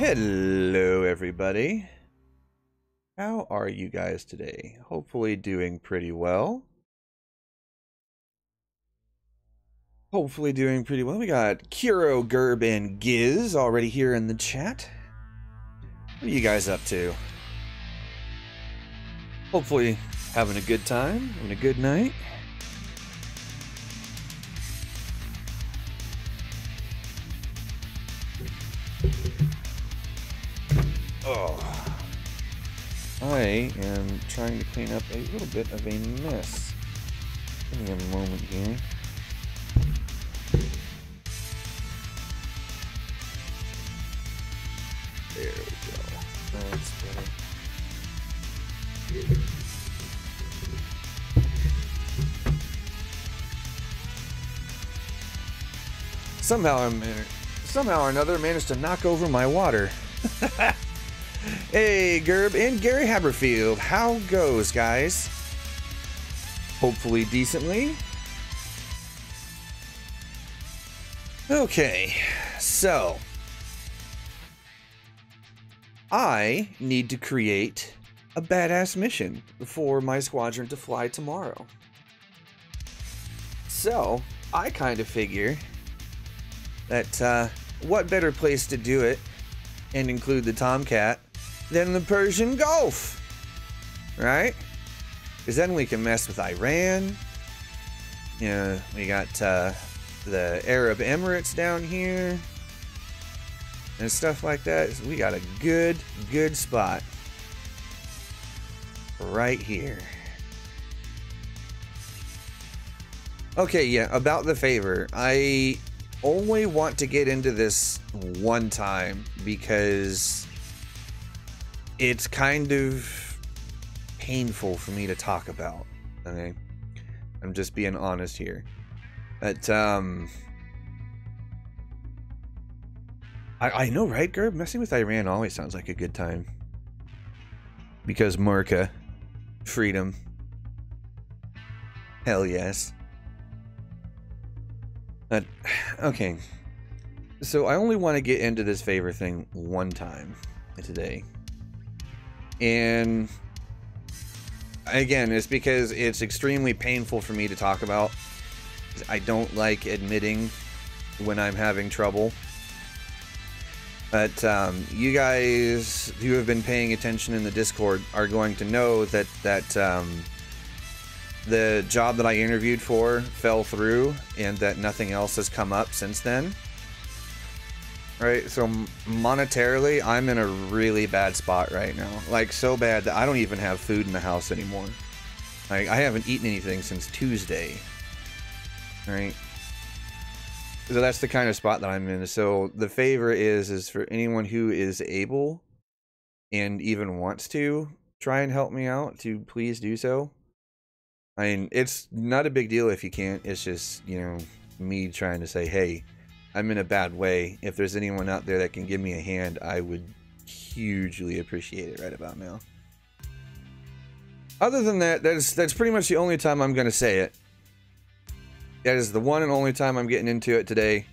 Hello, everybody. How are you guys today? Hopefully doing pretty well. We got Kiro, Gerb, and Giz already here in the chat. What are you guys up to? Hopefully having a good time, having a good night. Oh, I am trying to clean up a little bit of a mess. Give me a moment here. There we go. That's better. Somehow or another managed to knock over my water. Hey, Gerb and Gary Haberfield, how goes, guys? Hopefully decently. Okay, so I need to create a badass mission for my squadron to fly tomorrow. So I kind of figure that what better place to do it and include the Tomcat than the Persian Gulf, right? Because then we can mess with Iran. You know, we got the Arab Emirates down here and stuff like that. So we got a good spot right here. Okay, yeah, about the favor. I only want to get into this one time because it's kind of painful for me to talk about. Okay, I'm just being honest here. But I know, right, Gerb? Messing with Iran always sounds like a good time because Merca, freedom, hell yes. But okay, so I only want to get into this favor thing one time today. And again, it's because it's extremely painful for me to talk about. I don't like admitting when I'm having trouble. But you guys who have been paying attention in the Discord are going to know that the job that I interviewed for fell through and that nothing else has come up since then. Right, so monetarily, I'm in a really bad spot right now. Like, so bad that I don't even have food in the house anymore. Like, I haven't eaten anything since Tuesday. Right? So that's the kind of spot that I'm in. So the favor is for anyone who is able and even wants to try and help me out to please do so. I mean, it's not a big deal if you can't. It's just, you know, me trying to say, hey, I'm in a bad way. If there's anyone out there that can give me a hand, I would hugely appreciate it right about now. Other than that, that's pretty much the only time I'm going to say it. That is the one and only time I'm getting into it today.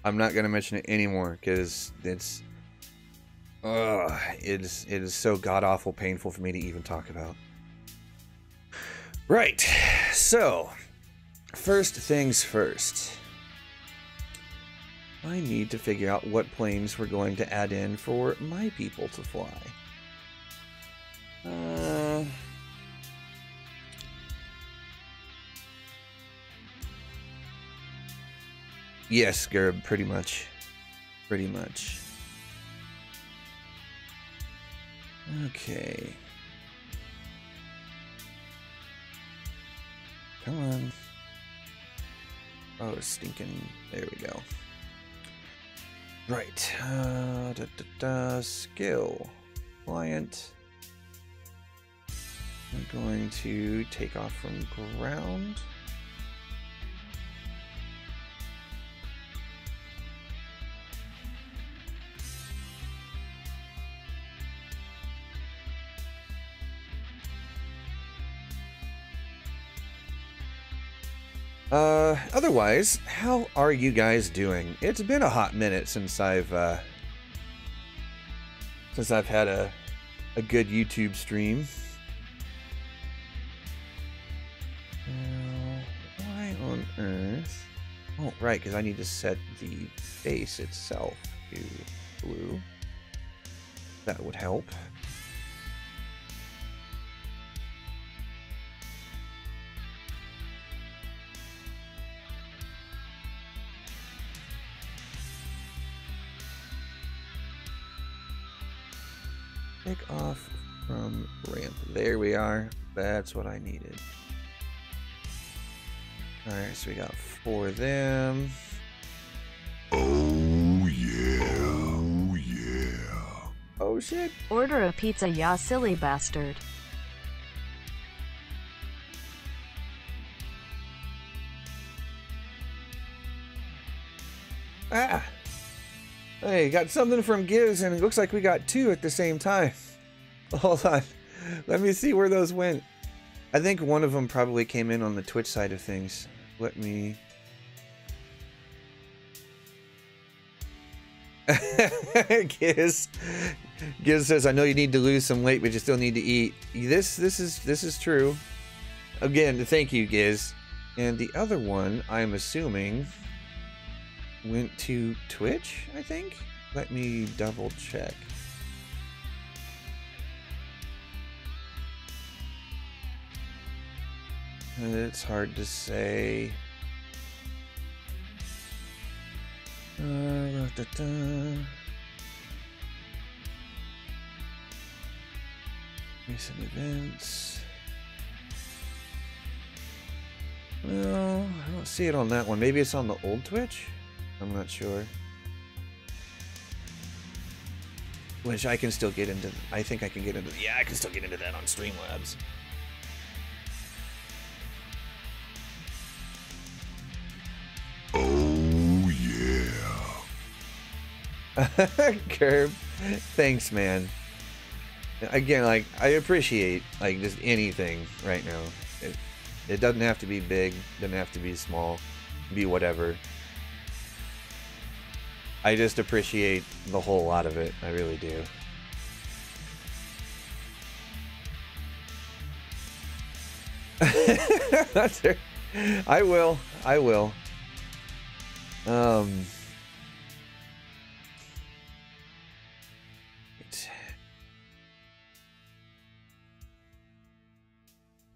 I'm not going to mention it anymore because it is so god-awful painful for me to even talk about. Right, so first things first. I need to figure out what planes we're going to add in for my people to fly. Yes, Gerb, pretty much. Pretty much. Okay. Come on. Oh, stinking. There we go. Right. Skill. Client. I'm going to take off from ground. Otherwise, how are you guys doing? It's been a hot minute since I've since I've had a good YouTube stream. Why on earth? Oh, right, because I need to set the base itself to blue. That would help. Take off from ramp. There we are. That's what I needed. Alright, so we got 4 of them. Oh yeah. Oh yeah. Oh shit. Order a pizza, ya silly bastard. Ah! Hey, got something from Giz, and it looks like we got 2 at the same time. Hold on. Let me see where those went. I think one of them probably came in on the Twitch side of things. Let me... Giz says, I know you need to lose some weight, but you still need to eat. This is true. Again, thank you, Giz. And the other one, I'm assuming, went to Twitch, I think? Let me double check. It's hard to say. Recent events. Well, I don't see it on that one. Maybe it's on the old Twitch? I'm not sure. Which I can still get into. I think I can get into. Yeah, I can still get into that on Streamlabs. Oh yeah. Curb. Thanks, man. Again, like, I appreciate, like, just anything right now. It doesn't have to be big, doesn't have to be small, be whatever. I just appreciate the whole lot of it. I really do. I will. I will.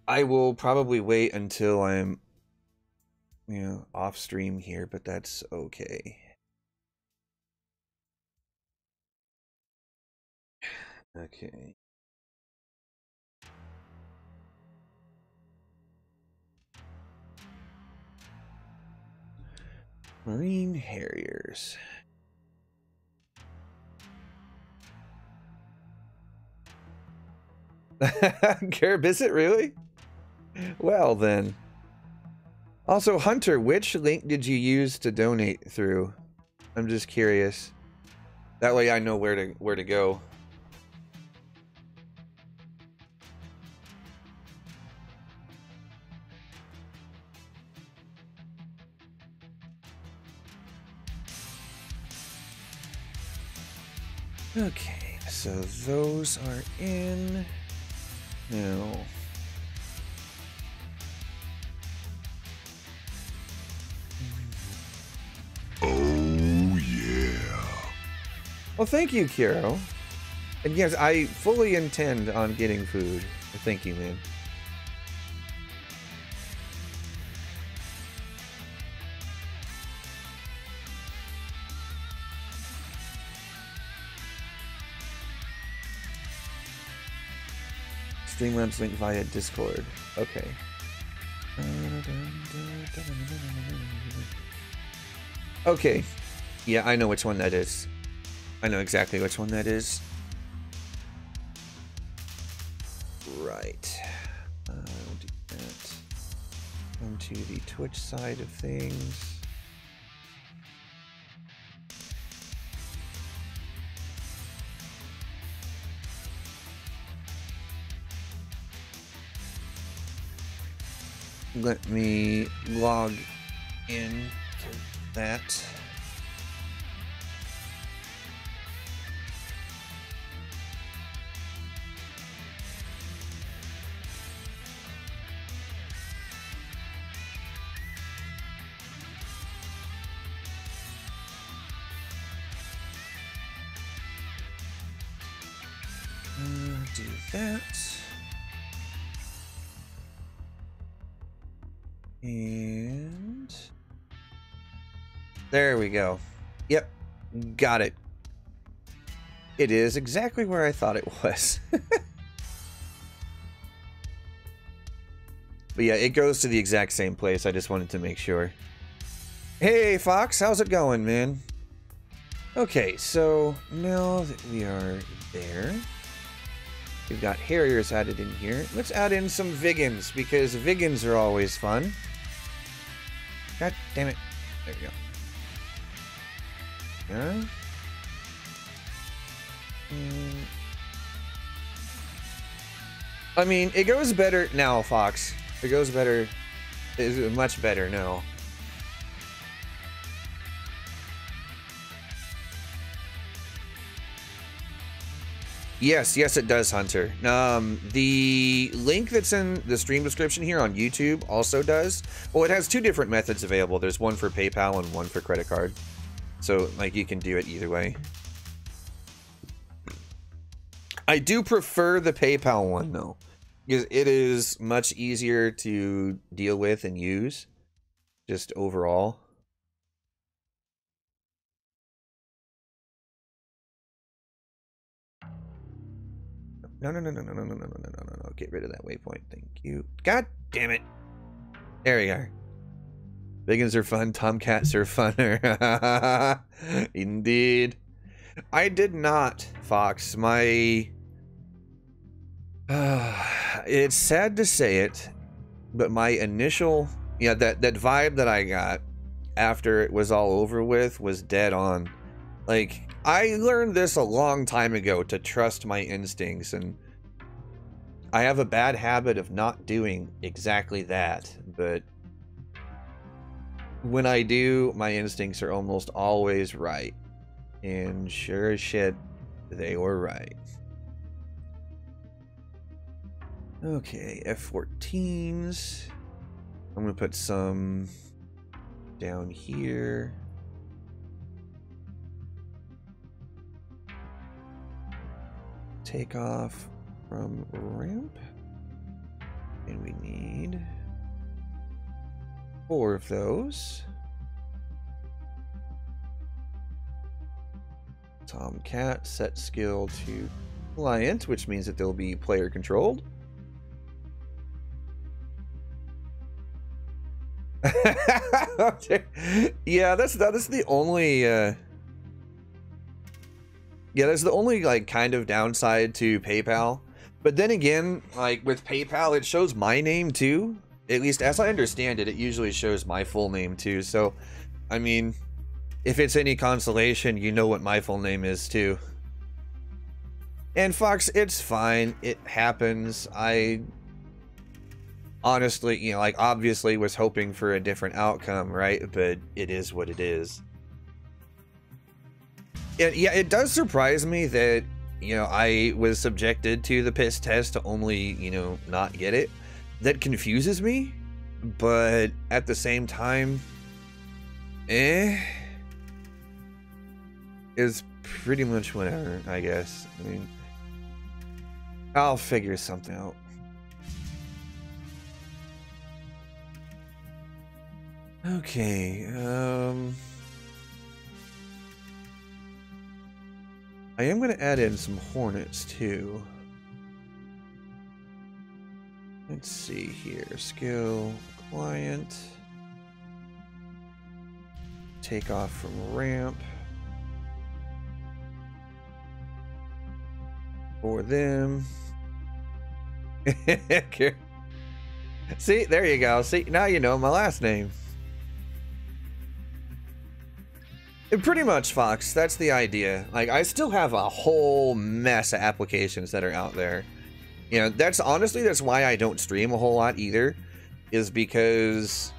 I will probably wait until I'm, you know, off stream here, but that's okay. Okay. Marine Harriers. Garib, is it really? Well then. Also, Hunter, which link did you use to donate through? I'm just curious. That way I know where to go. Okay, so those are in now. Oh yeah. Well, thank you, Kiro. And yes, I fully intend on getting food. Thank you, man. Streamlabs link via Discord. Okay. Okay. Yeah, I know which one that is. I know exactly which one that is. Right. We'll do that. Come to the Twitch side of things. Let me log in to that. do that. And there we go. Yep, got it. It is exactly where I thought it was. But yeah, it goes to the exact same place. I just wanted to make sure. Hey, Fox, how's it going, man? Okay, so now that we are there, we've got Harriers added in here. Let's add in some Vigans, because Vigans are always fun. God damn it. There we go. Yeah. I mean, it goes better now, Fox. It goes better. It's much better now. Yes, yes, it does, Hunter. The link that's in the stream description here on YouTube also does. Well, it has two different methods available. There's one for PayPal and one for credit card. So, like, you can do it either way. I do prefer the PayPal one, though, because it is much easier to deal with and use, just overall. No. Get rid of that waypoint. Thank you. God damn it. There we are. Biggins are fun. Tomcats are funner. Indeed. I did not, Fox. My... it's sad to say it, but my initial... Yeah, that vibe that I got after it was all over with was dead on. Like, I learned this a long time ago to trust my instincts, and I have a bad habit of not doing exactly that, but when I do, my instincts are almost always right. And sure as shit, they were right. Okay, F-14s. I'm gonna put some down here. Take off from ramp. And we need 4 of those. Tomcat, set skill to client, which means that they'll be player controlled. Yeah, that's the only yeah, that's the only like kind of downside to PayPal. But then again, like with PayPal, it shows my name too. At least as I understand it, it usually shows my full name too. So, I mean, if it's any consolation, you know what my full name is too. And Fox, it's fine. It happens. I honestly, you know, like obviously was hoping for a different outcome, right? But it is what it is. Yeah, it does surprise me that, you know, I was subjected to the piss test to only, you know, not get it. That confuses me, but at the same time, is pretty much whatever, I guess. I mean, I'll figure something out. Okay, I am going to add in some Hornets too. Let's see here. Skill, client. Take off from ramp. For them. See, there you go. See, now you know my last name. Pretty much, Fox. That's the idea. Like, I still have a whole mess of applications that are out there. You know, that's honestly, that's why I don't stream a whole lot either. Is because,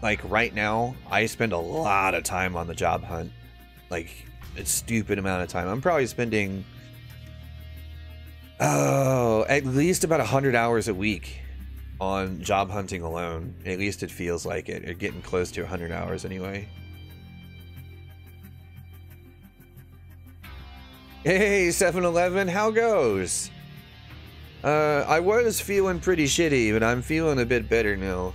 like, right now, I spend a lot of time on the job hunt. Like, a stupid amount of time. I'm probably spending, oh, at least about 100 hours a week on job hunting alone. At least it feels like it. Or getting close to 100 hours anyway. Hey, 7-Eleven, how goes? I was feeling pretty shitty, but I'm feeling a bit better now.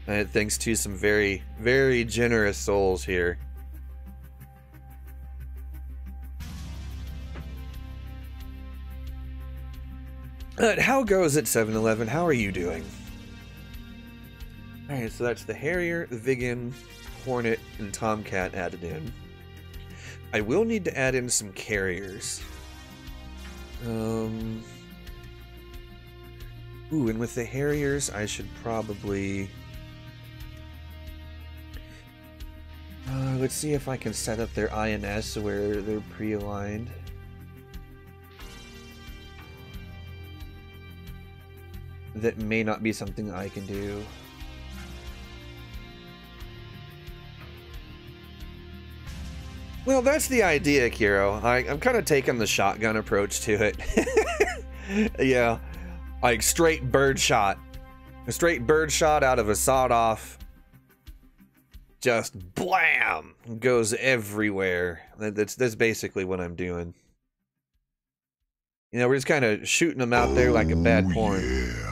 And thanks to some very, very generous souls here. How goes it, 7-Eleven? How are you doing? Alright, so that's the Harrier, the Vigan, Hornet, and Tomcat added in. I will need to add in some carriers. Ooh, and with the Harriers, I should probably... let's see if I can set up their INS where they're pre-aligned. That may not be something I can do. Well, that's the idea, Kiro. I'm kind of taking the shotgun approach to it. Yeah, like straight bird shot. A straight bird shot out of a sawed-off. Just blam! Goes everywhere. That's basically what I'm doing. You know, we're just kind of shooting them out there like a bad porn. Yeah.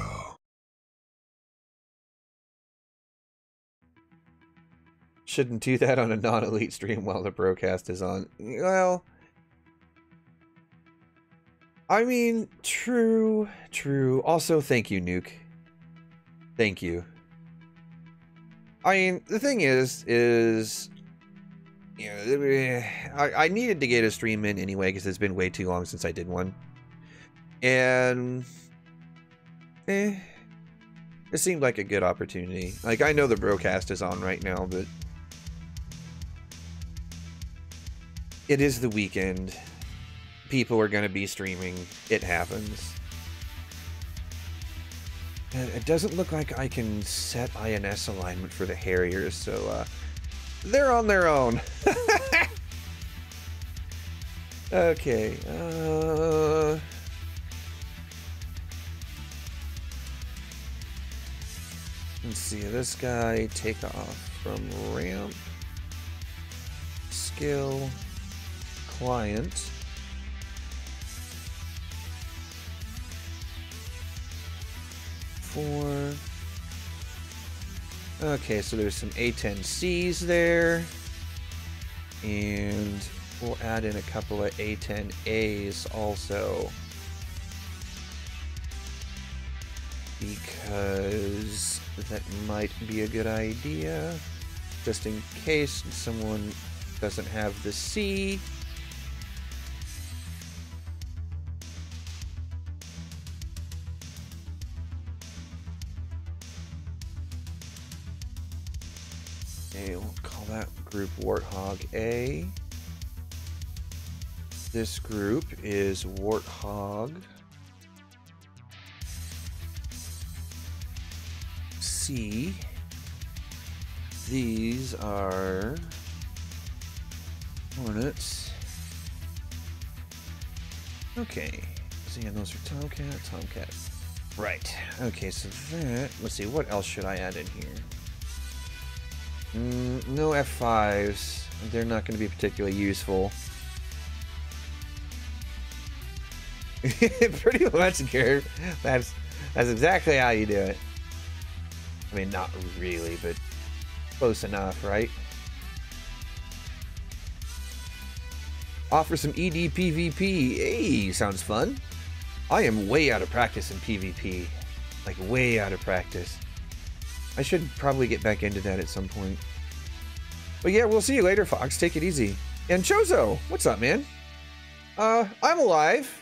Shouldn't do that on a non-elite stream while the broadcast is on. Well, I mean, true. Also, thank you, Nuke. Thank you. I mean, the thing is, you know, I needed to get a stream in anyway because it's been way too long since I did one. And, it seemed like a good opportunity. Like, I know the broadcast is on right now, but it is the weekend. People are going to be streaming. It happens. And it doesn't look like I can set INS alignment for the Harriers, so they're on their own. Okay. Let's see. This guy, take off from ramp. Skill. Client. Okay, so there's some A10Cs there, and we'll add in a couple of A10As also, because that might be a good idea, just in case someone doesn't have the C. We'll call that group Warthog A. This group is Warthog C. These are Hornets. Okay. So yeah, those are Tomcat. Right. Okay, so that, let's see, what else should I add in here? No F5s. They're not going to be particularly useful. Pretty much, Gert. That's exactly how you do it. I mean, not really, but close enough, right? Offer some ED PvP. Hey, sounds fun. I am way out of practice in PvP. Like, way out of practice. I should probably get back into that at some point. But yeah, we'll see you later, Fox. Take it easy. And Chozo, what's up, man? I'm alive.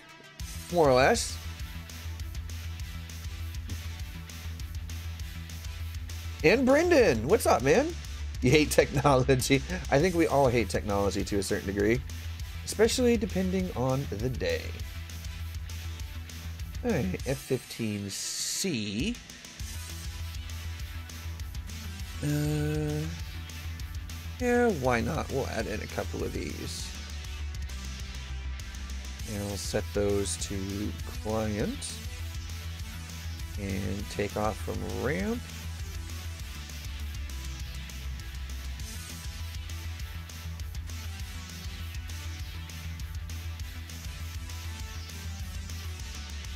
More or less. And Brendan, what's up, man? You hate technology. I think we all hate technology to a certain degree. Especially depending on the day. Alright, F-15C. Yeah, why not? We'll add in a couple of these. And we'll set those to client. And take off from ramp.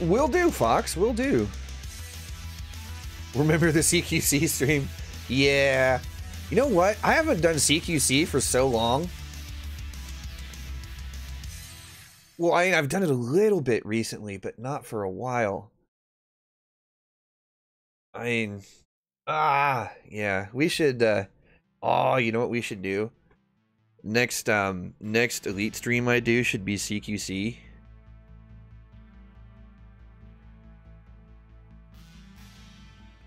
Will do, Fox. Will do. Remember the CQC stream? Yeah. You know what? I haven't done CQC for so long. Well, I've done it a little bit recently, but not for a while. I mean, yeah. We should, oh, you know what we should do? Next Elite stream I do should be CQC.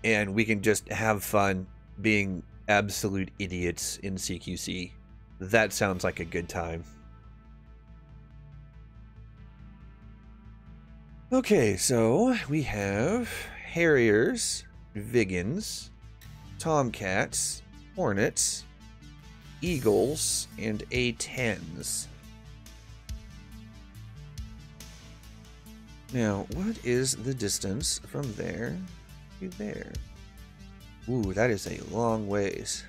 And we can just have fun being absolute idiots in CQC. That sounds like a good time. Okay, so we have Harriers, Vigans, Tomcats, Hornets, Eagles, and A10s. Now, what is the distance from there to there? Ooh, that is a long ways.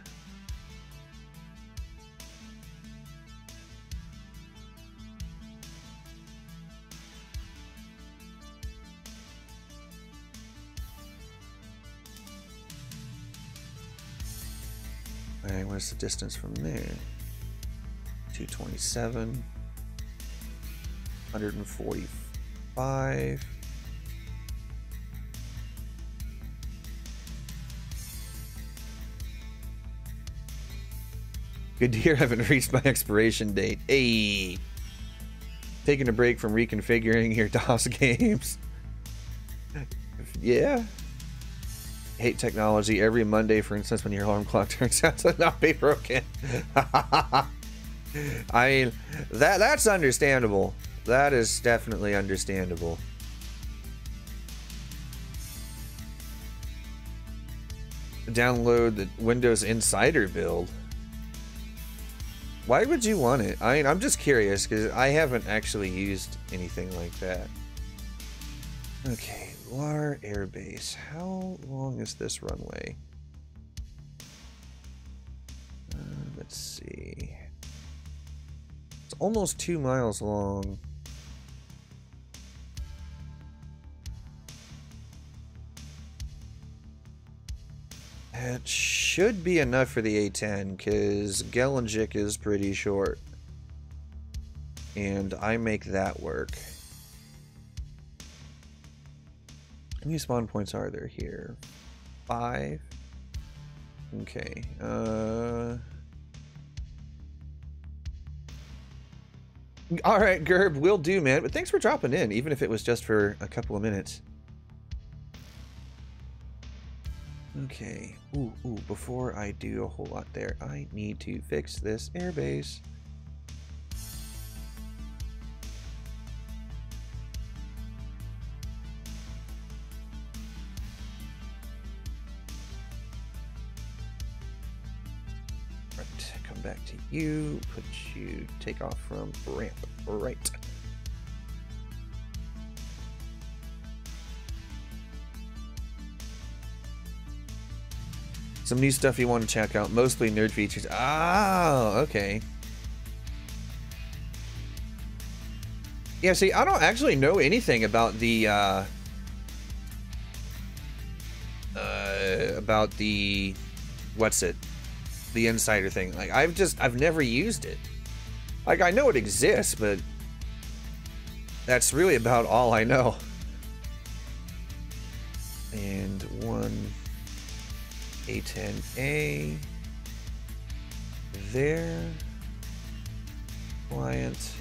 Alright, what's the distance from there? 227, 145. Good to hear I haven't reached my expiration date. Hey! Taking a break from reconfiguring your DOS games. Yeah. Hate technology every Monday, for instance, when your alarm clock turns out to not be broken. I mean, that's understandable. That is definitely understandable. Download the Windows Insider build. Why would you want it? I mean, I'm just curious because I haven't actually used anything like that. Okay, Lar Air Base. How long is this runway? Let's see. It's almost 2 miles long. That should be enough for the A10 because Gelendzhik is pretty short. And I make that work. How many spawn points are there here? 5? Okay. Alright, Gerb, will do, man. But thanks for dropping in, even if it was just for a couple of minutes. Okay. Ooh, before I do a whole lot there, I need to fix this airbase. Right, come back to you, put you, take off from ramp, right. Some new stuff you want to check out, mostly nerd features. Oh, okay. Yeah, see, I don't actually know anything about the, what's it? The insider thing. Like, I've never used it. Like, I know it exists, but that's really about all I know. And one A10A there, client,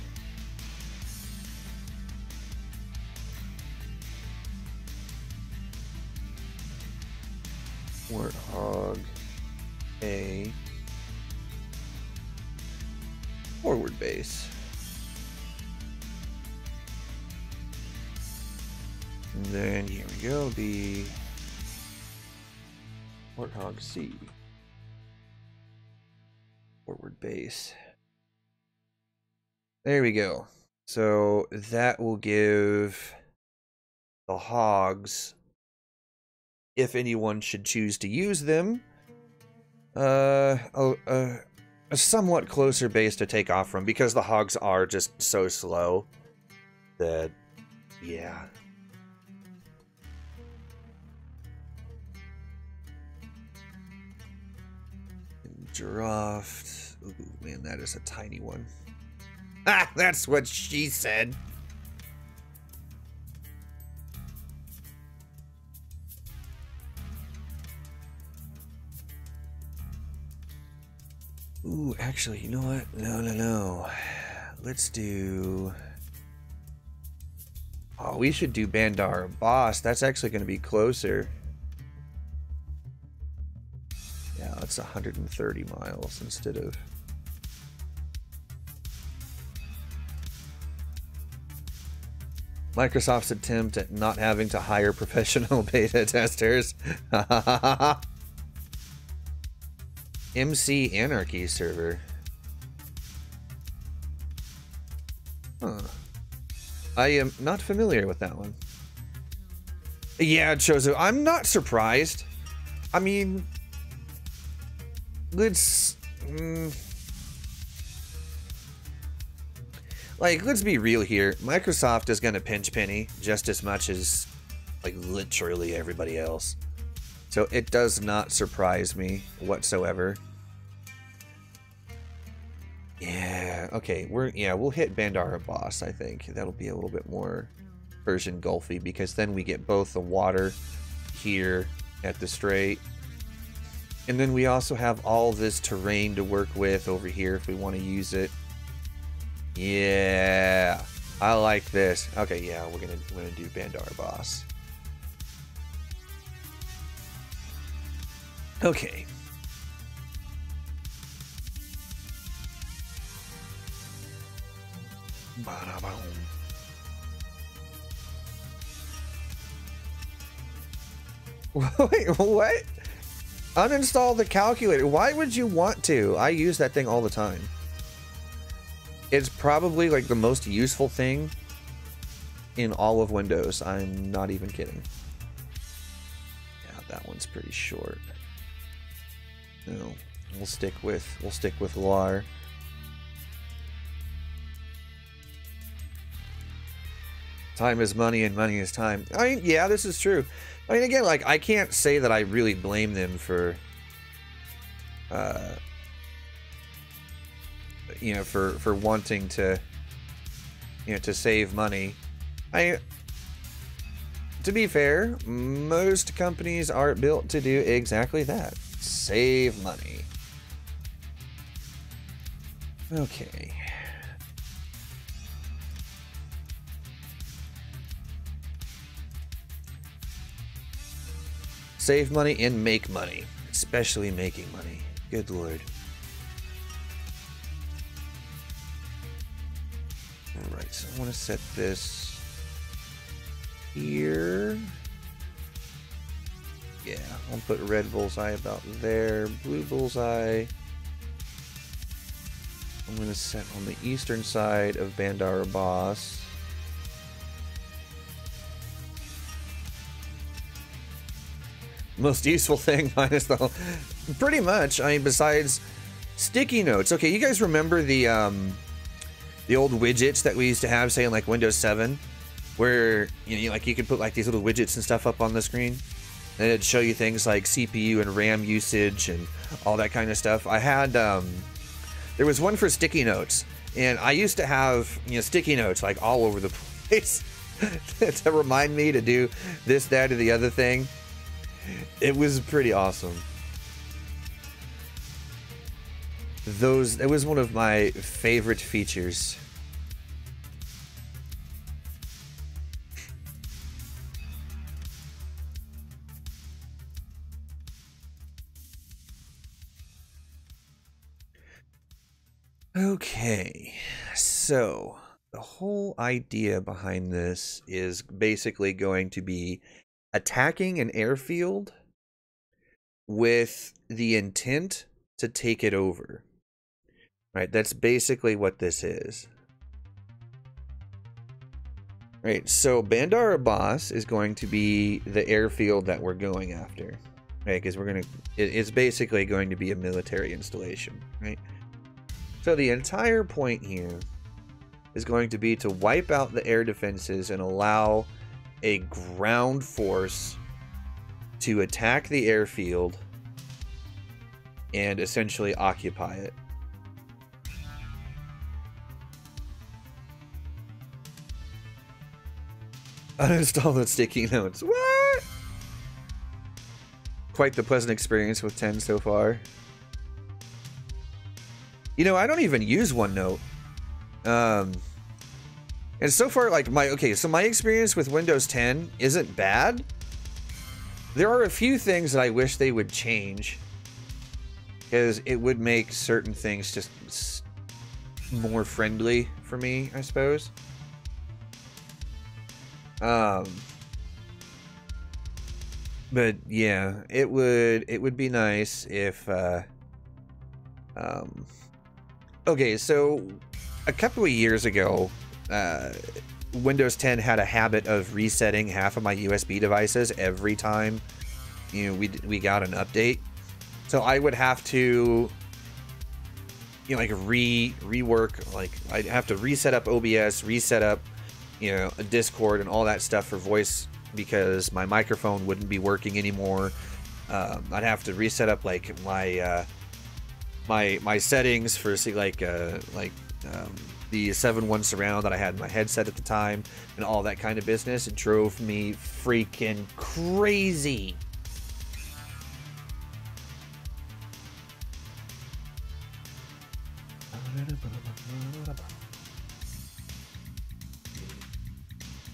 Warthog A, forward base, and then here we go, the Warthog C, forward base. There we go. So that will give the hogs, if anyone should choose to use them, a somewhat closer base to take off from, because the hogs are just so slow that, yeah. Draft. Ooh, man, that is a tiny one. Ah, that's what she said. Ooh, actually, you know what? No. Let's do... Oh, we should do Bandar Boss. That's actually going to be closer. Yeah, that's 130 miles instead of... Microsoft's attempt at not having to hire professional beta testers. MC Anarchy server. Huh. I am not familiar with that one. Yeah, Chozo, I'm not surprised. I mean, let's... like, let's be real here. Microsoft is going to pinch penny just as much as, like, literally everybody else. So it does not surprise me whatsoever. Yeah, okay, we'll hit Bandara Boss, I think. That'll be a little bit more Persian Gulfy, because then we get both the water here at the strait. And then we also have all this terrain to work with over here if we want to use it. Yeah, I like this. Okay, yeah, we're gonna do Bandar Boss. Okay. Wait, what? Uninstall the calculator. Why would you want to? I use that thing all the time. It's probably like the most useful thing in all of Windows. I'm not even kidding. Yeah, that one's pretty short. No, we'll stick with LAR. Time is money and money is time. I mean, yeah, this is true. I mean, again, like, I can't say that I really blame them for, you know, for wanting to, you know, to save money. To be fair, most companies are built to do exactly that. Save money. Okay. Save money and make money. Especially making money. Good lord. Alright, so I want to set this here. Yeah, I'll put red bullseye about there. Blue bullseye. I'm going to set on the eastern side of Bandar Boss. Most useful thing minus the... Pretty much. I mean, besides sticky notes. Okay, you guys remember the old widgets that we used to have, say, in like Windows 7? Where, you know, like you could put like these little widgets and stuff up on the screen? And it'd show you things like CPU and RAM usage and all that kind of stuff. I had... there was one for sticky notes. And I used to have, you know, sticky notes like all over the place to remind me to do this, that, or the other thing. It was pretty awesome. It was one of my favorite features. Okay, so the whole idea behind this is basically going to be attacking an airfield with the intent to take it over. Right, that's basically what this is. Right, so Bandar Abbas is going to be the airfield that we're going after. Right, because it's basically going to be a military installation, right? So the entire point here is going to be to wipe out the air defenses and allow a ground force to attack the airfield and essentially occupy it. Uninstall the sticky notes. What? Quite the pleasant experience with 10 so far. You know, I don't even use OneNote. And so far, like, my experience with Windows 10 isn't bad. There are a few things that I wish they would change, because it would make certain things just more friendly for me, I suppose. But yeah, it would be nice if okay, so a couple of years ago, Windows 10 had a habit of resetting half of my USB devices every time, you know, we got an update. So I would have to, you know, like rework, like I'd have to reset up OBS, reset up, you know, a Discord and all that stuff for voice, because my microphone wouldn't be working anymore. I'd have to reset up like my my settings for the 7.1 surround that I had in my headset at the time, and all that kind of business. It drove me freaking crazy.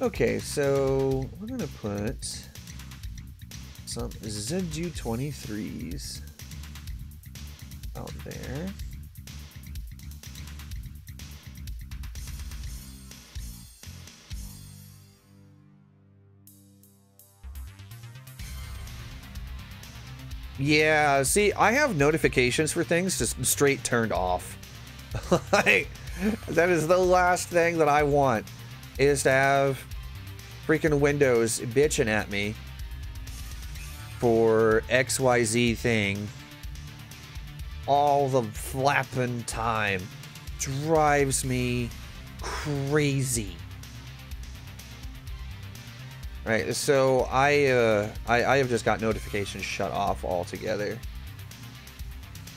Okay, so we're gonna put some ZU23s out there. Yeah, see, I have notifications for things just straight turned off. Like, that is the last thing that I want, is to have freaking Windows bitching at me for XYZ thing all the flapping time. Drives me crazy. Right, so I have just got notifications shut off altogether.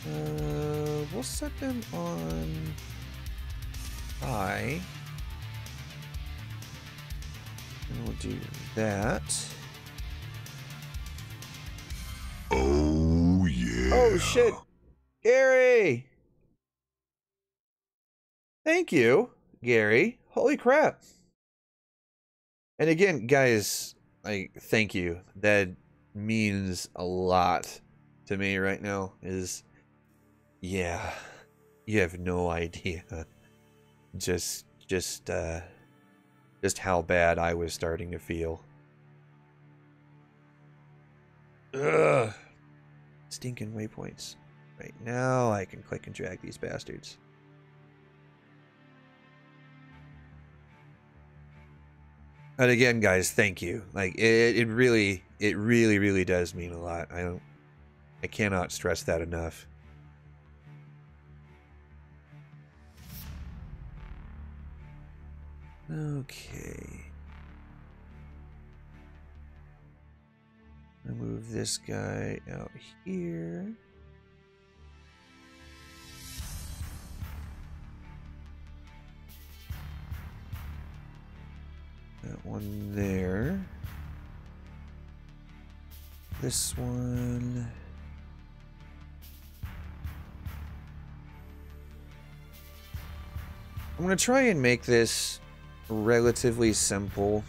We'll set them on high. And we'll do that. Oh, yeah. Oh, shit. Gary! Thank you, Gary. Holy crap. And again, guys, like, thank you. That means a lot to me right now. Yeah, you have no idea just how bad I was starting to feel. Ugh. Stinking waypoints. Right now, I can click and drag these bastards. And again, guys, thank you. Like, it really does mean a lot. I cannot stress that enough. Okay. I'll move this guy out here. That one there. This one. I'm going to try and make this relatively simple.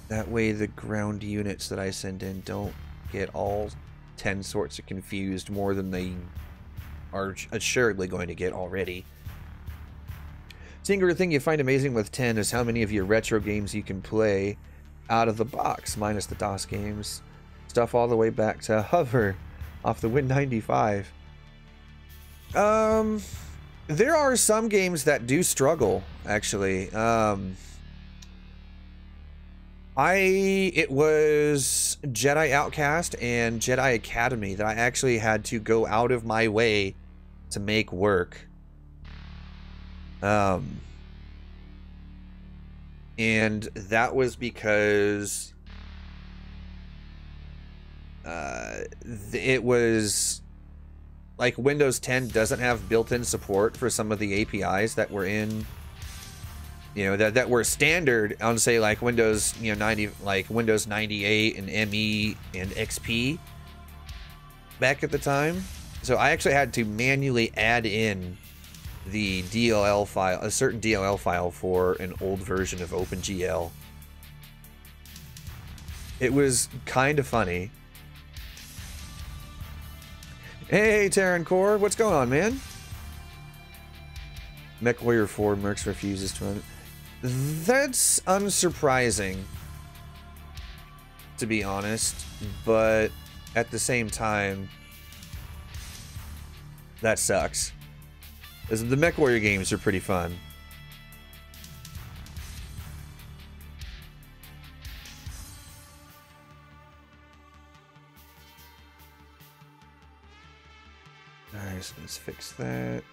That way the ground units that I send in don't get all 10 sorts of confused more than they are assuredly going to get already. Singular thing you find amazing with 10 is how many of your retro games you can play out of the box, minus the DOS games. Stuff all the way back to Hover off the Win95. There are some games that do struggle, actually. It was Jedi Outcast and Jedi Academy that I actually had to go out of my way to make work. And that was because it was like Windows 10 doesn't have built-in support for some of the APIs that were in, you know, that were standard on, say, like Windows, you know, 90, like Windows 98 and ME and XP back at the time. So I actually had to manually add in the DLL file, a certain DLL file for an old version of OpenGL. It was kind of funny. Hey, Terran Core, what's going on, man? MechWarrior 4, Mercs refuses to run. That's unsurprising, to be honest, but at the same time, that sucks. As the MechWarrior games are pretty fun. Alright, so let's fix that.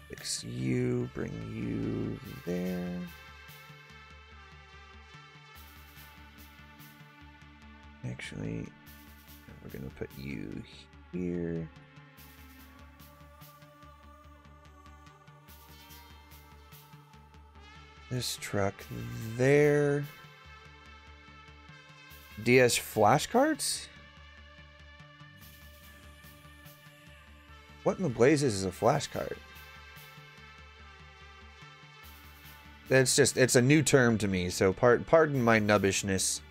Fix you, bring you there. Actually, we're gonna put you here. This truck there. DS flashcards? What in the blazes is a flashcard? That's just, it's a new term to me, so pardon my nubbishness.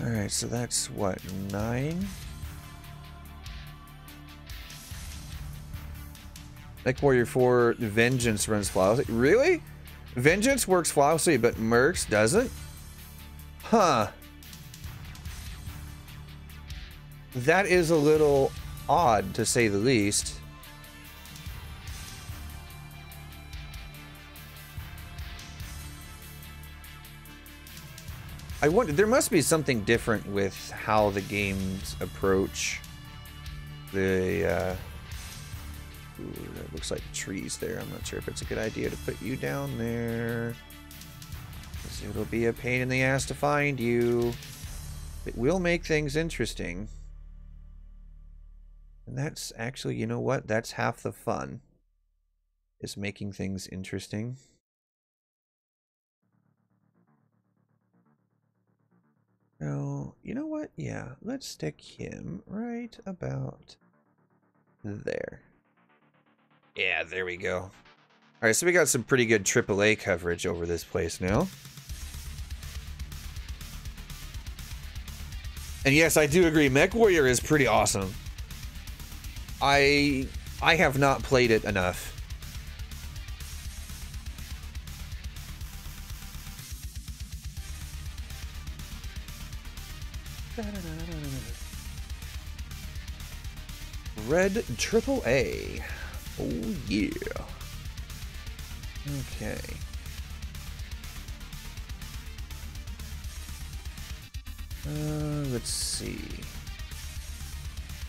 Alright, so that's what, 9? MechWarrior 4 Vengeance runs flawlessly. Really? Vengeance works flawlessly, but Mercs doesn't? Huh. That is a little odd, to say the least. I wonder, there must be something different with how the games approach the, ooh, that looks like trees there. I'm not sure if it's a good idea to put you down there, 'cause it'll be a pain in the ass to find you. It will make things interesting. And that's actually, you know what? That's half the fun, is making things interesting. So, you know what? Yeah, let's stick him right about there. Yeah, there we go. Alright, so we got some pretty good AAA coverage over this place now. And yes, I do agree, MechWarrior is pretty awesome. I have not played it enough. Red AAA. Oh yeah. Okay. Let's see.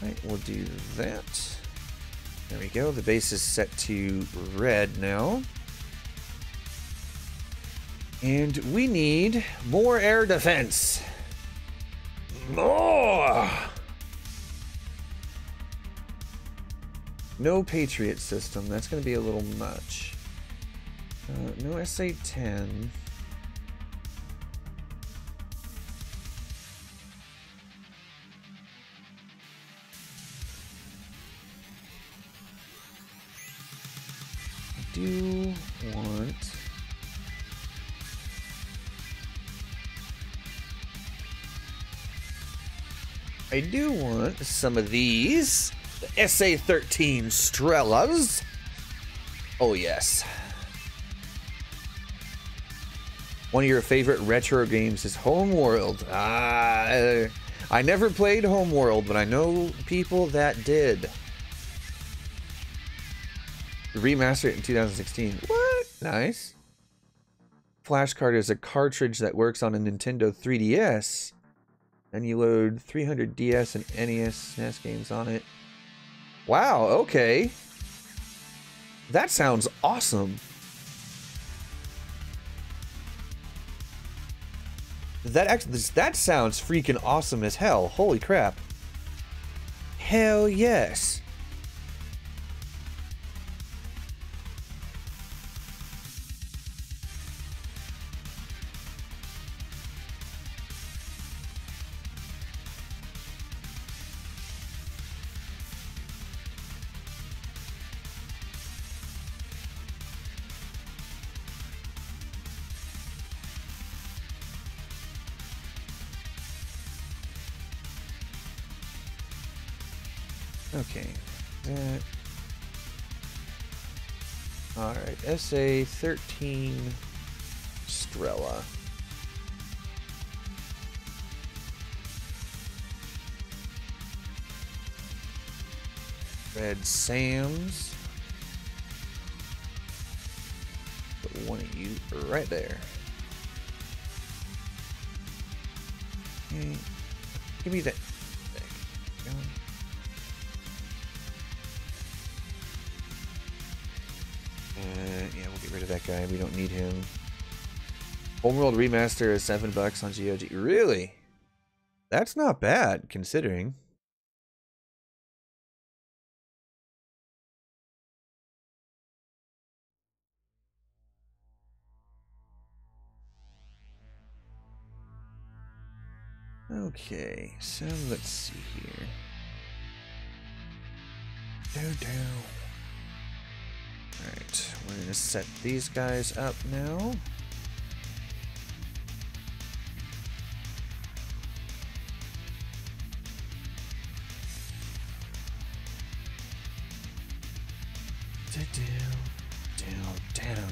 Right, we'll do that. There we go. The base is set to red now. And we need more air defense. More! No Patriot system. That's going to be a little much. No SA-10. I do want... I do want some of these. The SA-13 Strellas. Oh, yes. One of your favorite retro games is Homeworld. I never played Homeworld, but I know people that did. Remastered it in 2016. What? Nice. flash card is a cartridge that works on a Nintendo 3DS. And you load 300 DS and NES SNES games on it. Wow, okay. That sounds awesome. That sounds freaking awesome as hell. Holy crap. Hell yes. Okay, that. Alright, SA13 Strela. Red Sam's. Put one of you right there. Okay. Give me that. Yeah, we'll get rid of that guy. We don't need him. Homeworld Remaster is $7 on GOG. Really? That's not bad, considering. Okay, so let's see here. Down. Alright, we're gonna set these guys up now.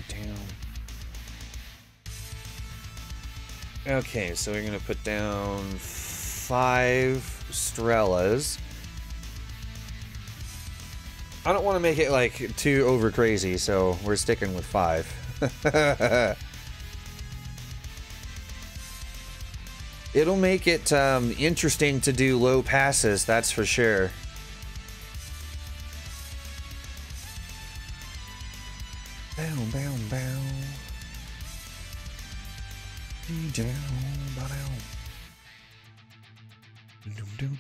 Down. Okay, so we're gonna put down 5 Strelas. I don't want to make it like too over crazy, so we're sticking with 5. It'll make it interesting to do low passes, that's for sure. Bow.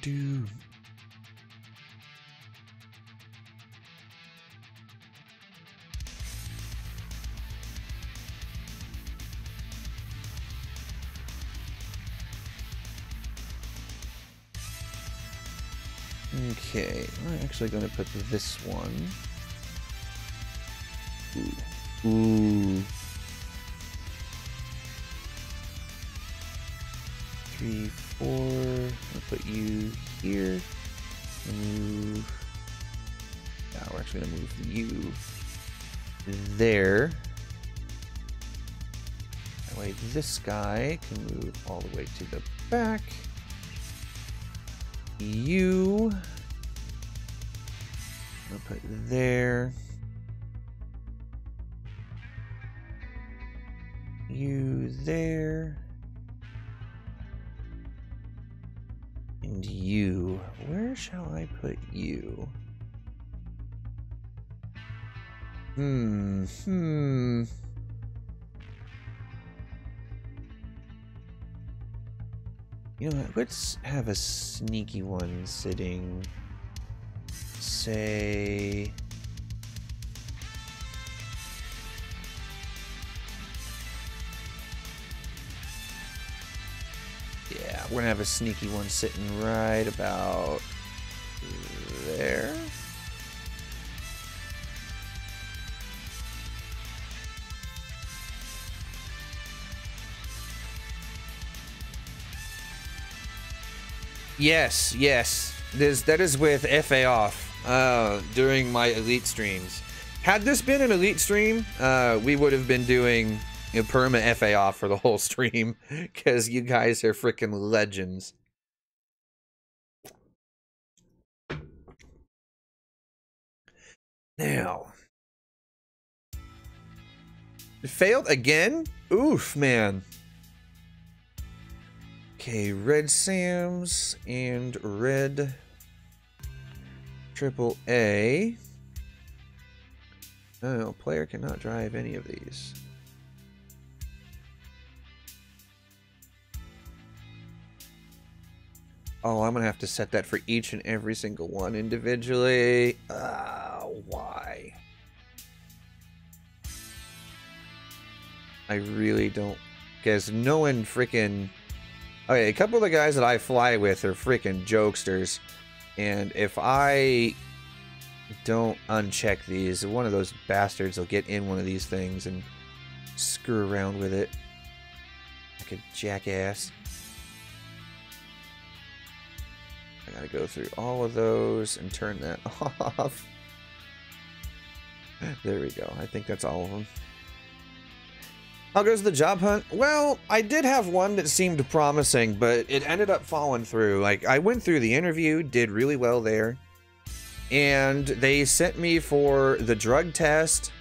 Do. Okay, we're actually going to put this one. Ooh. 3, 4. I'll put you here. Move. Now we're actually going to move you there. That way this guy can move all the way to the back. You. I'll put there. You there. And you. Where shall I put you? You know what? Let's have a sneaky one sitting, say, yeah, we're gonna have a sneaky one sitting right about there. Yes. That is with FA off during my Elite streams. Had this been an Elite stream, we would have been doing perma FA off for the whole stream because you guys are freaking legends. Now, It failed again? Oof, man. Okay, red Sams and red AAA. No, player cannot drive any of these. Oh, I'm gonna have to set that for each and every single one individually. Why? I really don't, because no one freaking... Okay, a couple of the guys that I fly with are freaking jokesters, and if I don't uncheck these, one of those bastards will get in one of these things and screw around with it like a jackass. I gotta go through all of those and turn that off. There we go. I think that's all of them. How goes the job hunt? Well, I did have one that seemed promising, but it ended up falling through. Like, I went through the interview, did really well there, and they sent me for the drug test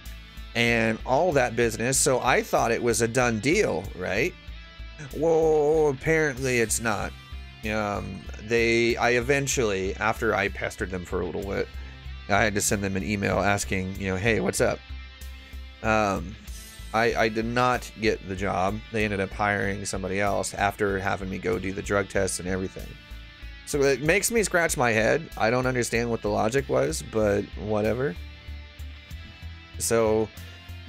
and all that business, so I thought it was a done deal, right? Well, apparently it's not. I eventually, after I pestered them for a little bit, I had to send them an email asking, hey, what's up? I did not get the job. They ended up hiring somebody else after having me go do the drug tests and everything. So it makes me scratch my head. I don't understand what the logic was, but whatever. So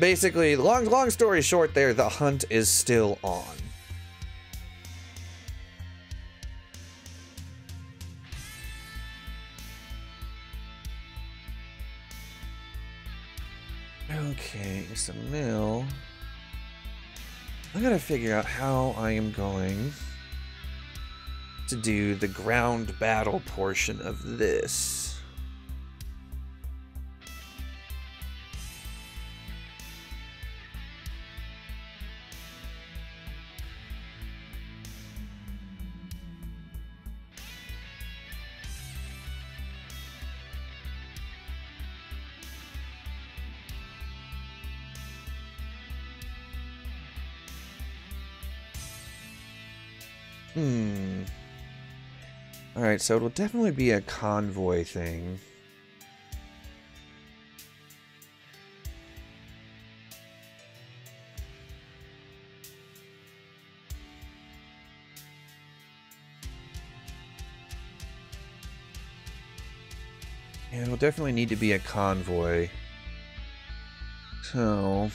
basically, long story short there, the hunt is still on. Okay, so now I gotta figure out how I am going to do the ground battle portion of this. Alright, so it'll definitely be a convoy thing. Yeah, it'll definitely need to be a convoy. So...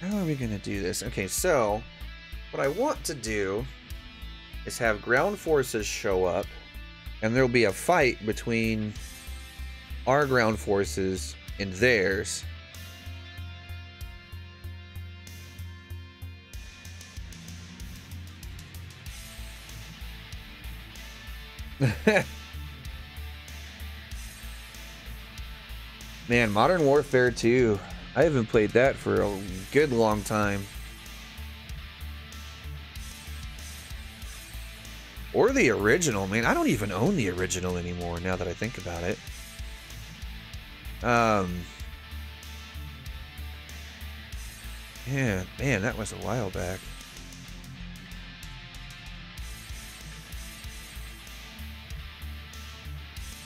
How are we gonna do this? Okay, so what I want to do is have ground forces show up, and there'll be a fight between our ground forces and theirs. Man, Modern Warfare 2. I haven't played that for a good long time. Or the original, man. I don't even own the original anymore now that I think about it. Yeah, man, that was a while back.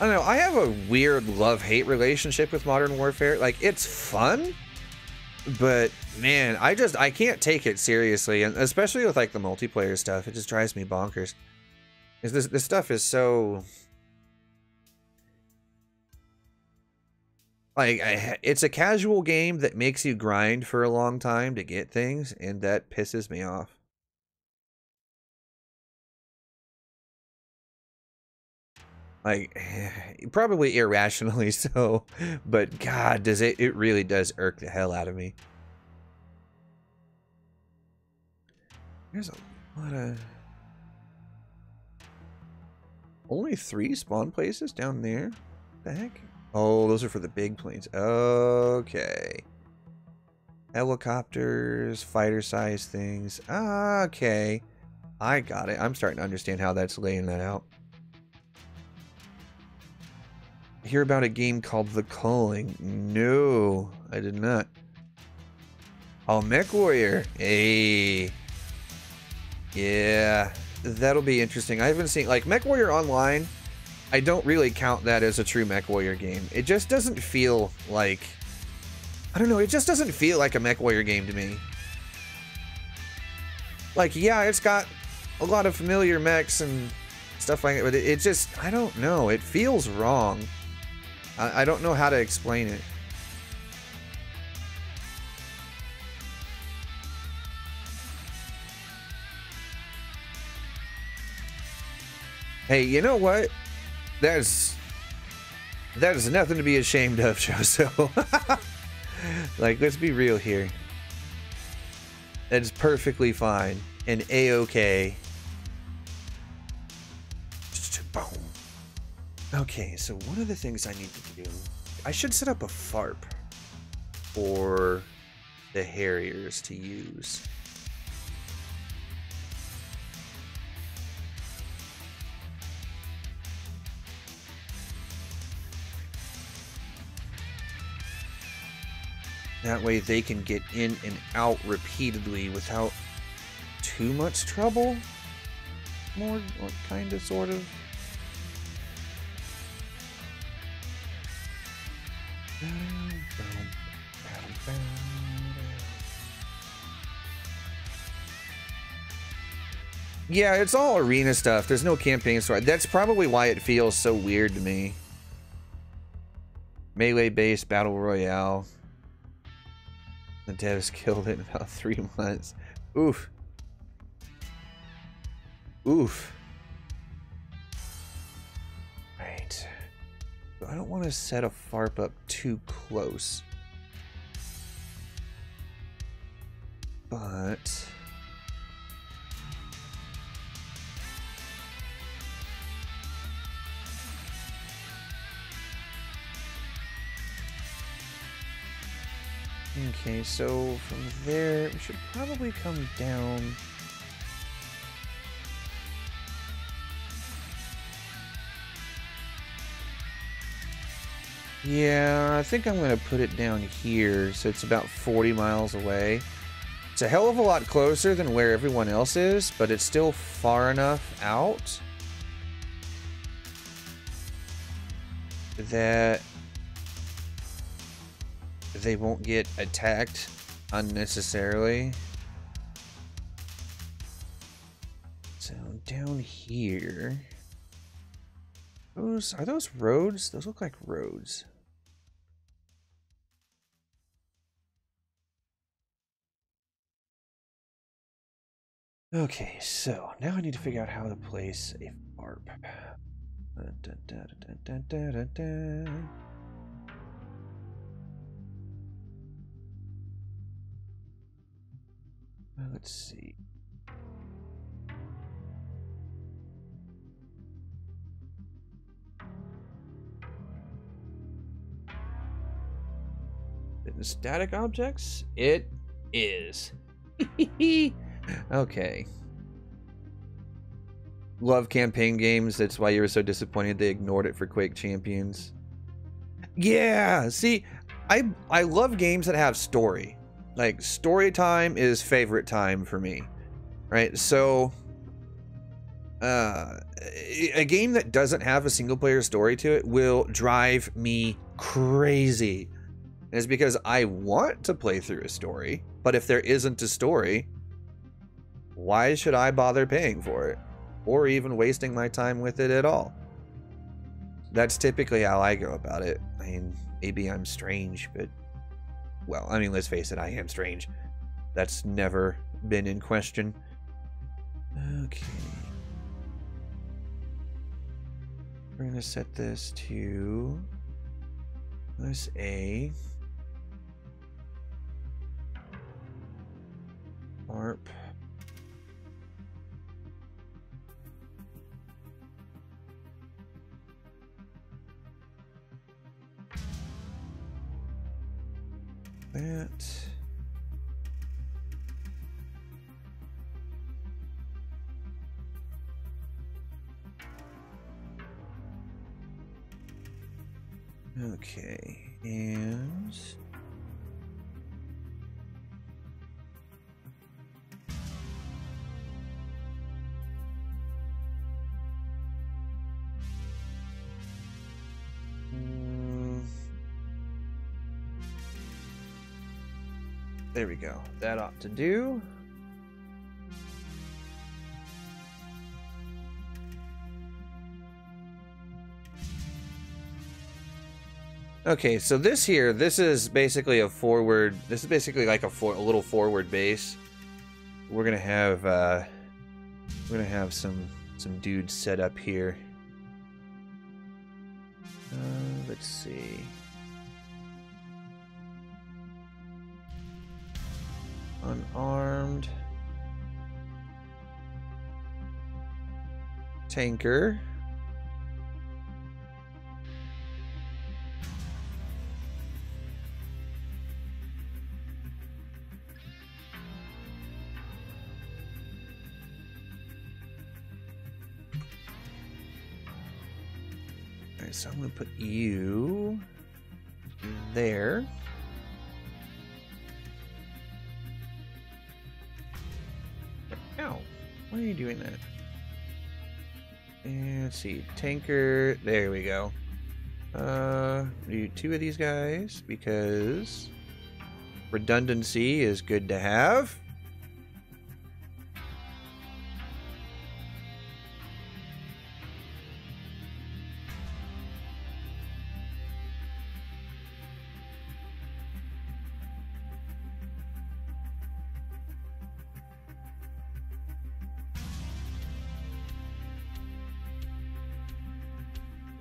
I don't know, I have a weird love-hate relationship with Modern Warfare. Like, it's fun, but man, I can't take it seriously, and especially with like the multiplayer stuff, it just drives me bonkers. This stuff is so... Like, it's a casual game that makes you grind for a long time to get things, and that pisses me off. Like, probably irrationally so, but God, it really does irk the hell out of me. There's a lot of... Only 3 spawn places down there? What the heck? Oh, those are for the big planes. Okay. Helicopters, fighter size things. Ah, okay. I got it. I'm starting to understand how that's laying that out. Hear about a game called The Calling? No, I did not. Oh, Mech Warrior. Hey. Yeah, that'll be interesting. I haven't seen, like, Mech Warrior Online. I don't really count that as a true Mech Warrior game. It just doesn't feel like, I don't know, it just doesn't feel like a Mech Warrior game to me. Like, yeah, it's got a lot of familiar mechs and stuff like that, but it just, I don't know, it feels wrong. I don't know how to explain it. Hey, you know what? That is nothing to be ashamed of, Joso. Like, let's be real here. That's perfectly fine and a-okay. Boom. Okay, so one of the things I need to do, I should set up a FARP for the Harriers to use. That way they can get in and out repeatedly without too much trouble. More, or kind of, sort of. Yeah, it's all arena stuff. There's no campaign story. That's probably why it feels so weird to me. Melee-based battle royale. The devs killed it in about 3 months. Oof. Oof. Right. So I don't want to set a FARP up too close. But... okay, so from there, we should probably come down. Yeah, I think I'm going to put it down here, so it's about 40 miles away. It's a hell of a lot closer than where everyone else is, but it's still far enough out that they won't get attacked unnecessarily. So down here, are those roads? Those look like roads. Okay, so now I need to figure out how to place a FARP. Let's see. The static objects? It is. Okay. Love campaign games. That's why you were so disappointed they ignored it for Quake Champions. Yeah, see, I love games that have story. Like, story time is favorite time for me, right? So, a game that doesn't have a single-player story to it will drive me crazy. And it's because I want to play through a story, but if there isn't a story, why should I bother paying for it? Or even wasting my time with it at all? That's typically how I go about it. I mean, maybe I'm strange, but... well, I mean, let's face it, I am strange. That's never been in question. Okay. We're going to set this to... this A. FARP. That. Okay, and there we go. That ought to do. Okay, so this is basically a forward. This is basically like a little forward base. We're gonna have some dudes set up here. Let's see. Unarmed tanker. Alright, so I'm gonna put you there. Ow, why are you doing that? And let's see, tanker, there we go. Do 2 of these guys because redundancy is good to have.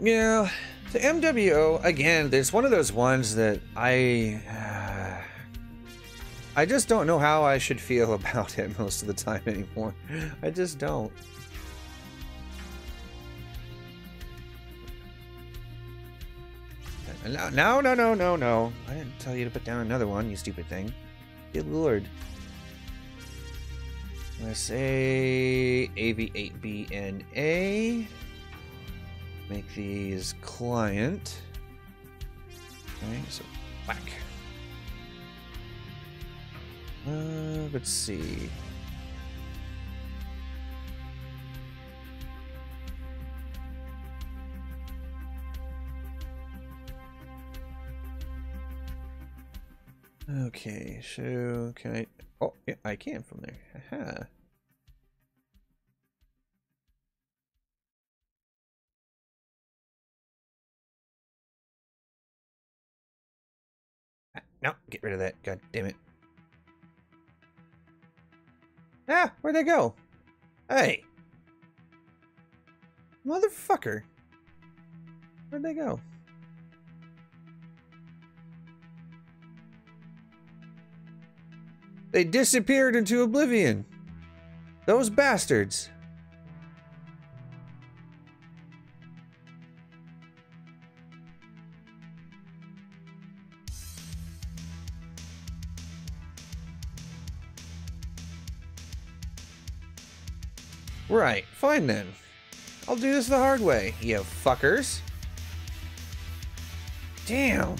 Yeah, the MWO, again, there's one of those ones that I just don't know how I should feel about it most of the time anymore. I just don't. No. I didn't tell you to put down another one, you stupid thing. Good lord. Let's say AV8BNA. Make these client. Okay, so whack. Let's see. Okay, so can I? Oh, yeah, I can from there. Haha. No, get rid of that. God damn it. Ah, where'd they go? Hey. Motherfucker. Where'd they go? They disappeared into oblivion. Those bastards. Right, fine then. I'll do this the hard way, you fuckers. Damn.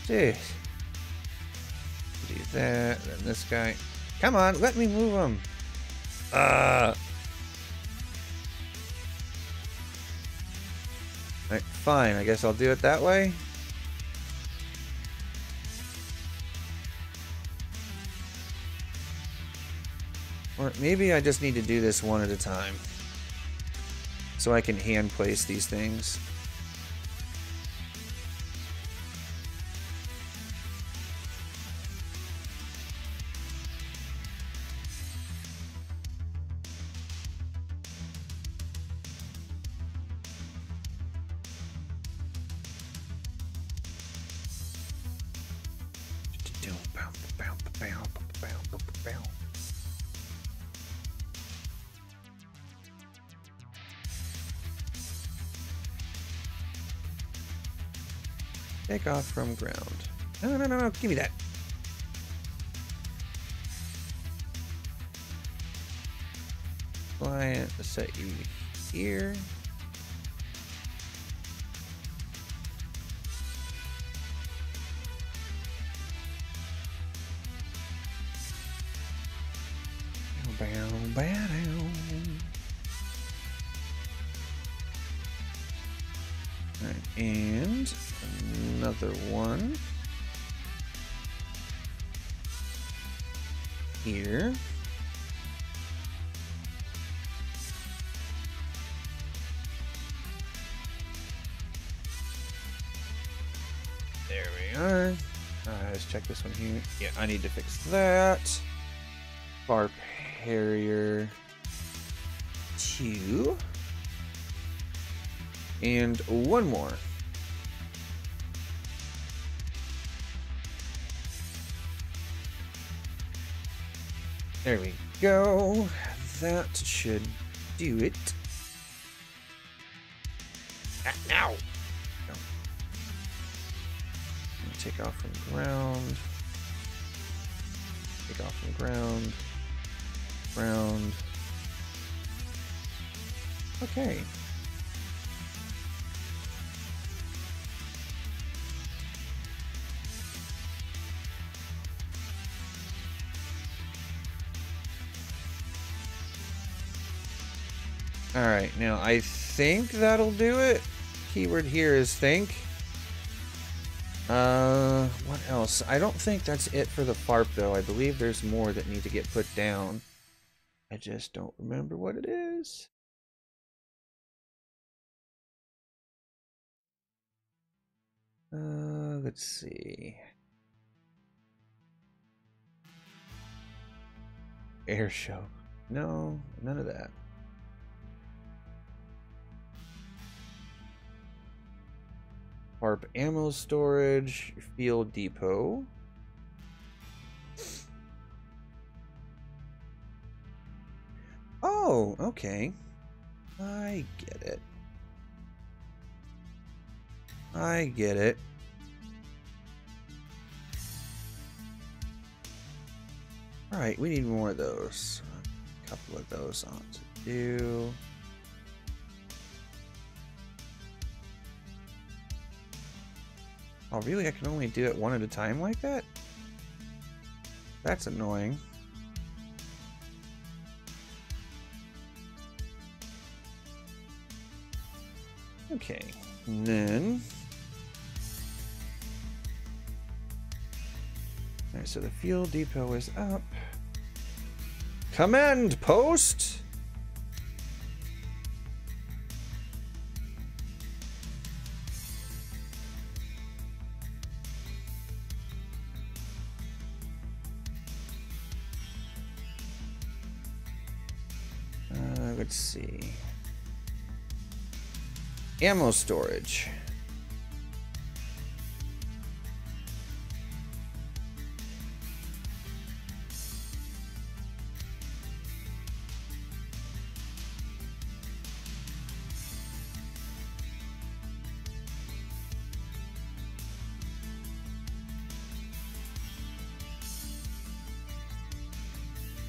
Jeez. Do that, then this guy. Come on, let me move him. Alright, fine. I guess I'll do it that way. Or maybe I just need to do this one at a time. So I can hand place these things. Take off from ground. No, no, no, no, give me that. Client, set you here. Alright, and another one here. There we are. Let's check this one here. Yeah, I need to fix that. Bar Harrier 2. And one more. There we go. That should do it. Now! No. Take off from ground. Take off from ground. Ground. Okay. Alright, now I think that'll do it. Keyword here is think. What else? I don't think that's it for the FARP though. I believe there's more that need to get put down. I just don't remember what it is. Let's see. Air show. No, none of that. FARP ammo storage, field depot. Oh, okay. I get it. I get it. Alright, we need more of those. A couple of those on to do. Oh, really? I can only do it one at a time like that? That's annoying. Okay, and then... Alright, so the field depot is up. Command post! Let's see. Ammo storage.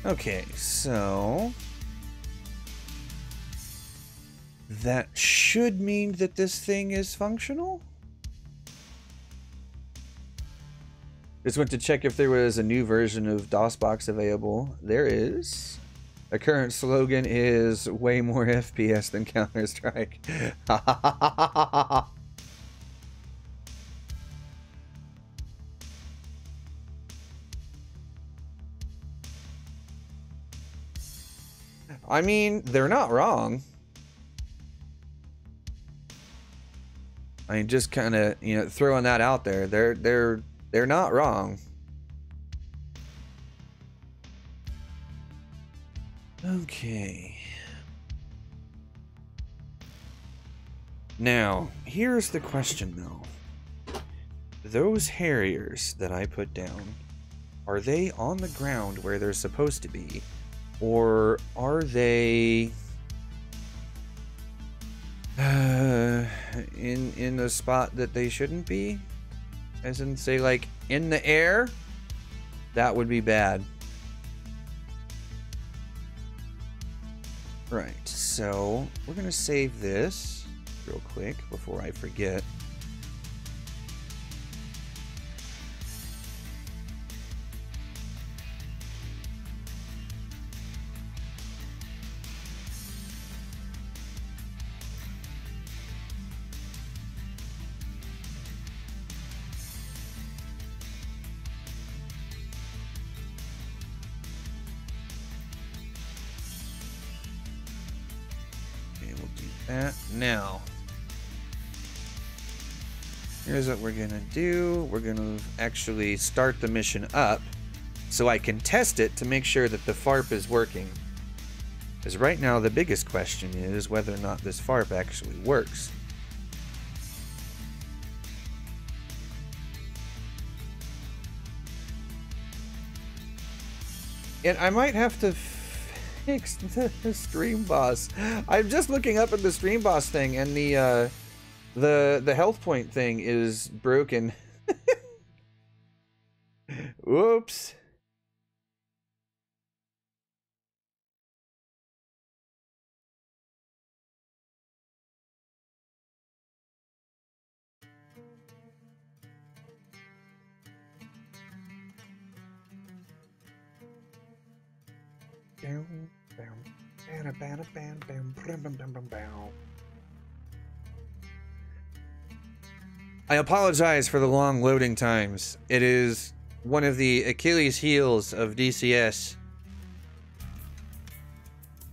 Okay, so that should mean that this thing is functional. Just went to check if there was a new version of DOSBox available. There is. The current slogan is way more FPS than Counter-Strike. I mean, they're not wrong. I mean, just kind of, you know, throwing that out there. They're not wrong. Okay. Now, here's the question though. Those Harriers that I put down, are they on the ground where they're supposed to be? Or are they in the spot that they shouldn't be? as in say like in the air, that would be bad. Right, so we're gonna save this real quick before I forget. That now. Here's what we're gonna do. We're gonna actually start the mission up so I can test it to make sure that the FARP is working. Because right now the biggest question is whether or not this FARP actually works. And I might have to fix the stream boss. I'm just looking up at the stream boss thing, and the health point thing is broken. Whoops. I apologize for the long loading times. It is one of the Achilles heels of DCS.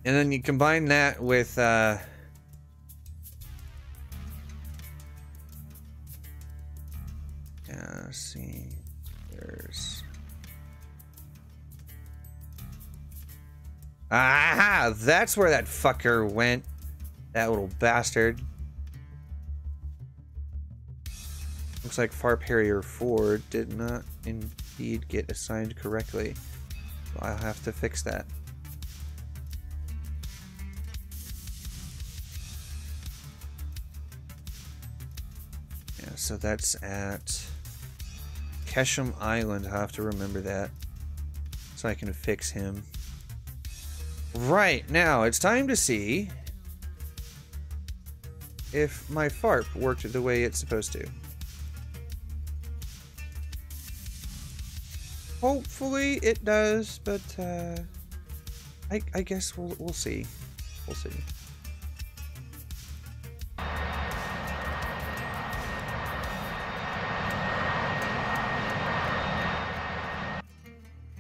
And then you combine that with let's see. There's aha! That's where that fucker went. That little bastard. Looks like FARP Harrier 4 did not indeed get assigned correctly. So I'll have to fix that. Yeah, so that's at Kesham Island. I'll have to remember that so I can fix him. Right, now it's time to see if my FARP worked the way it's supposed to. Hopefully it does, but I guess we'll see. We'll see. I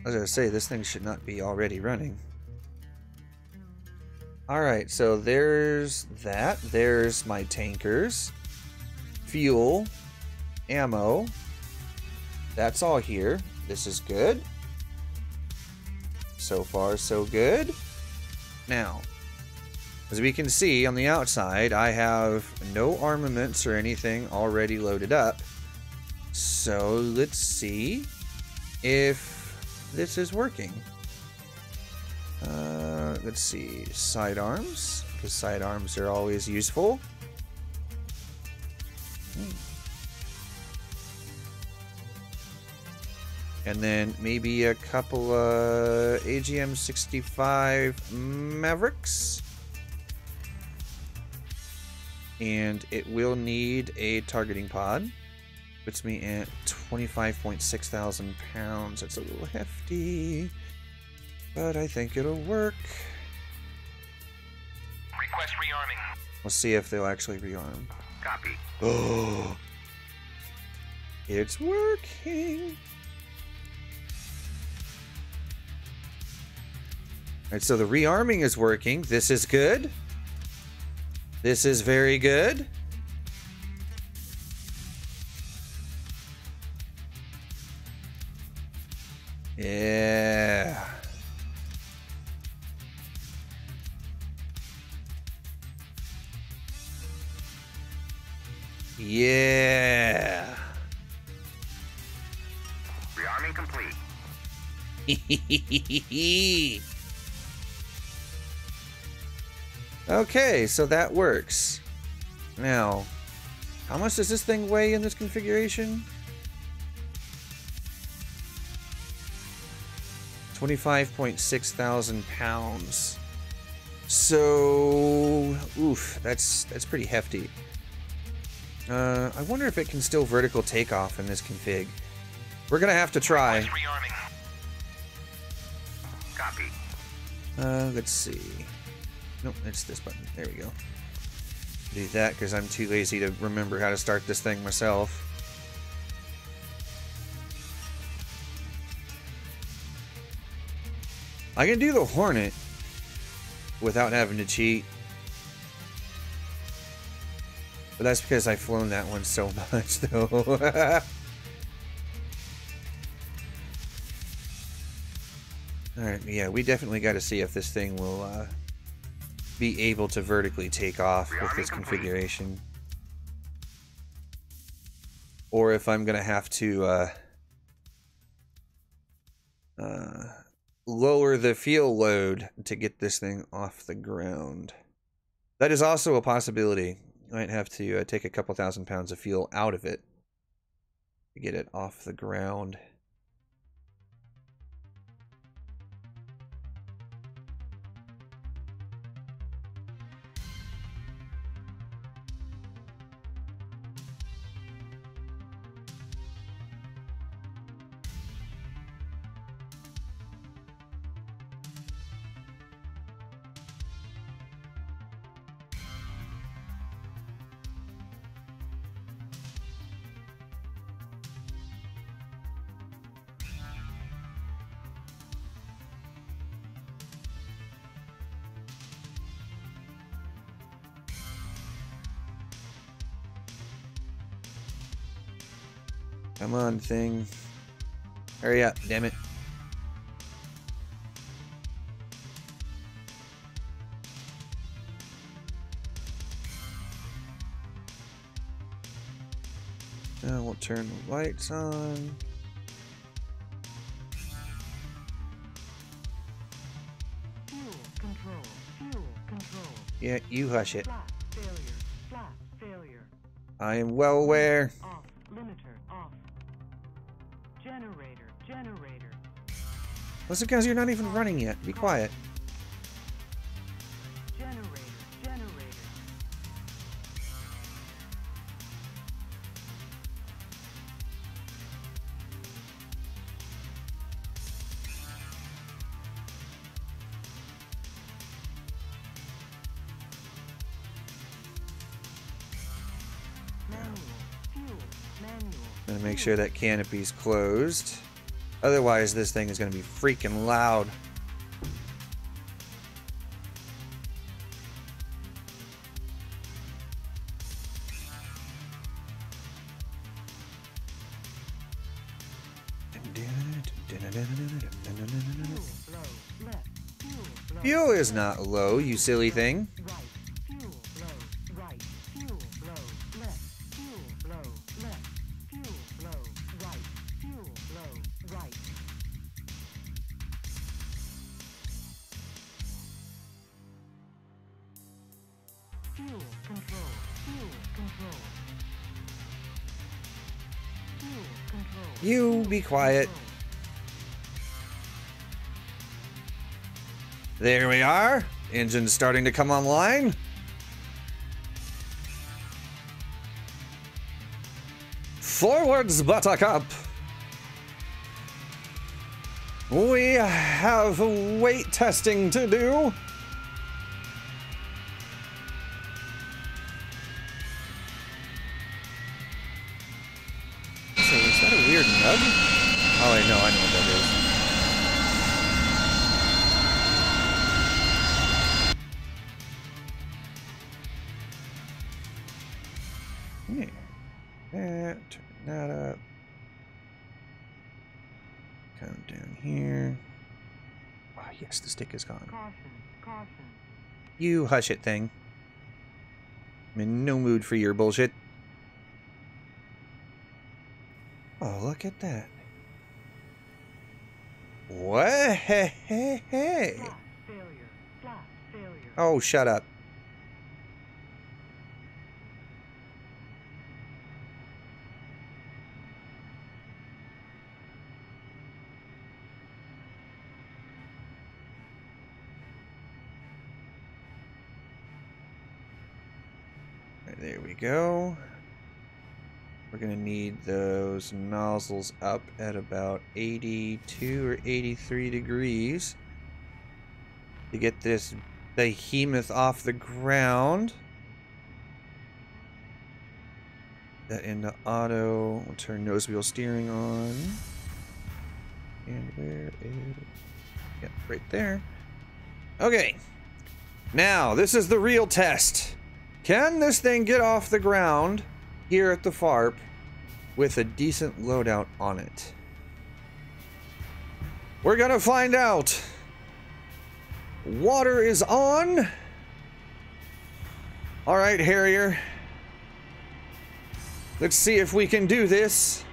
was gonna say, this thing should not be already running. Alright, so there's that. There's my tankers. Fuel. Ammo. That's all here. This is good. So far, so good. Now, as we can see on the outside, I have no armaments or anything already loaded up. So let's see if this is working. Let's see, sidearms, because sidearms are always useful. And then maybe a couple AGM-65 Mavericks. And it will need a targeting pod. Puts me at 25.6 thousand pounds. That's a little hefty, but I think it'll work. Request rearming. We'll see if they'll actually rearm. Copy. Oh, it's working. Alright, so the rearming is working. This is good. This is very good. Yeah. Yeah. Rearming complete. Okay, so that works. Now, how much does this thing weigh in this configuration? 25.6 thousand pounds. So, oof, that's pretty hefty. I wonder if it can still vertical takeoff in this config. We're gonna have to try. Request rearming. Copy. Let's see. Nope, it's this button. There we go. Do that because I'm too lazy to remember how to start this thing myself. I can do the Hornet without having to cheat. But that's because I've flown that one so much, though. Alright, yeah, we definitely got to see if this thing will be able to vertically take off with this configuration. Or if I'm going to have to lower the fuel load to get this thing off the ground. That is also a possibility. I might have to take a couple thousand pounds of fuel out of it to get it off the ground. Come on, thing. Hurry up, damn it. Now we'll turn the lights on. Fuel control. Fuel control. Yeah, you hush it. Flat failure. Flat failure. I am well aware. Off. Limiter off. Generator. Generator. That's because you're not even running yet. Be quiet. Generator. Generator. Manual. Fuel. Manual. Gonna make sure that canopy's closed. Otherwise, this thing is gonna be freaking loud. Fuel is not low, you silly thing. Right. Fuel low. Right. Fuel low. Left. Fuel low. Left. Fuel low. Right. Fuel low. Right. Fuel control. Fuel control. Fuel control. You be quiet. There we are. Engine's starting to come online. Forwards, Buttercup. We have weight testing to do. So is that a weird nug? Oh, I know what that is. Turn that up. Come down here. Oh, yes, the stick is gone. Caution. Caution. You hush it, thing. I'm in no mood for your bullshit. Oh, look at that. What? Hey, hey, hey. Flat failure. Flat failure. Oh, shut up. There we go. We're going to need those nozzles up at about 82 or 83 degrees to get this behemoth off the ground. That into auto. We'll turn nose wheel steering on. And where is... Yep, right there. Okay. Now, this is the real test. Can this thing get off the ground here at the FARP with a decent loadout on it? We're gonna find out. Water is on. All right, Harrier. Let's see if we can do this.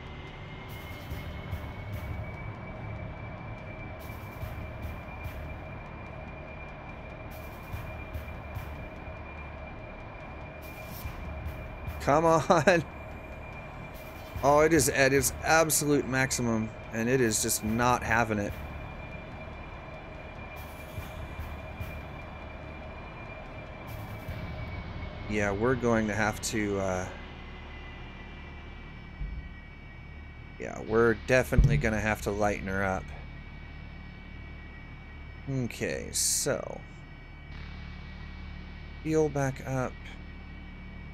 Come on. Oh, it is at its absolute maximum, and it is just not having it. Yeah, we're going to have to, yeah, we're definitely going to have to lighten her up. Okay, so. Fuel back up.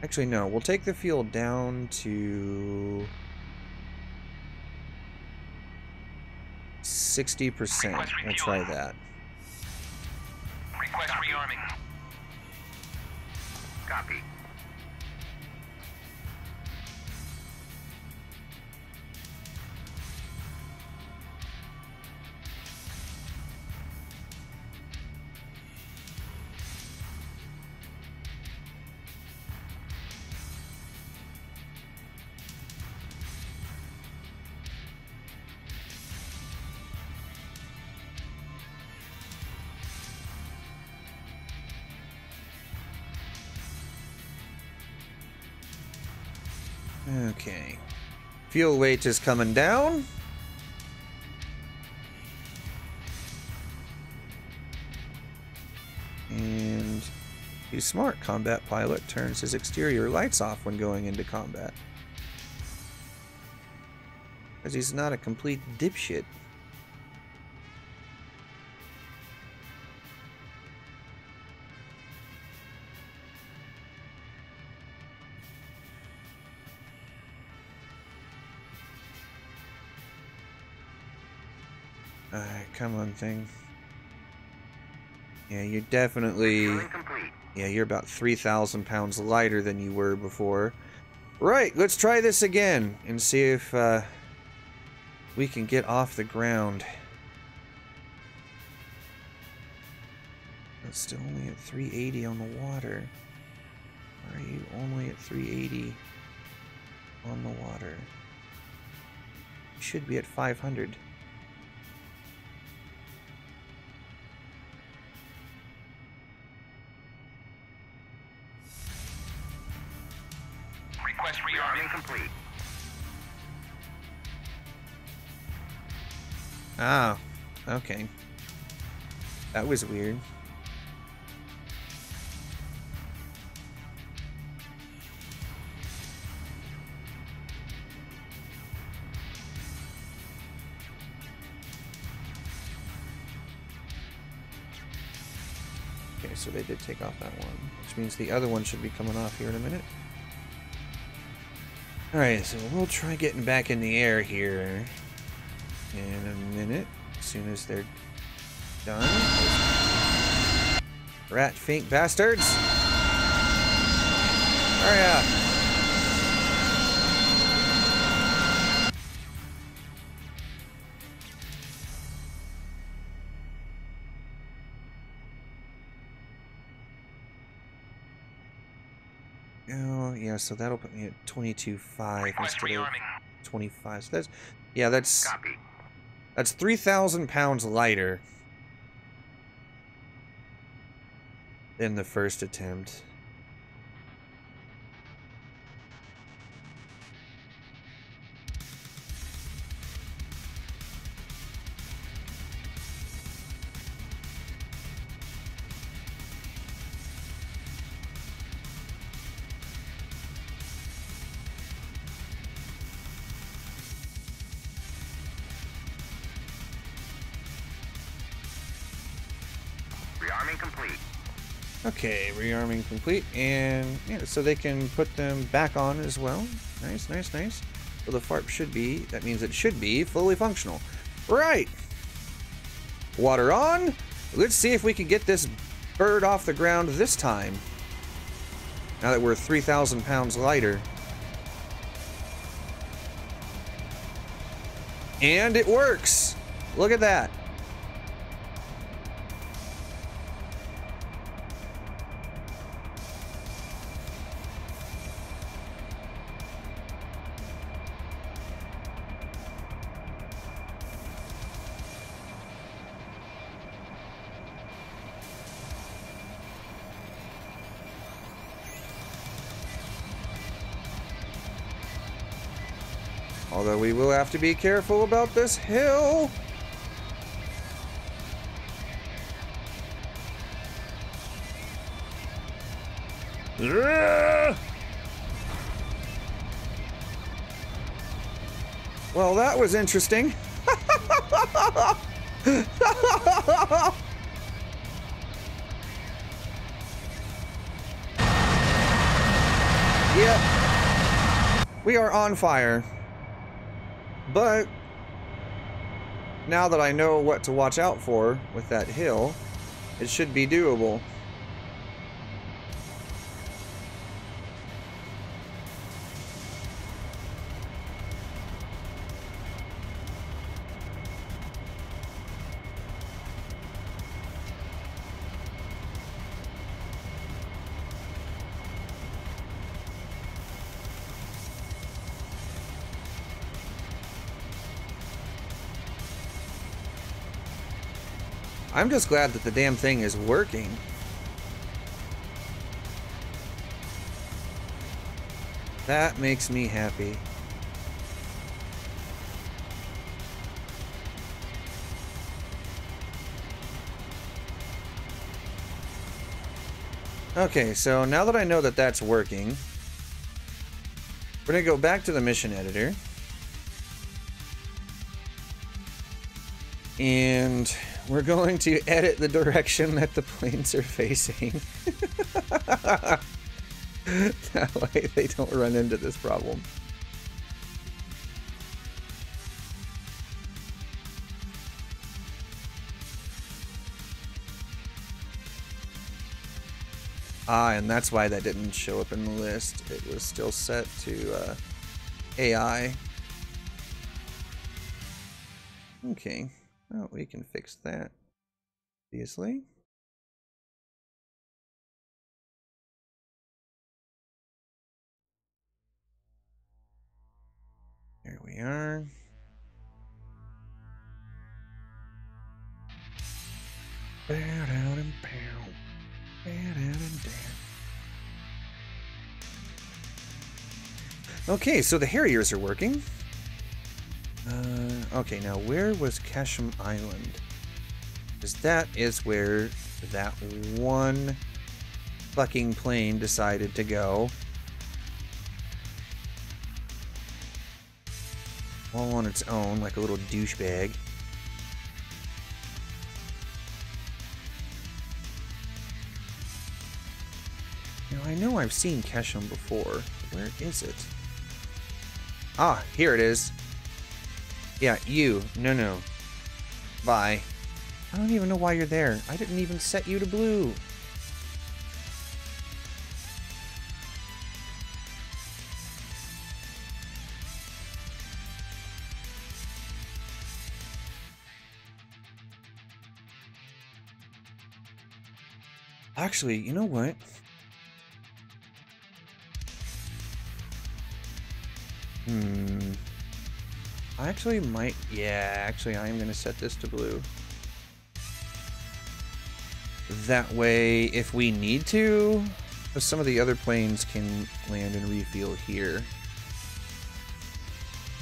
Actually, no, we'll take the fuel down to 60%. We'll try that. Request rearming. Copy. Okay. Fuel weight is coming down. And the smart combat pilot turns his exterior lights off when going into combat. Because he's not a complete dipshit. Alright, come on, thing. Yeah, you're definitely... Yeah, you're about 3,000 pounds lighter than you were before. Right, let's try this again and see if we can get off the ground. It's still only at 380 on the water. Why are you only at 380 on the water? You should be at 500. Request rearming complete. Ah, okay. That was weird. Okay, so they did take off that one, which means the other one should be coming off here in a minute. Alright, so we'll try getting back in the air here in a minute, as soon as they're done. Rat fink bastards! Hurry up! Oh, yeah, so that'll put me at 22.5 instead of 25. So that's, yeah, that's 3,000 pounds lighter than the first attempt. complete. Okay, rearming complete, and yeah, so they can put them back on as well. Nice, nice, nice. So the FARP should be, that means it should be fully functional. Right! Water on. Let's see if we can get this bird off the ground this time. Now that we're 3,000 pounds lighter. And it works! Look at that. Although we will have to be careful about this hill. Well, that was interesting. Yep. We are on fire. But now that I know what to watch out for with that hill, it should be doable. I'm just glad that the damn thing is working. That makes me happy. Okay, so now that I know that that's working, we're gonna go back to the mission editor. And we're going to edit the direction that the planes are facing. That way they don't run into this problem. Ah, and that's why that didn't show up in the list. It was still set to AI. Okay. Well, we can fix that, obviously. There we are. Okay, so the Harriers are working. Okay, now where was Casham Island? Because that is where that one fucking plane decided to go. All on its own, like a little douchebag. Now, I know I've seen Casham before. Where is it? Ah, here it is. Yeah, you. No. Bye. I don't even know why you're there. I didn't even set you to blue. Actually, you know what? I actually might... Yeah, actually I am going to set this to blue. That way, if we need to, some of the other planes can land and refuel here.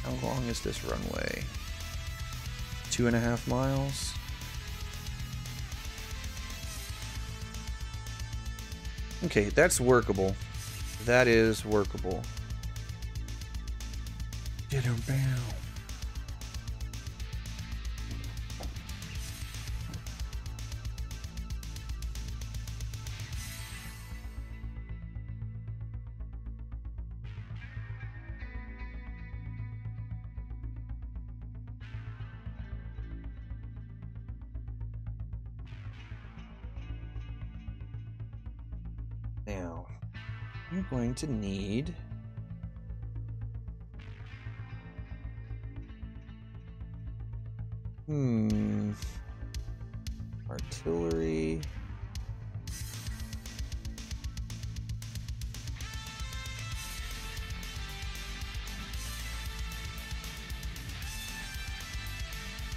How long is this runway? 2.5 miles? Okay, that's workable. That is workable. Now, I'm going to need... Artillery...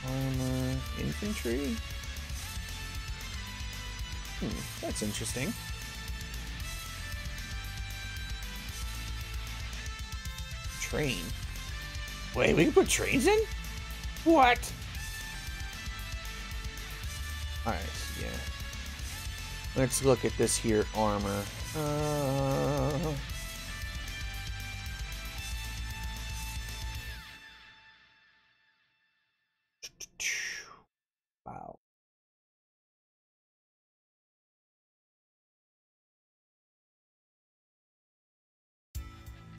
Armor... Infantry? That's interesting. Train. Wait, we can put trains in? What? Alright, yeah. Let's look at this here armor.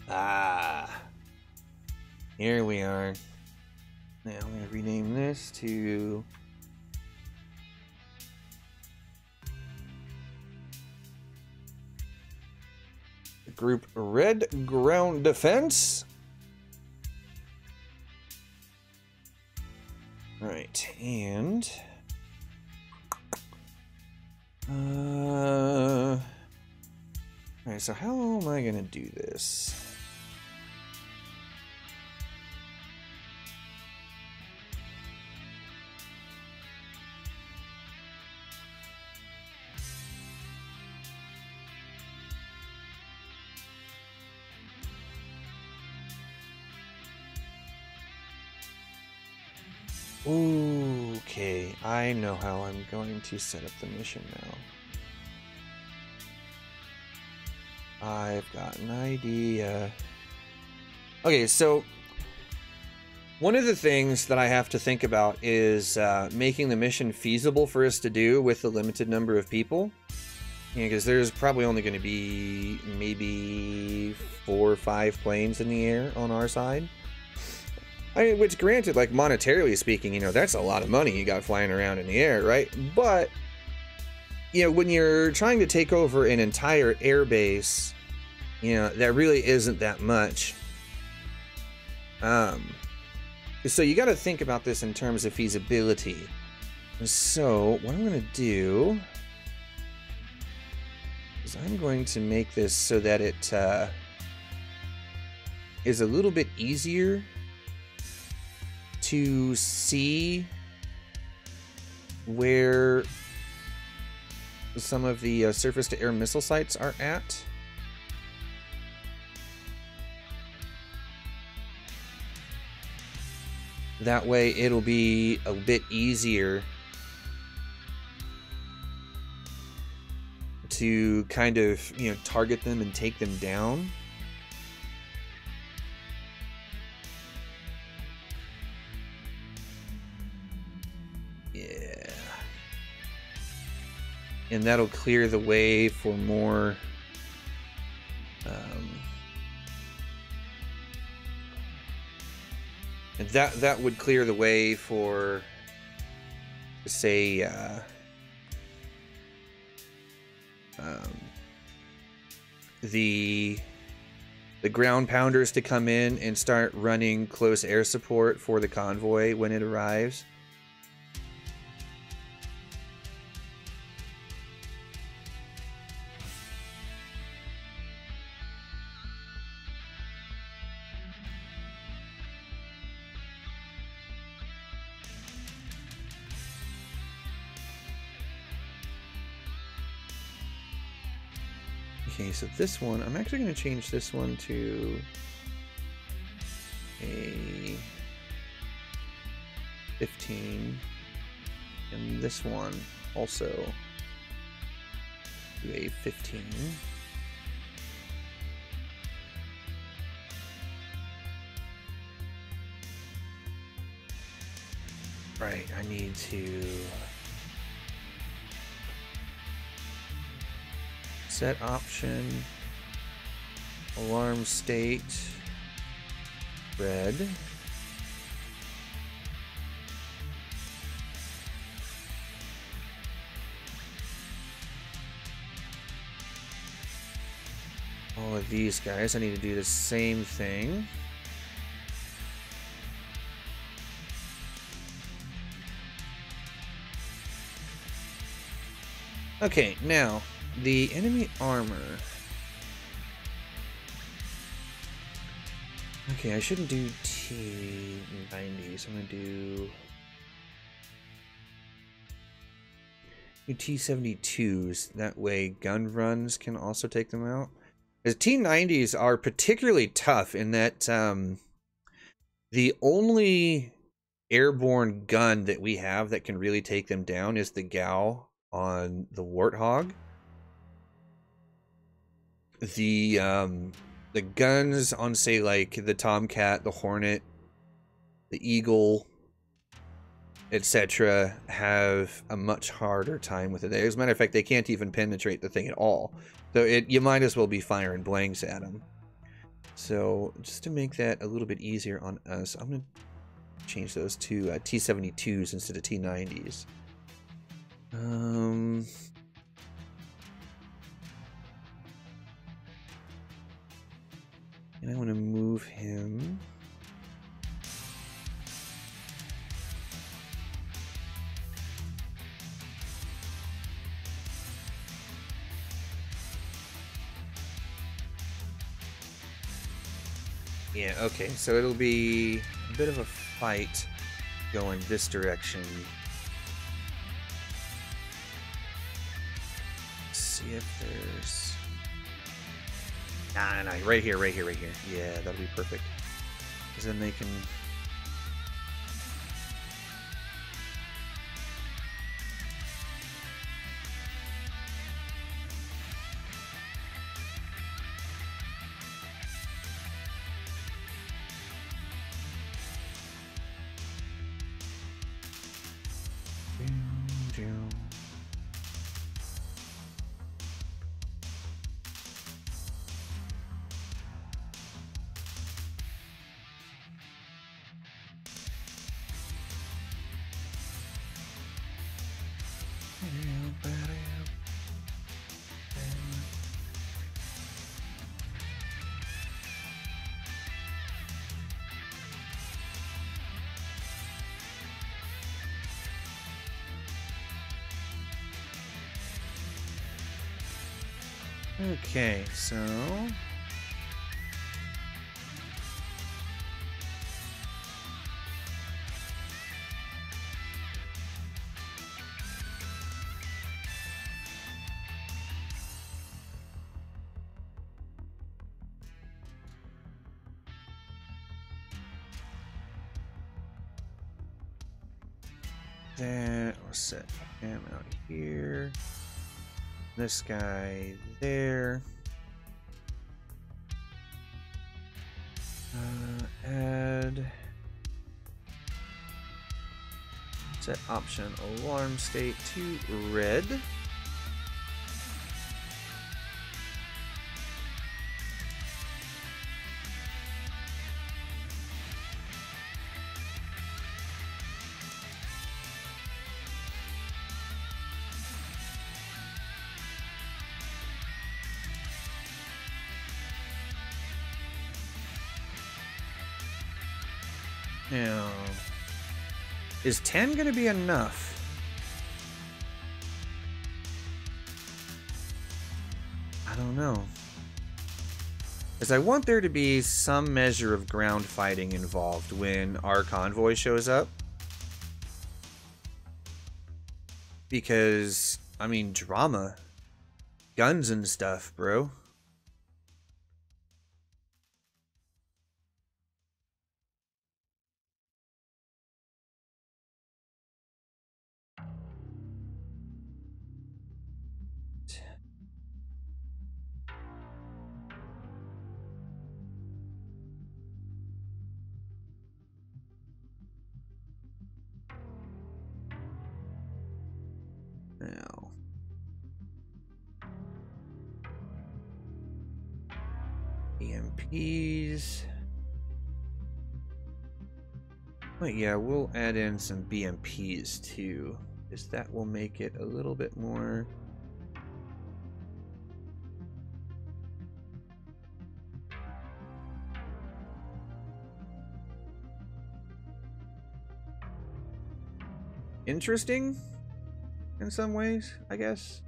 Wow. Here we are. Now I'm going to rename this to Group Red Ground Defense. Right, and alright, so how am I gonna do this? Okay, I know how I'm going to set up the mission now. I've got an idea. Okay, so one of the things that I have to think about is making the mission feasible for us to do with the limited number of people. Because there's probably only going to be maybe 4 or 5 planes in the air on our side. I mean, which granted, like monetarily speaking, you know, that's a lot of money you got flying around in the air, right? But, you know, when you're trying to take over an entire air base, you know, that really isn't that much. So you got to think about this in terms of feasibility. So what I'm going to do is I'm going to make this so that it is a little bit easier to see where some of the surface-to-air missile sites are at. That way it'll be a bit easier to kind of, you know, target them and take them down. And that'll clear the way for more and that would clear the way for, say, the ground pounders to come in and start running close air support for the convoy when it arrives. Okay, so this one, I'm actually going to change this one to a 15, and this one also to a 15. Right, I need to set option, alarm state, red. these guys, I need to do the same thing. Okay, now, the enemy armor. Okay, I shouldn't do T90s. I'm gonna do T72s. That way gun runs can also take them out. Because T90s are particularly tough in that the only airborne gun that we have that can really take them down is the Gao on the Warthog. The guns on, say, like the Tomcat, the Hornet, the Eagle, etc., have a much harder time with it. As a matter of fact, they can't even penetrate the thing at all. So you might as well be firing blanks at them. So just to make that a little bit easier on us, I'm going to change those to T72s instead of T90s. And I want to move him. Yeah, okay, so it'll be a bit of a fight going this direction. Let's see if there's... Nah, right here. Yeah, that'll be perfect. Because then they can... Okay, so... that, we'll set him out here. This guy there. Add. Set option alarm state to red. Now, is 10 going to be enough? I don't know. Because I want there to be some measure of ground fighting involved when our convoy shows up. Because, I mean, drama. Guns and stuff, bro. Now, BMPs. But yeah, we'll add in some BMPs too, because that will make it a little bit more. interesting in some ways, I guess.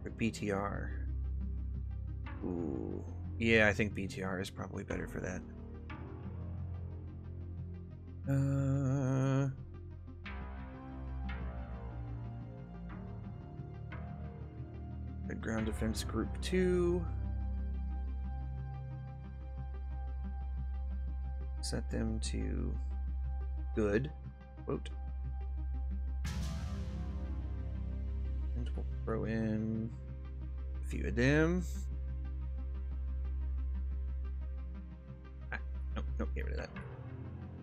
But BTR. Ooh. Yeah, I think BTR is probably better for that. Ground Defense Group 2. Set them to good. Quote. And we'll throw in a few of them. Nope, get rid of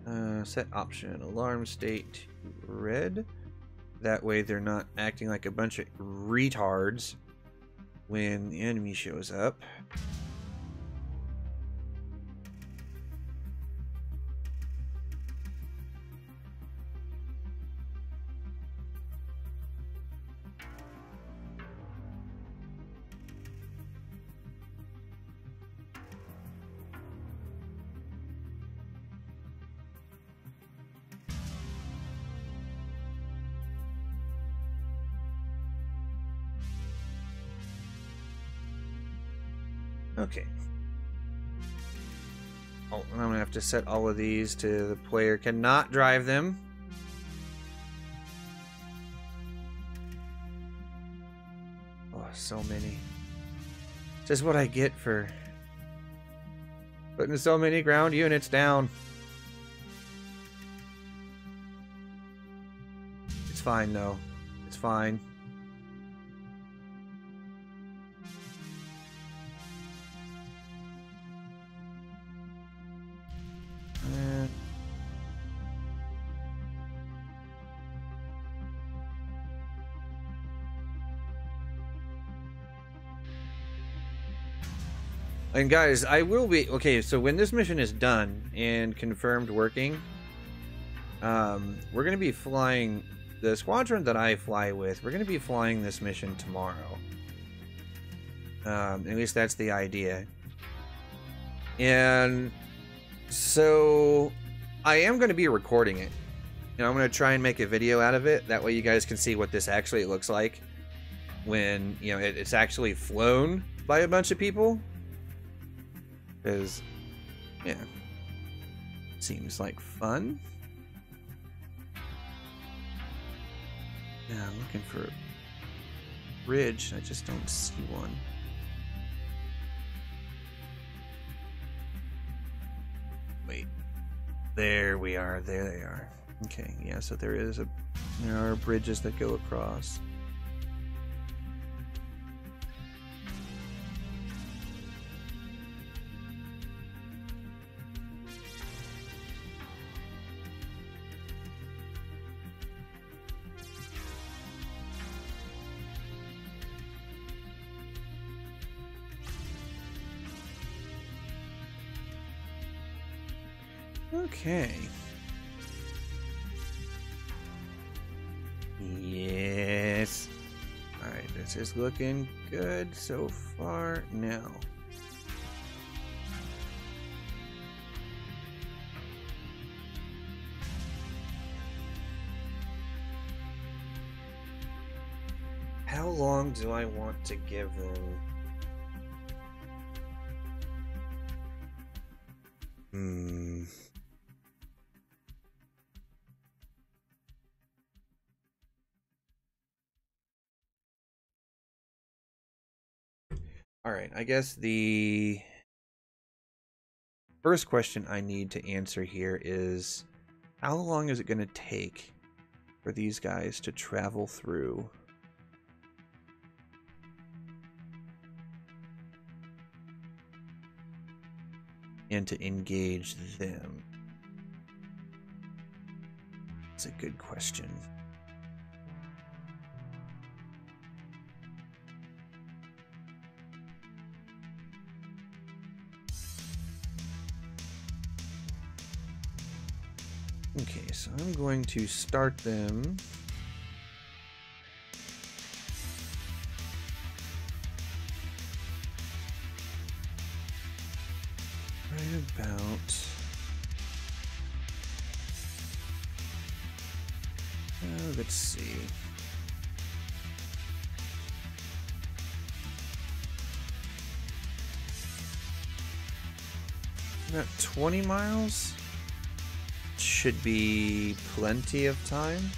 that. Set option alarm state to red. That way they're not acting like a bunch of retards when the enemy shows up. Okay. Oh, and I'm gonna have to set all of these to the player cannot drive them. Oh, so many. Just what I get for putting so many ground units down. It's fine though. It's fine. And guys, I will be okay. So when this mission is done and confirmed working, we're gonna be flying the squadron that I fly with. We're gonna be flying this mission tomorrow. At least that's the idea. And so I am going to be recording it. And I'm going to try and make a video out of it. That way you guys can see what this actually looks like when, you know, it's actually flown by a bunch of people. Because, yeah, seems like fun. Yeah, I'm looking for a bridge. I just don't see one. Wait, there we are. There they are. Okay, yeah. So there are bridges that go across. Okay. Yes. Alright, this is looking good so far now. How long do I want to give them? Alright, I guess the first question I need to answer here is, how long is it going to take for these guys to travel through? And to engage them? That's a good question. Okay, so I'm going to start them right about Let's see. About 20 miles? Should be plenty of time.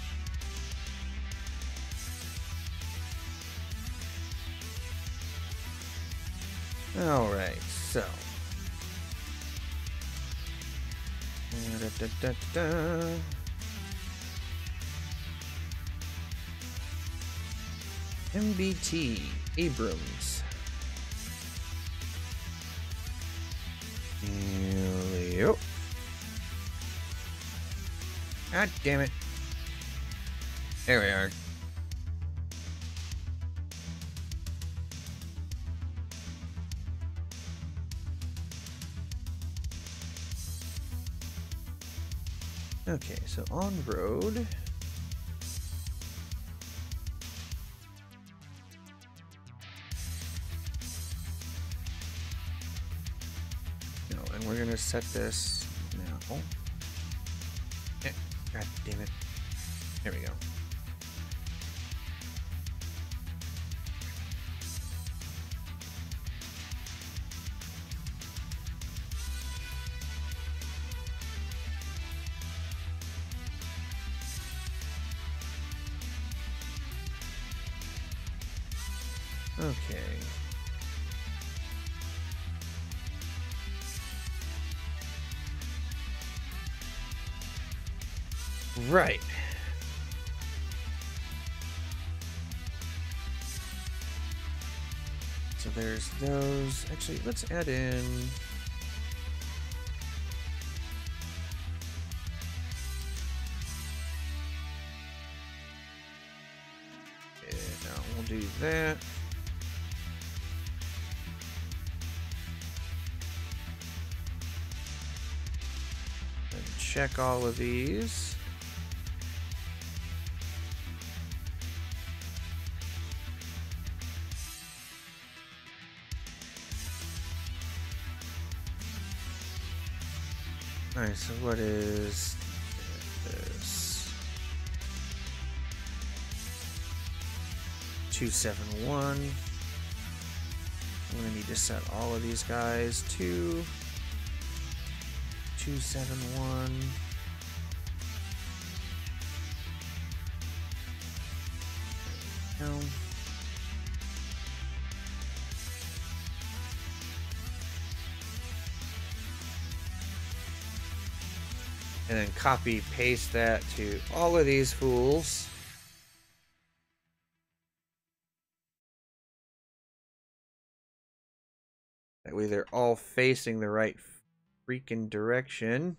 Alright, so. MBT Abrams. Yep. God damn it. There we are. Okay, so on road. No, and we're gonna set this now. God damn it. There we go. Okay. Right. So there's those. Actually, let's add in. Yeah, no, we'll do that. And check all of these. Alright, so what is this? 271. I'm gonna need to set all of these guys to 271. There we go. And then copy paste that to all of these fools. That way they're all facing the right freaking direction.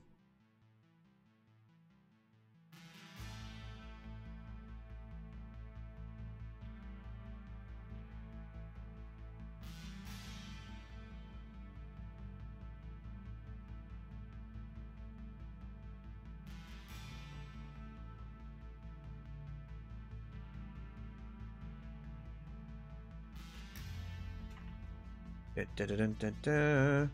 Da, da, da, da, da.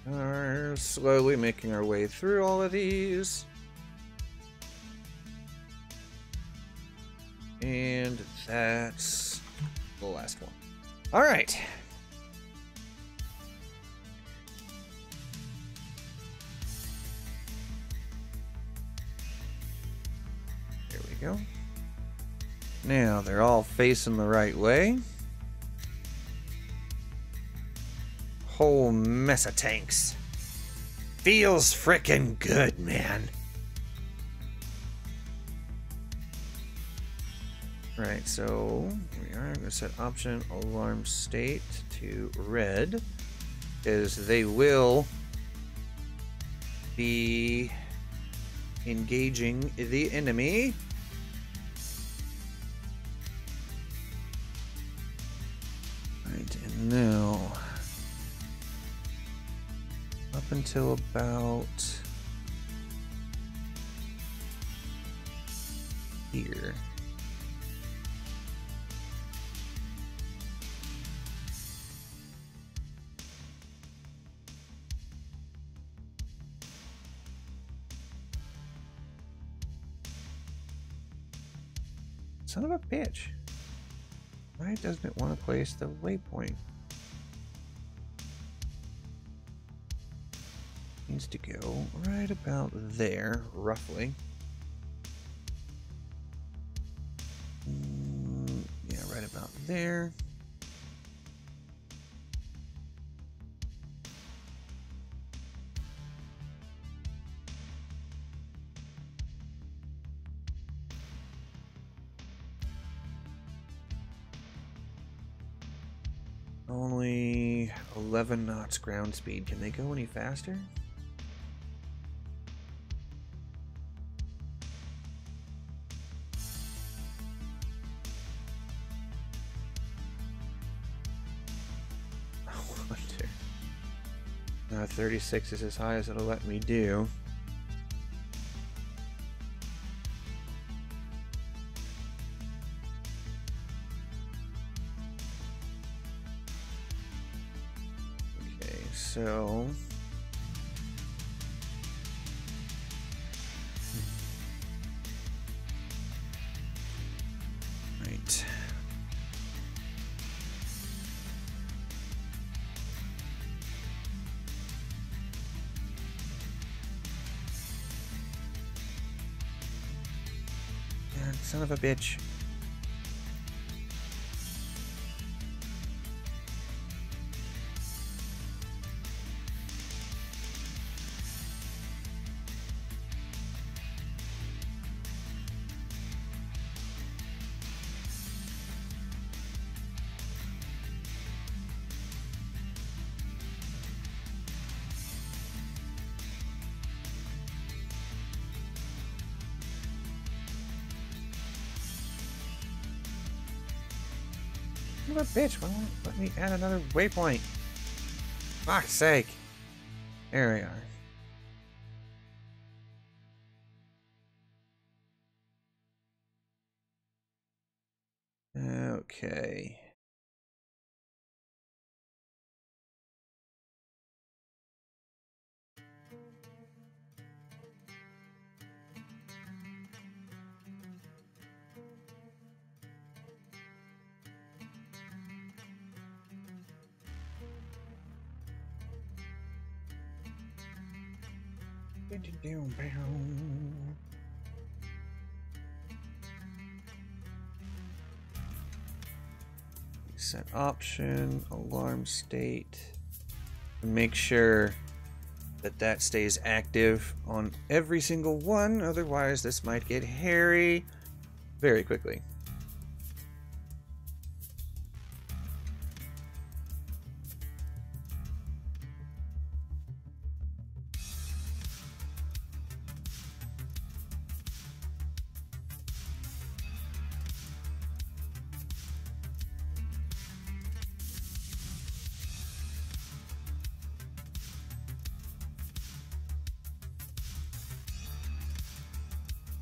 We're slowly making our way through all of these. And that's the last one. All right. Go. Now they're all facing the right way. Whole mess of tanks. Feels frickin' good, man. Right, so we are going to set option alarm state to red, because they will be engaging the enemy. Right, and now up until about here. Son of a bitch. Why doesn't it want to place the waypoint? Needs to go right about there, roughly. Yeah, right about there. Only 11 knots ground speed. Can they go any faster? I wonder. 36 is as high as it'll let me do. So right. God, son of a bitch. Son of a bitch, why won't it let me add another waypoint? Fuck's sake. There we are. Okay. Set option, alarm state. Make sure that that stays active on every single one, otherwise this might get hairy very quickly.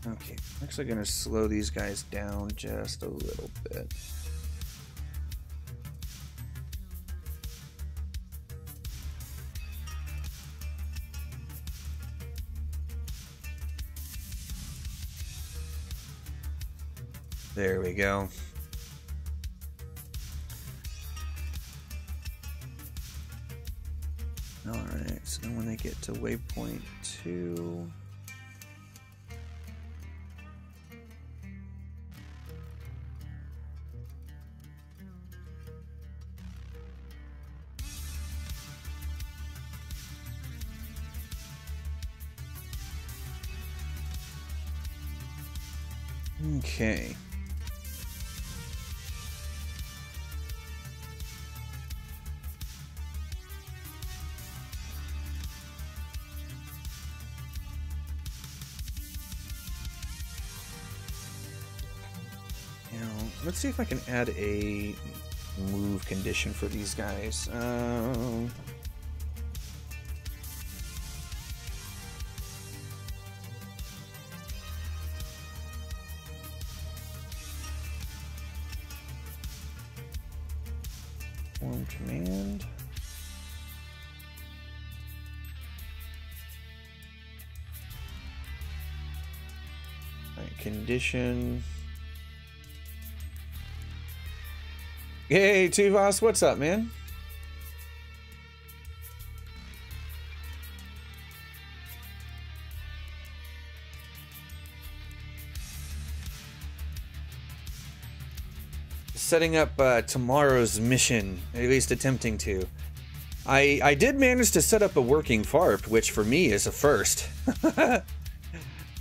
Okay, I'm actually going to slow these guys down just a little bit. There we go. Alright, so then when they get to waypoint 2... Okay. Now, let's see if I can add a move condition for these guys. Form command. Right, condition. Hey, Tuvas, what's up, man? Setting up tomorrow's mission, at least attempting to. I did manage to set up a working FARP, which for me is a first.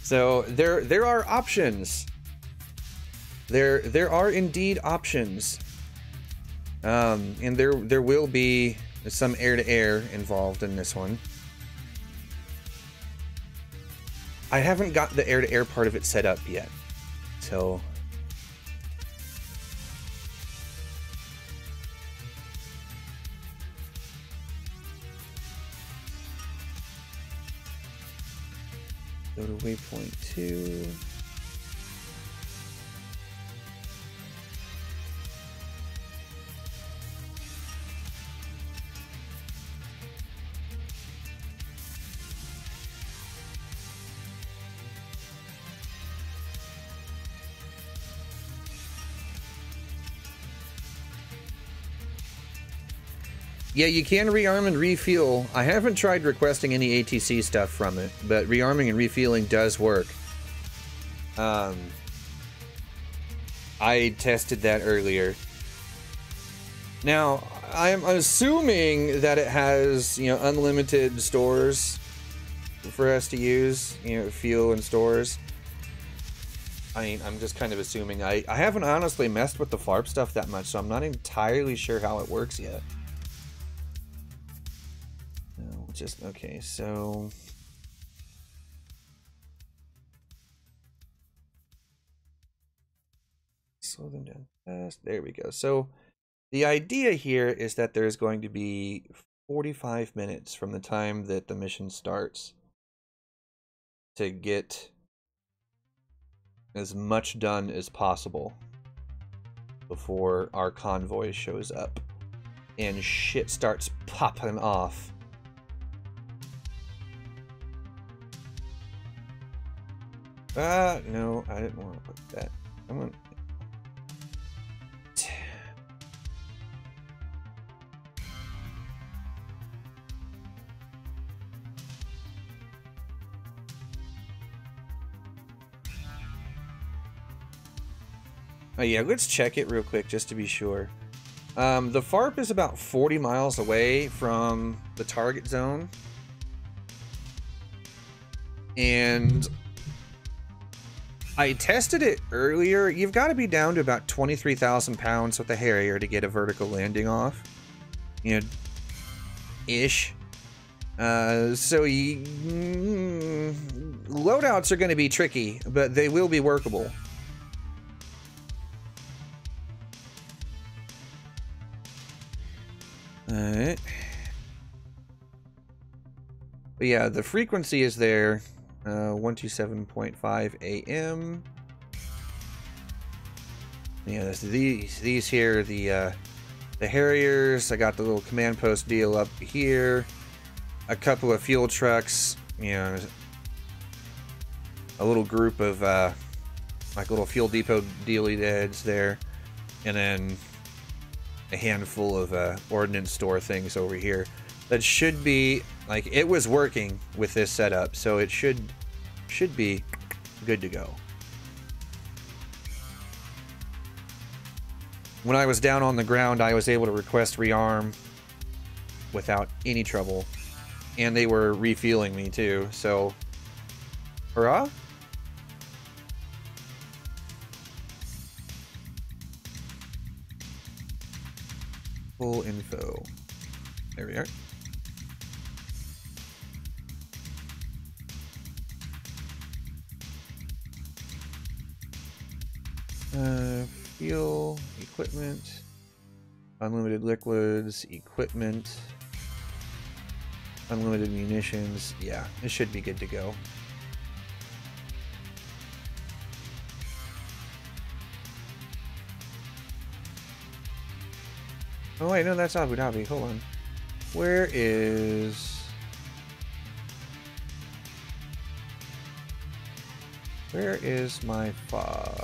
So there are options. There are indeed options. And there will be some air-to-air involved in this one. I haven't got the air-to-air part of it set up yet, so. Go to waypoint 2. Yeah, you can rearm and refuel. I haven't tried requesting any ATC stuff from it, but rearming and refueling does work. I tested that earlier. Now, I'm assuming that it has, you know, unlimited stores for us to use, you know, fuel and stores. I mean, I'm just kind of assuming. I haven't honestly messed with the FARP stuff that much, so I'm not entirely sure how it works yet. Just okay, so slow them down fast. There we go. So the idea here is that there's going to be 45 minutes from the time that the mission starts to get as much done as possible before our convoy shows up and shit starts popping off. No, I didn't want to put that. I want. Oh yeah, let's check it real quick just to be sure. The FARP is about 40 miles away from the target zone. And I tested it earlier. You've got to be down to about 23,000 pounds with the Harrier to get a vertical landing off. You know, ish. So loadouts are going to be tricky, but they will be workable. Alright. But yeah, the frequency is there. 127.5 AM. Yeah, that's these here, the Harriers. I got the little command post deal up here. A couple of fuel trucks. You know, a little group of like little fuel depot dealy heads there, and then a handful of ordnance store things over here. That should be, like, it was working with this setup, so it should be good to go. When I was down on the ground, I was able to request rearm without any trouble, and they were refueling me too, so hurrah. Full info. There we are. Fuel, equipment, unlimited liquids, equipment, unlimited munitions. Yeah, it should be good to go. Oh wait, no, that's Abu Dhabi. Hold on. Where is my FAR?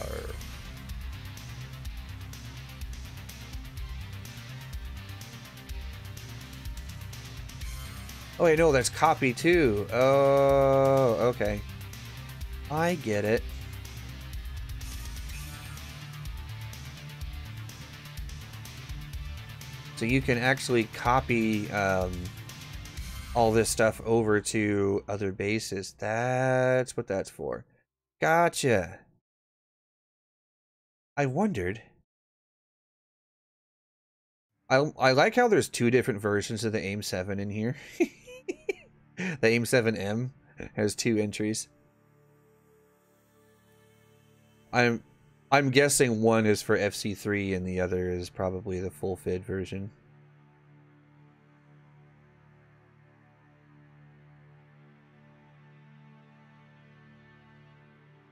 Oh wait, no, that's copy too. Oh, okay. I get it. So you can actually copy all this stuff over to other bases. That's what that's for. Gotcha. I wondered. I like how there's two different versions of the AIM-7 in here. The AIM-7M has two entries. I'm guessing one is for FC3 and the other is probably the full FID version.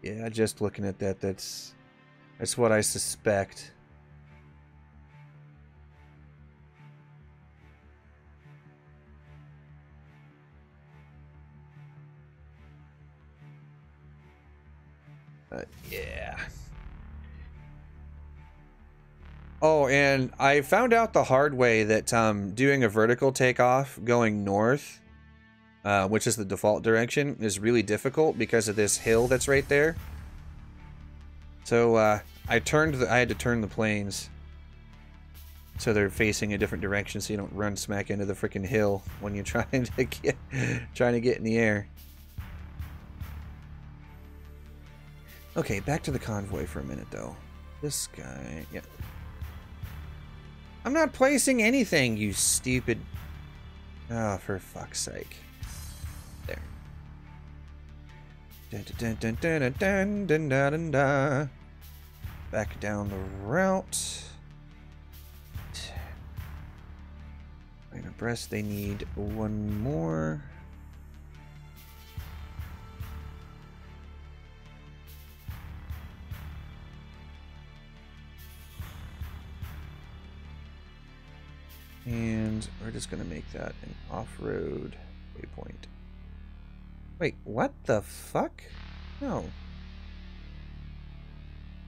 Yeah, just looking at that, that's what I suspect. Yeah. Oh, and I found out the hard way that doing a vertical takeoff going north, which is the default direction, is really difficult because of this hill that's right there. So I had to turn the planes so they're facing a different direction, so you don't run smack into the freaking hill when you're trying to get in the air. Okay, back to the convoy for a minute, though. This guy, yeah. I'm not placing anything, you stupid... Oh, for fuck's sake. There. Dun, dun, dun, dun, dun, dun, dun, dun, dun, dun. Back down the route. Line abreast, they need one more. And we're just going to make that an off-road waypoint. Wait, what the fuck? No.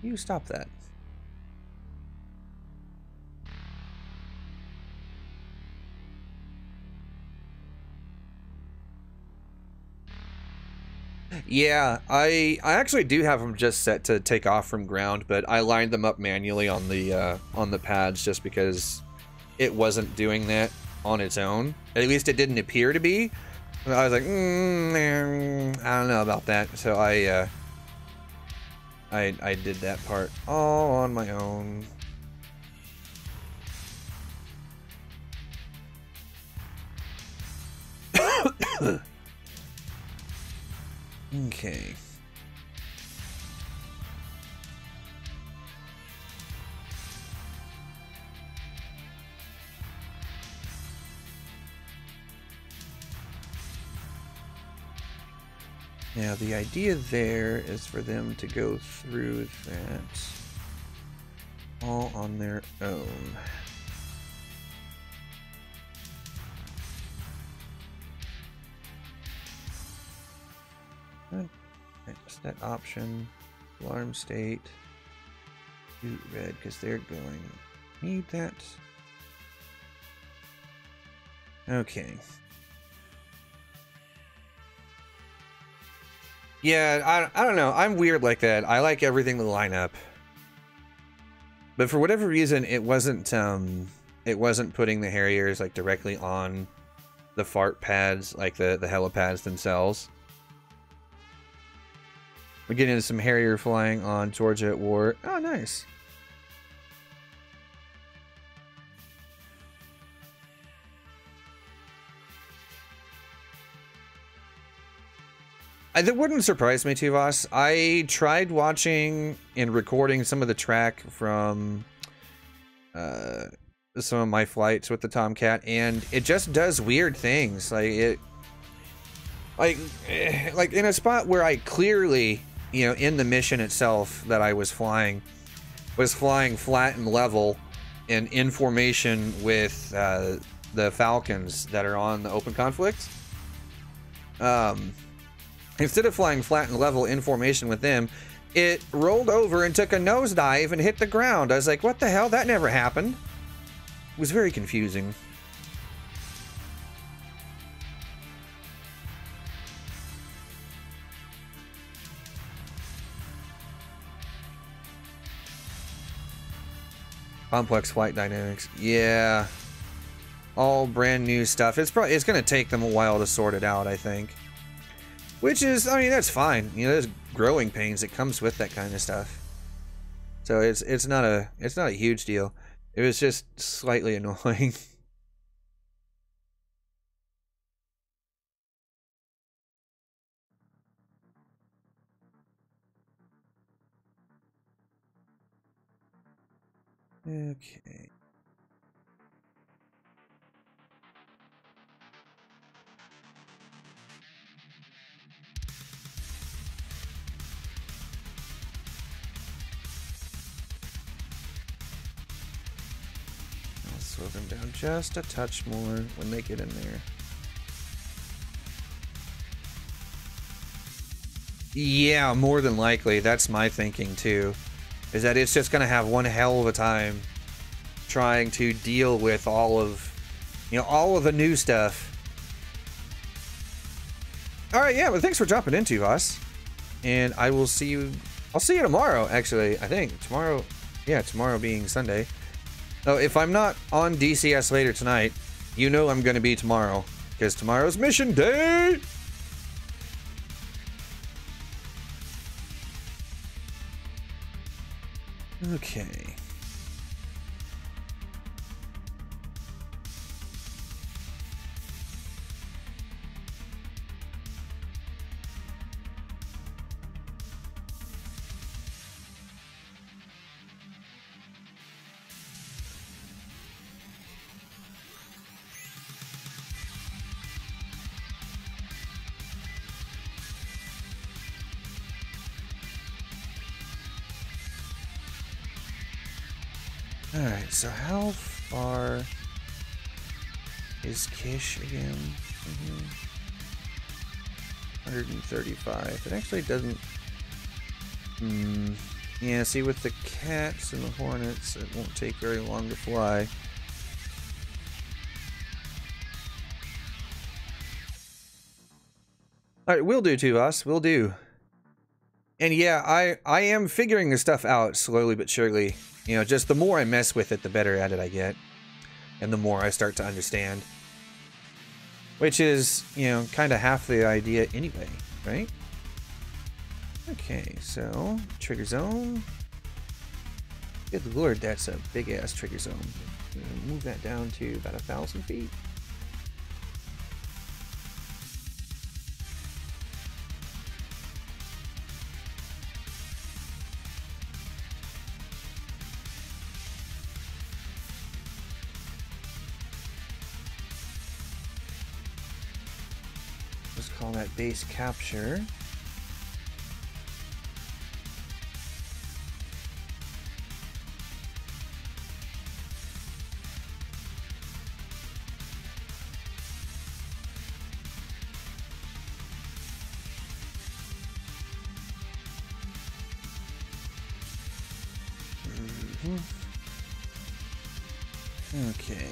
You stop that. Yeah, I actually do have them just set to take off from ground, but I lined them up manually on the pads just because it wasn't doing that on its own. At least it didn't appear to be. I was like, I don't know about that. So I did that part all on my own. Okay. Now, the idea there is for them to go through that all on their own. Set option, alarm state, do red, because they're going to need that. Okay. Yeah, I don't know. I'm weird like that. I like everything to line up. But for whatever reason, it wasn't putting the Harriers like directly on the fart pads, like the helipads themselves. We're getting into some Harrier flying on Georgia at War. Oh, nice. That wouldn't surprise me, Tuvas. I tried watching and recording some of the track from some of my flights with the Tomcat, and it just does weird things. Like in a spot where I clearly, you know, in the mission itself that I was flying flat and level and in formation with the Falcons that are on the open conflict. Instead of flying flat and level in formation with them, it rolled over and took a nosedive and hit the ground. I was like, what the hell? That never happened. It was very confusing. Complex flight dynamics. Yeah. All brand new stuff. It's going to take them a while to sort it out, I think. Which is, I mean, that's fine. You know, there's growing pains that comes with that kind of stuff. So it's not a huge deal. It was just slightly annoying. Okay. I'll slow them down just a touch more when they get in there. Yeah, more than likely. That's my thinking too. Is that it's just going to have one hell of a time trying to deal with all of, you know, all of the new stuff. All right, yeah, well, thanks for dropping into us. And I will see you, I'll see you tomorrow, actually, I think. Tomorrow, yeah, tomorrow being Sunday. Oh, if I'm not on DCS later tonight, you know I'm going to be tomorrow, because tomorrow's mission day! Okay. Alright, so how far is Kish again? 135. It actually doesn't... Yeah, see, with the cats and the hornets, it won't take very long to fly. Alright, we'll do too, us. We'll do. And yeah, I am figuring this stuff out slowly but surely. You know, just the more I mess with it, the better at it I get. And the more I start to understand. Which is, you know, kind of half the idea anyway, right? Okay, so, trigger zone. Good lord, that's a big-ass trigger zone. Move that down to about 1,000 feet. Call that base capture. Okay.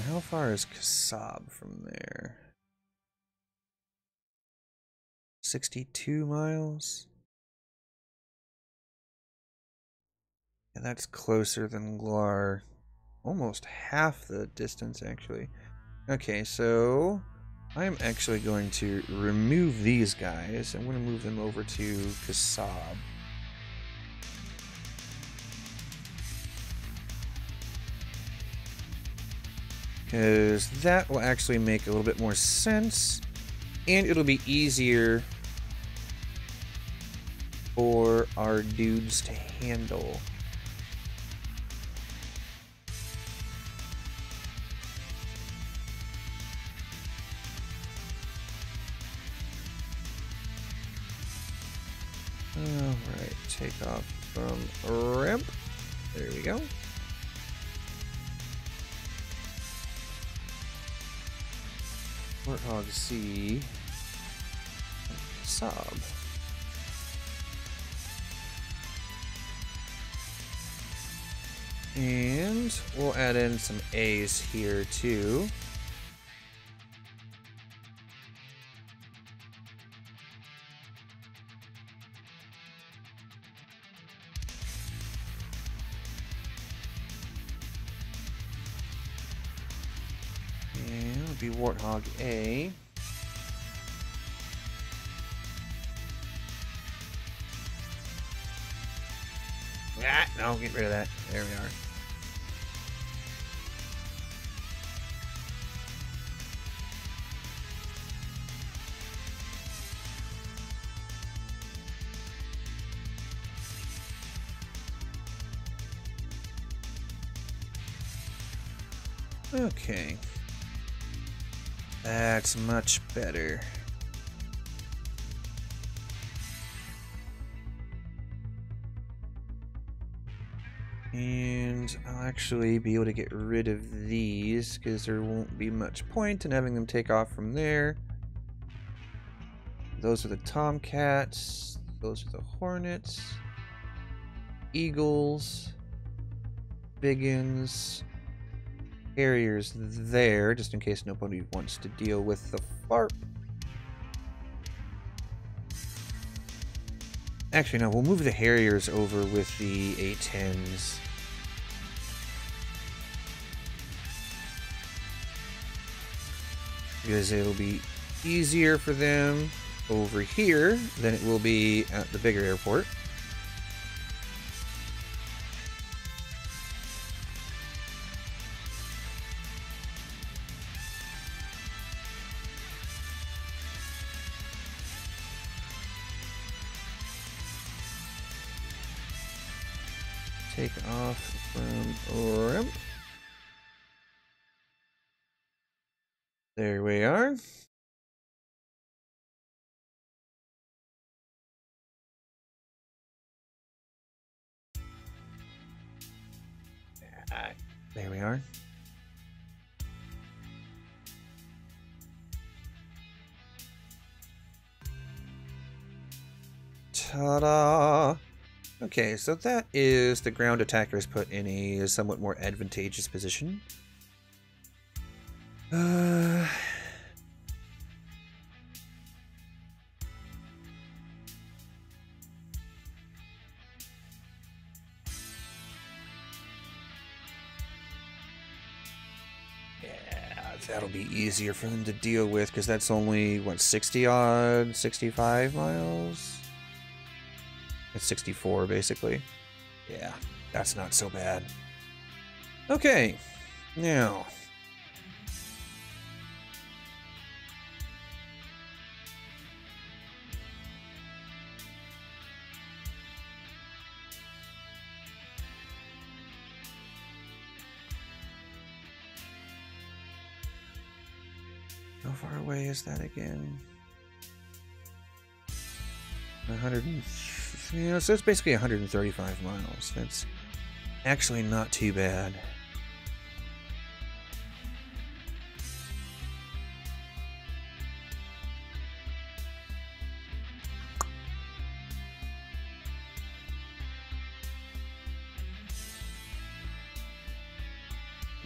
How far is Kasab from there? 62 miles? Yeah, that's closer than Glar. Almost half the distance, actually. Okay, so I'm actually going to remove these guys. I'm going to move them over to Kasab. Because that will actually make a little bit more sense. And it'll be easier for our dudes to handle. Alright, take off from ramp. There we go. Warthog C. sub. And we'll add in some A's here too. And it'll be Warthog A. Ah, no, get rid of that. There we are. Okay. That's much better. And I'll actually be able to get rid of these because there won't be much point in having them take off from there. Those are the Tomcats. Those are the Hornets. Eagles. Biggins. Harriers there, just in case nobody wants to deal with the FARP. Actually, no, we'll move the Harriers over with the A-10s. Because it'll be easier for them over here than it will be at the bigger airport. Take off from ramp. There we are. There we are. Ta-da! Okay, so that is the ground attackers put in a somewhat more advantageous position. Yeah, that'll be easier for them to deal with because that's only, what, 60 odd, 65 miles? It's 64, basically. Yeah, that's not so bad. Okay, now. How far away is that again? 100. Yeah, so it's basically 135 miles. That's actually not too bad.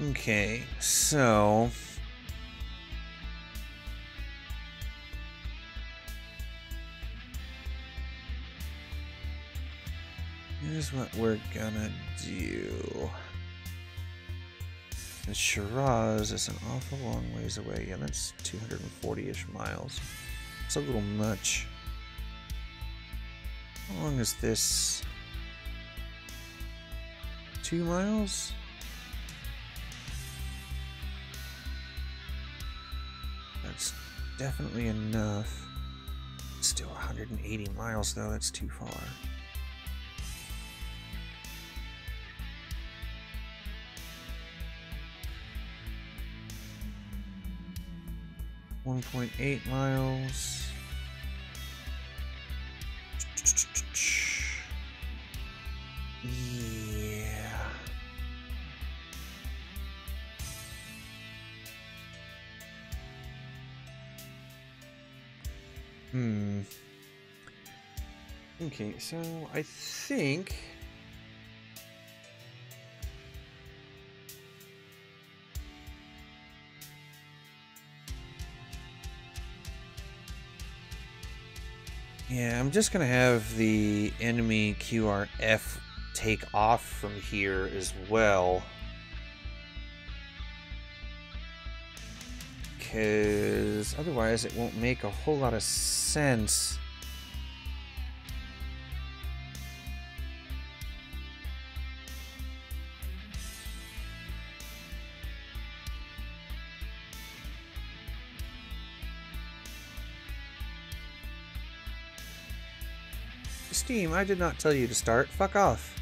Okay, so here's what we're gonna do. And Shiraz is an awful long ways away. Yeah, that's 240-ish miles. It's a little much. How long is this? 2 miles? That's definitely enough. Still 180 miles though, that's too far. .8 miles. Yeah. Okay, so I think yeah, I'm just gonna have the enemy QRF take off from here as well. Because otherwise it won't make a whole lot of sense. Steam, I did not tell you to start. Fuck off.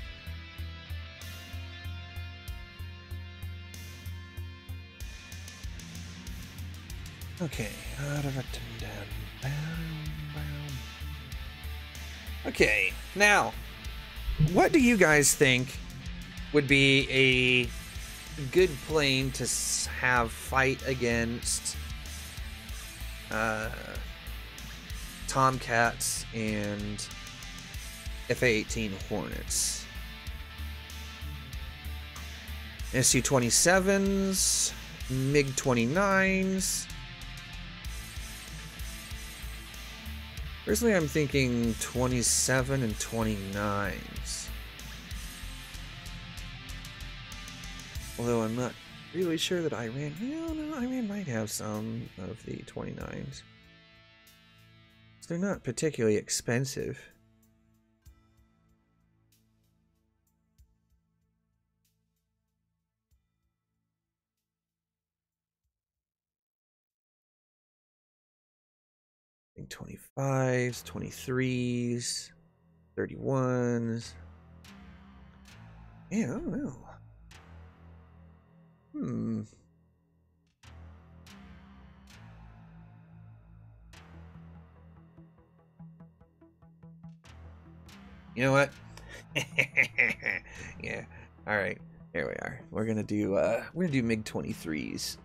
Okay. Okay, now, what do you guys think would be a good plane to have fight against Tomcats and FA-18 Hornets? SU-27s, MiG-29s. Personally, I'm thinking 27 and 29s. Although I'm not really sure that Iran... No, Iran might have some of the 29s. They're not particularly expensive. I think 25s, 23s, 31s. Yeah, I don't know. You know what? Yeah. All right. Here we are. We're gonna do MiG-23s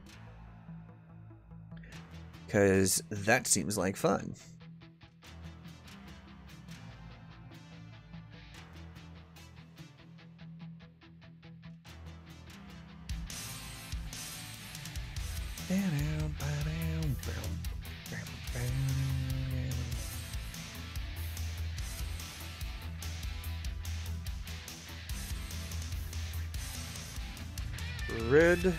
because that seems like fun. Red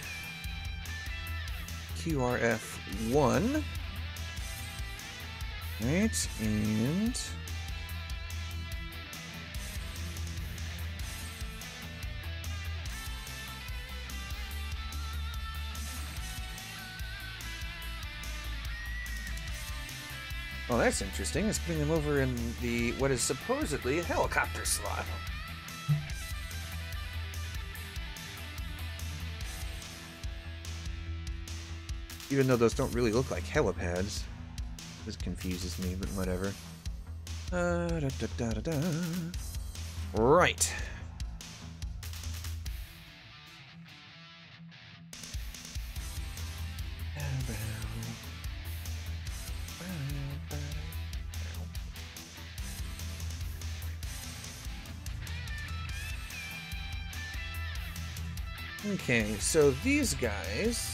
QRF1. Right, and oh, that's interesting. It's putting them over in the what is supposedly a helicopter slot. Even though those don't really look like helipads. This confuses me, but whatever. Right. Okay, so these guys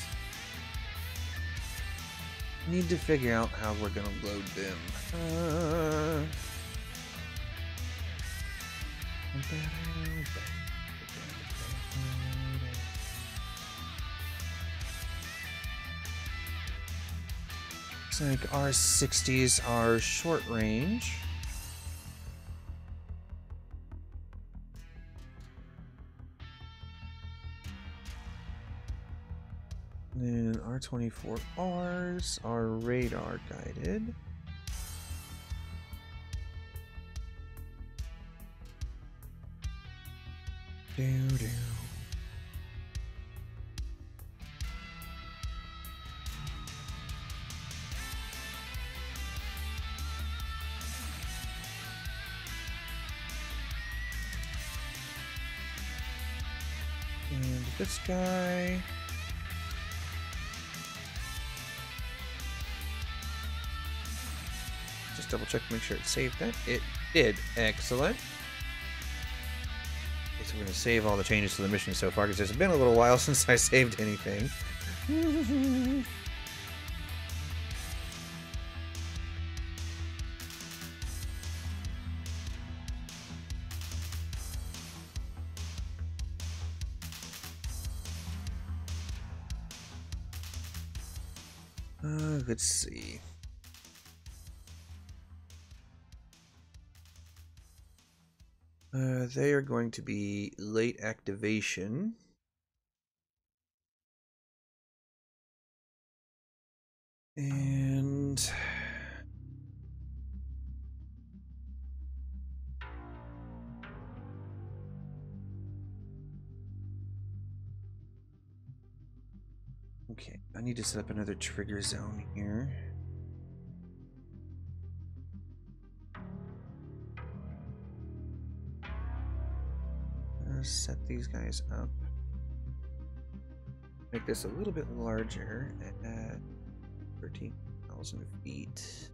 need to figure out how we're gonna load them. Looks like our 60s are short range. And then R24Rs are radar guided. Doo-doo. And this guy. Just double check to make sure it saved that. It did. Excellent. Okay, so we're going to save all the changes to the mission so far, because it's been a little while since I saved anything. Let's see. They are going to be late activation. And okay, I need to set up another trigger zone here. Set these guys up. Make this a little bit larger at 13,000 feet.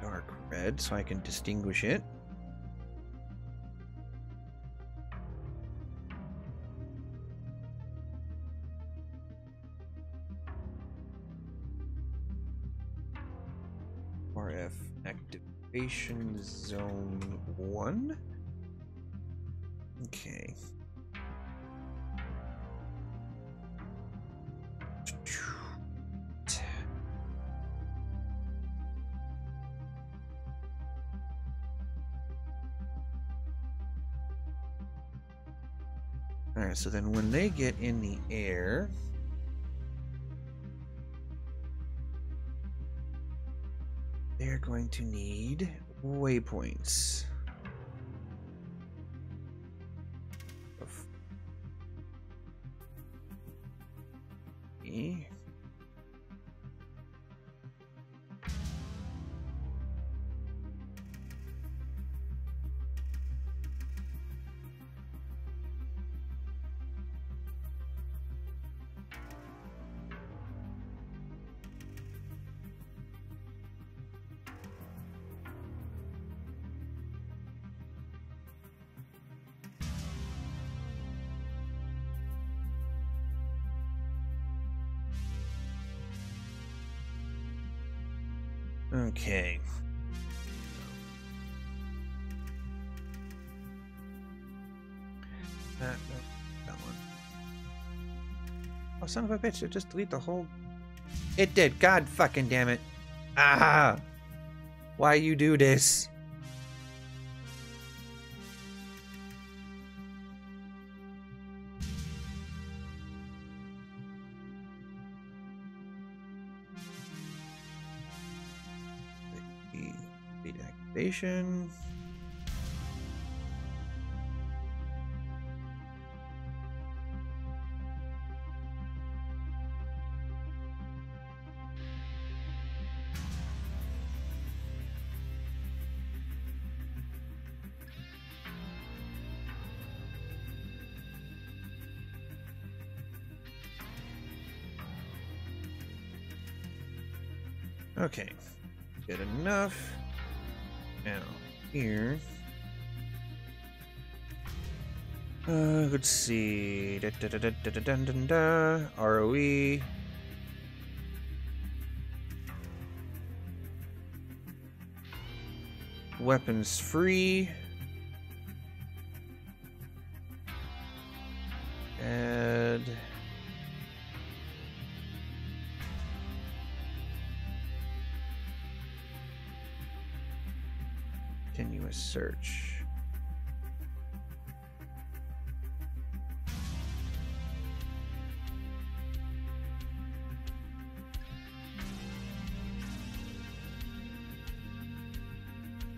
Dark red so I can distinguish it. RF activation zone 1. Okay. Alright, so then when they get in the air, they're going to need waypoints. Okay. That one. Oh, son of a bitch, it just delete the whole... It did. God fucking damn it. Ah! Why you do this? Activation. Okay, good enough. Now, here. Let's see. ROE. Weapons free. Add. Continuous search.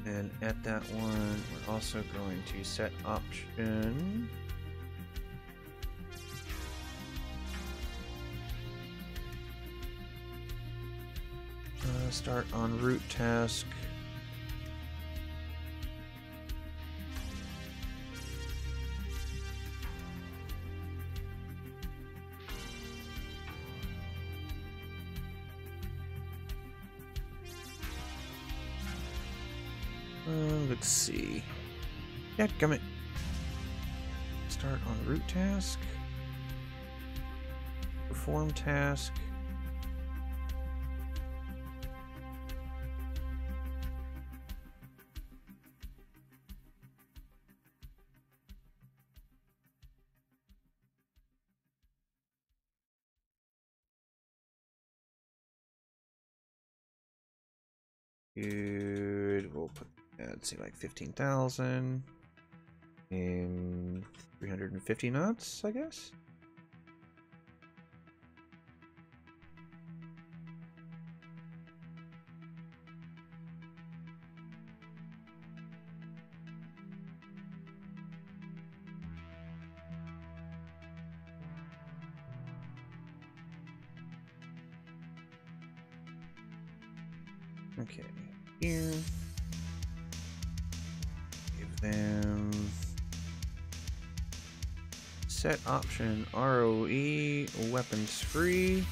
And at that one, we're also going to set option. Start on route task. Let's see. Dadgummit. Start on root task. Perform task. Good. We'll put, let's see, like 15,000 in 350 knots, I guess. Okay, here. Give them set option ROE, weapons free.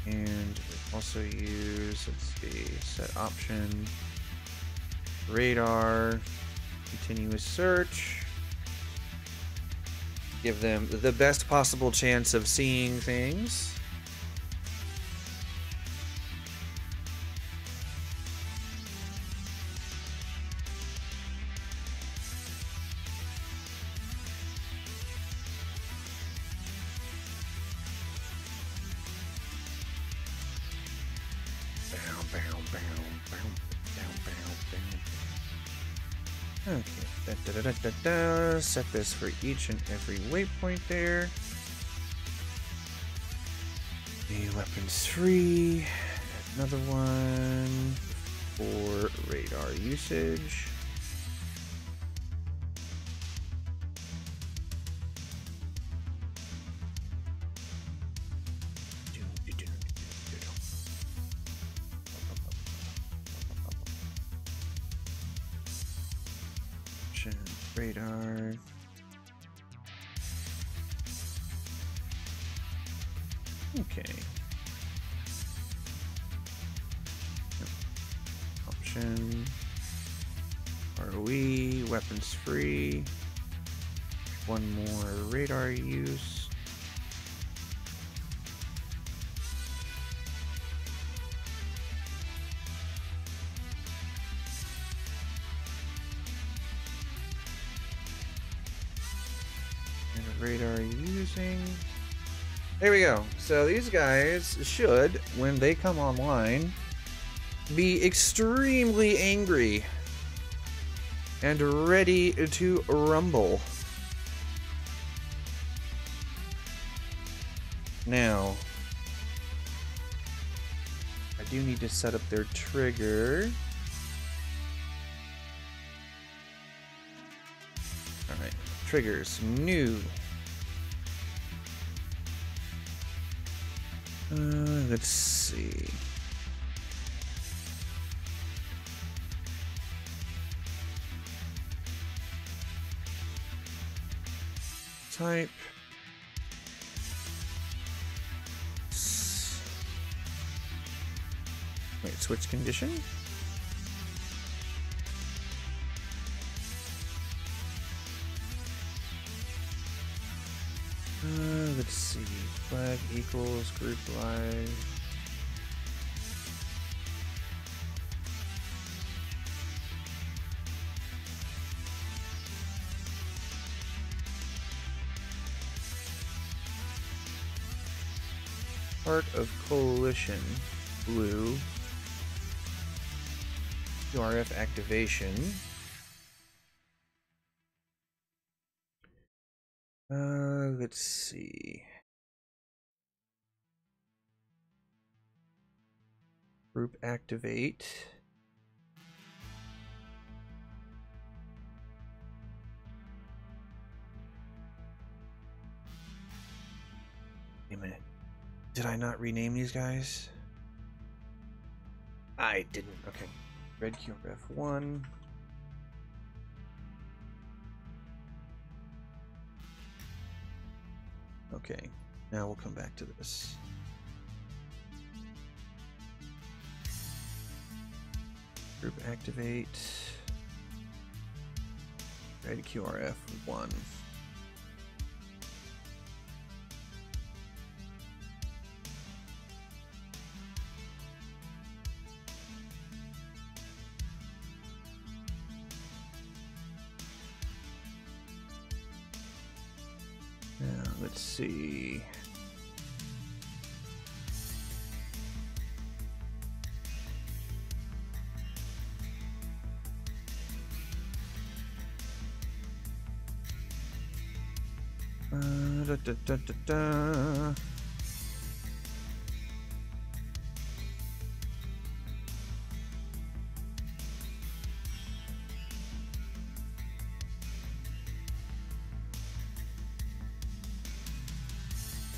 And also use, let's see, set option radar, continuous search. Give them the best possible chance of seeing things. Okay, set this for each and every waypoint there. The weapons free. Another one for radar usage. Radar. Okay. Option. ROE, weapons free. One more radar use. Radar using. There we go. So these guys should, when they come online, be extremely angry and ready to rumble. Now, I do need to set up their trigger. Alright, triggers, new. Let's see. Type. Wait, switch condition? Let's see. Flag equals group live. Part of coalition. Blue. QRF activation. Let's see. Group activate. Wait a minute. Did I not rename these guys? I didn't. Okay. Red QRF 1. Okay. Now we'll come back to this. Group activate. Ready QRF 1. Now, let's see. Da, da, da, da, da.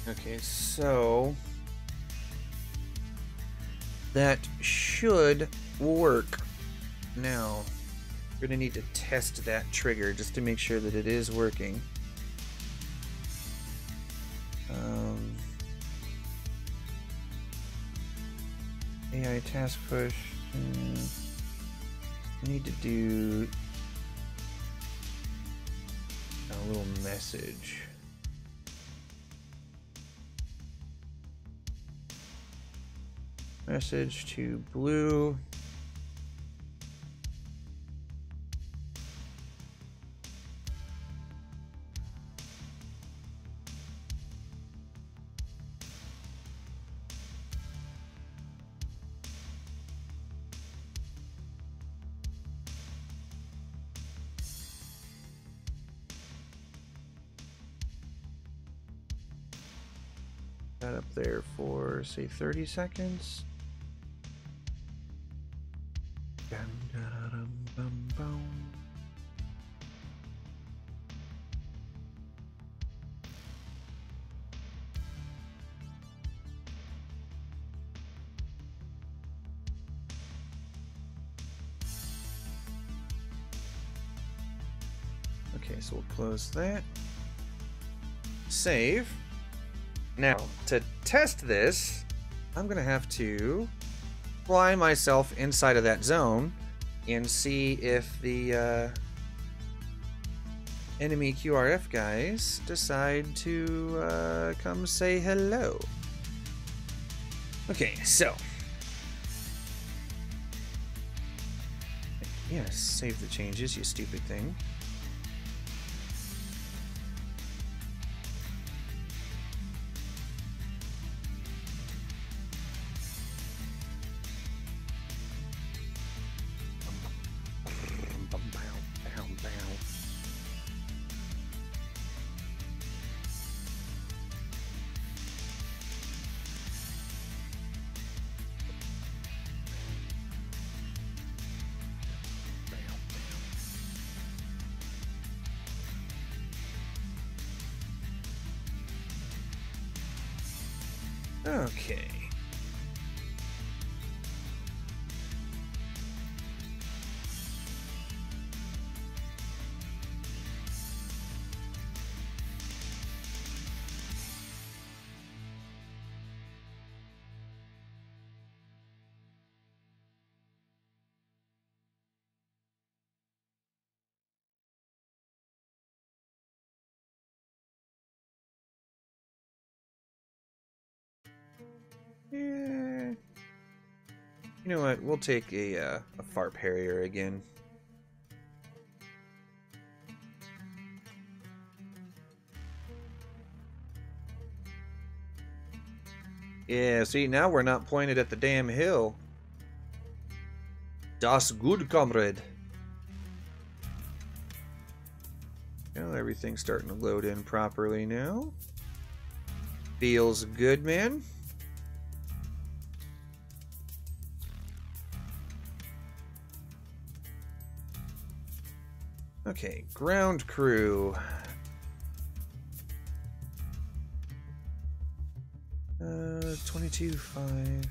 Okay, so that should work. Now, we're gonna need to test that trigger just to make sure that it is working. AI task push. I need to do a little message. Message to Blue. That up there for, say, 30 seconds. Dum, da, dum, bum, bum. Okay, so we'll close that. Save. Now, to test this, I'm gonna have to fly myself inside of that zone and see if the enemy QRF guys decide to come say hello. Okay, so. Yes, save the changes, you stupid thing. Okay. Yeah. You know what? We'll take a FARP Harrier again. Yeah, see, now we're not pointed at the damn hill. Das gut, comrade. Well, everything's starting to load in properly now. Feels good, man. Okay, ground crew. 22.5.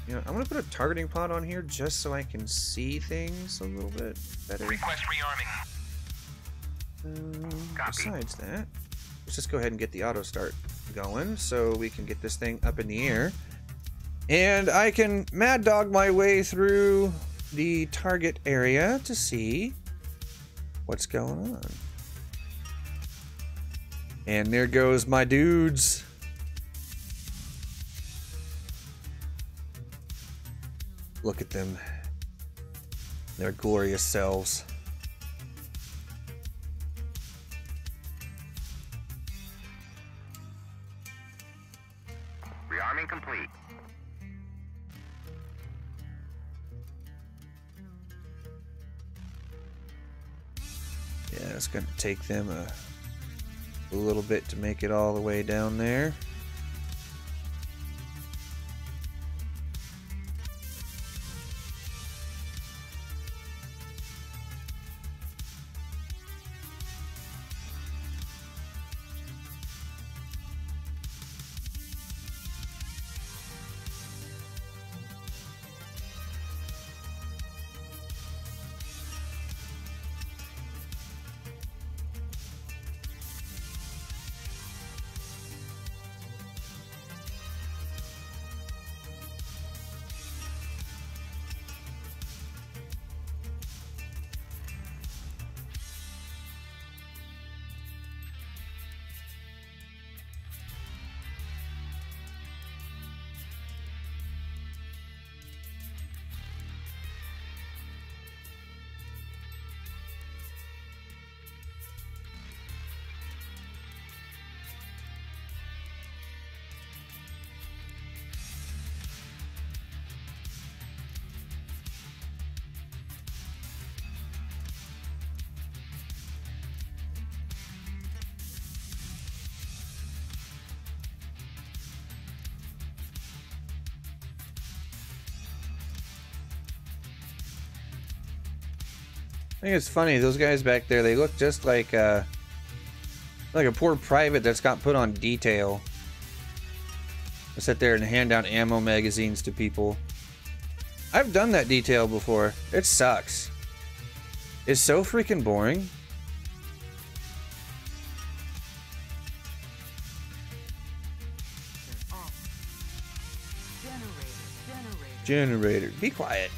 You know, I'm gonna put a targeting pod on here just so I can see things a little bit better. Request rearming. Besides that, let's just go ahead and get the auto start going so we can get this thing up in the air. And I can mad dog my way through the target area to see what's going on. And there goes my dudes. Look at them. Their glorious selves. Rearming complete. Yeah, it's gonna take them a little bit to make it all the way down there. I think it's funny, those guys back there, they look just like a poor private that's got put on detail. I sit there and hand out ammo magazines to people. I've done that detail before. It sucks. It's so freaking boring. Generator. Be quiet.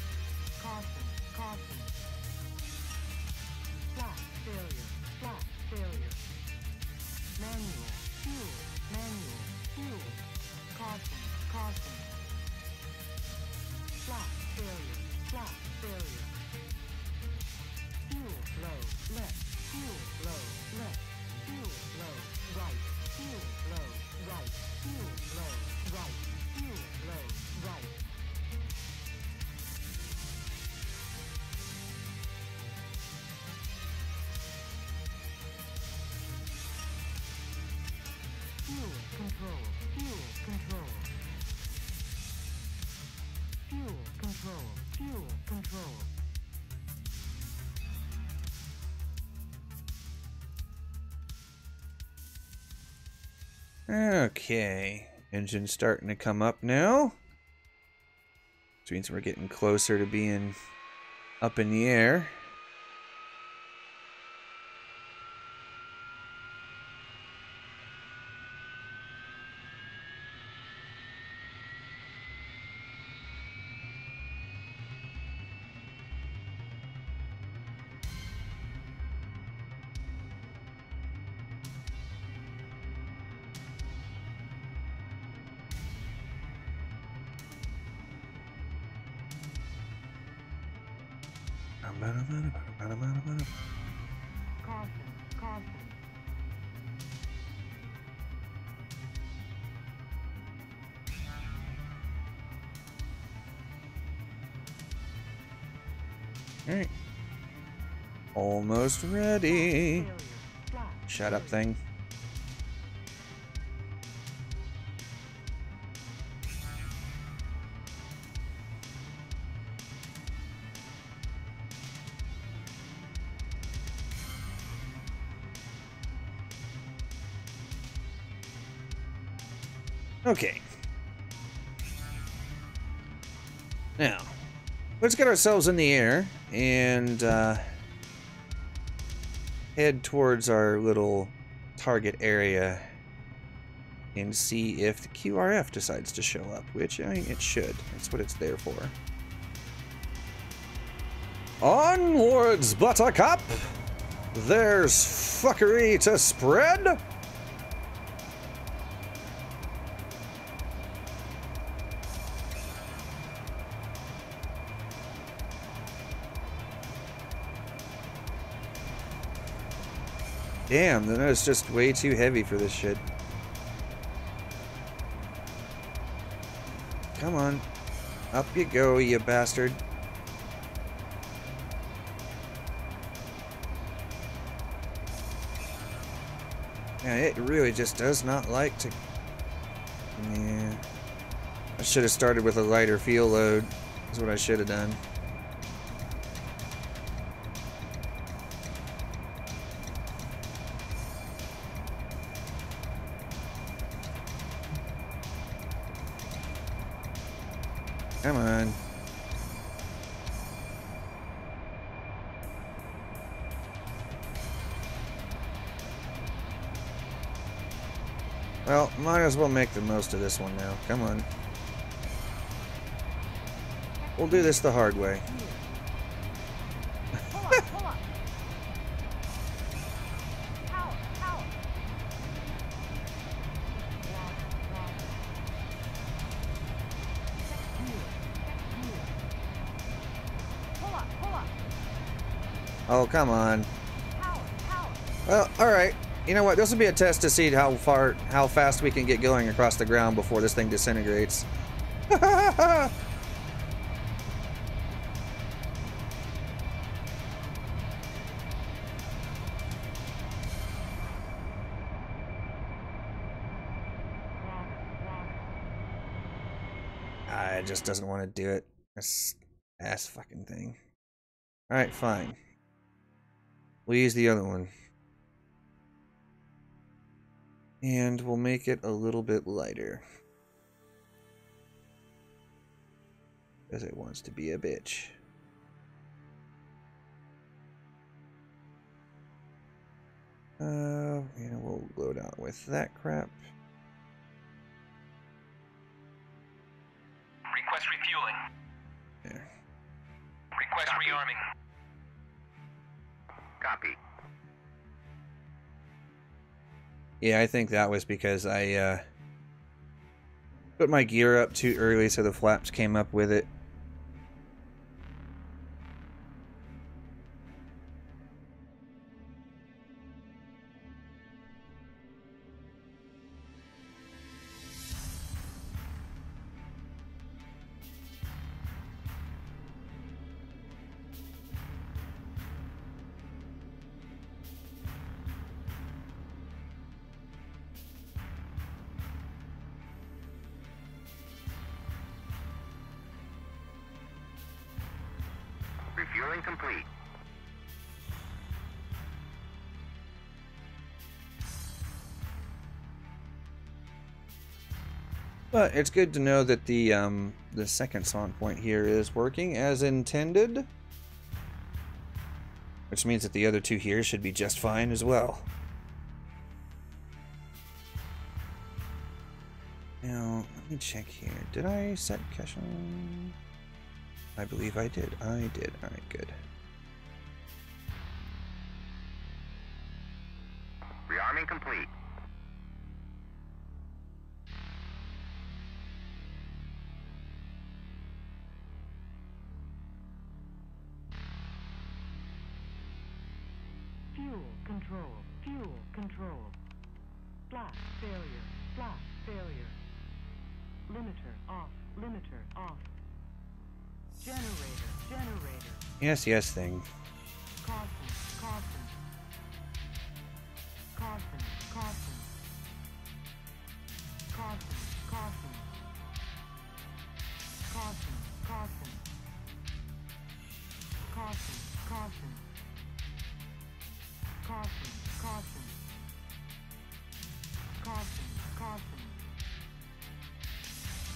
Okay, engine's starting to come up now. Which means we're getting closer to being up in the air. Alright. Almost ready. Shut up, thing. Okay. Now, let's get ourselves in the air and head towards our little target area and see if the QRF decides to show up, which I mean, it should. That's what it's there for. Onwards, Buttercup! There's fuckery to spread! Damn, the nut is just way too heavy for this shit. Come on. Up you go, you bastard. Yeah, it really just does not like to... Yeah. I should have started with a lighter fuel load. That's what I should have done. Come on. Well, might as well make the most of this one now. Come on. We'll do this the hard way. Oh, come on. Well, alright. You know what? This will be a test to see how fast we can get going across the ground before this thing disintegrates. It just doesn't want to do it. This ass fucking thing. Alright, fine. We'll use the other one. And we'll make it a little bit lighter. Because it wants to be a bitch. And we'll load out with that crap. Request refueling. There. Request rearming. Copy. Yeah, I think that was because I put my gear up too early so the flaps came up with it. Refueling complete. But it's good to know that the second spawn point here is working as intended. Which means that the other two here should be just fine as well. Now, let me check here. Did I set cache on? I believe I did. I did. Alright, good. Rearming complete. Fuel control. Fuel control. Blast failure. Blast failure. Limiter off. Limiter off. Generator. Yes, thing. Caution.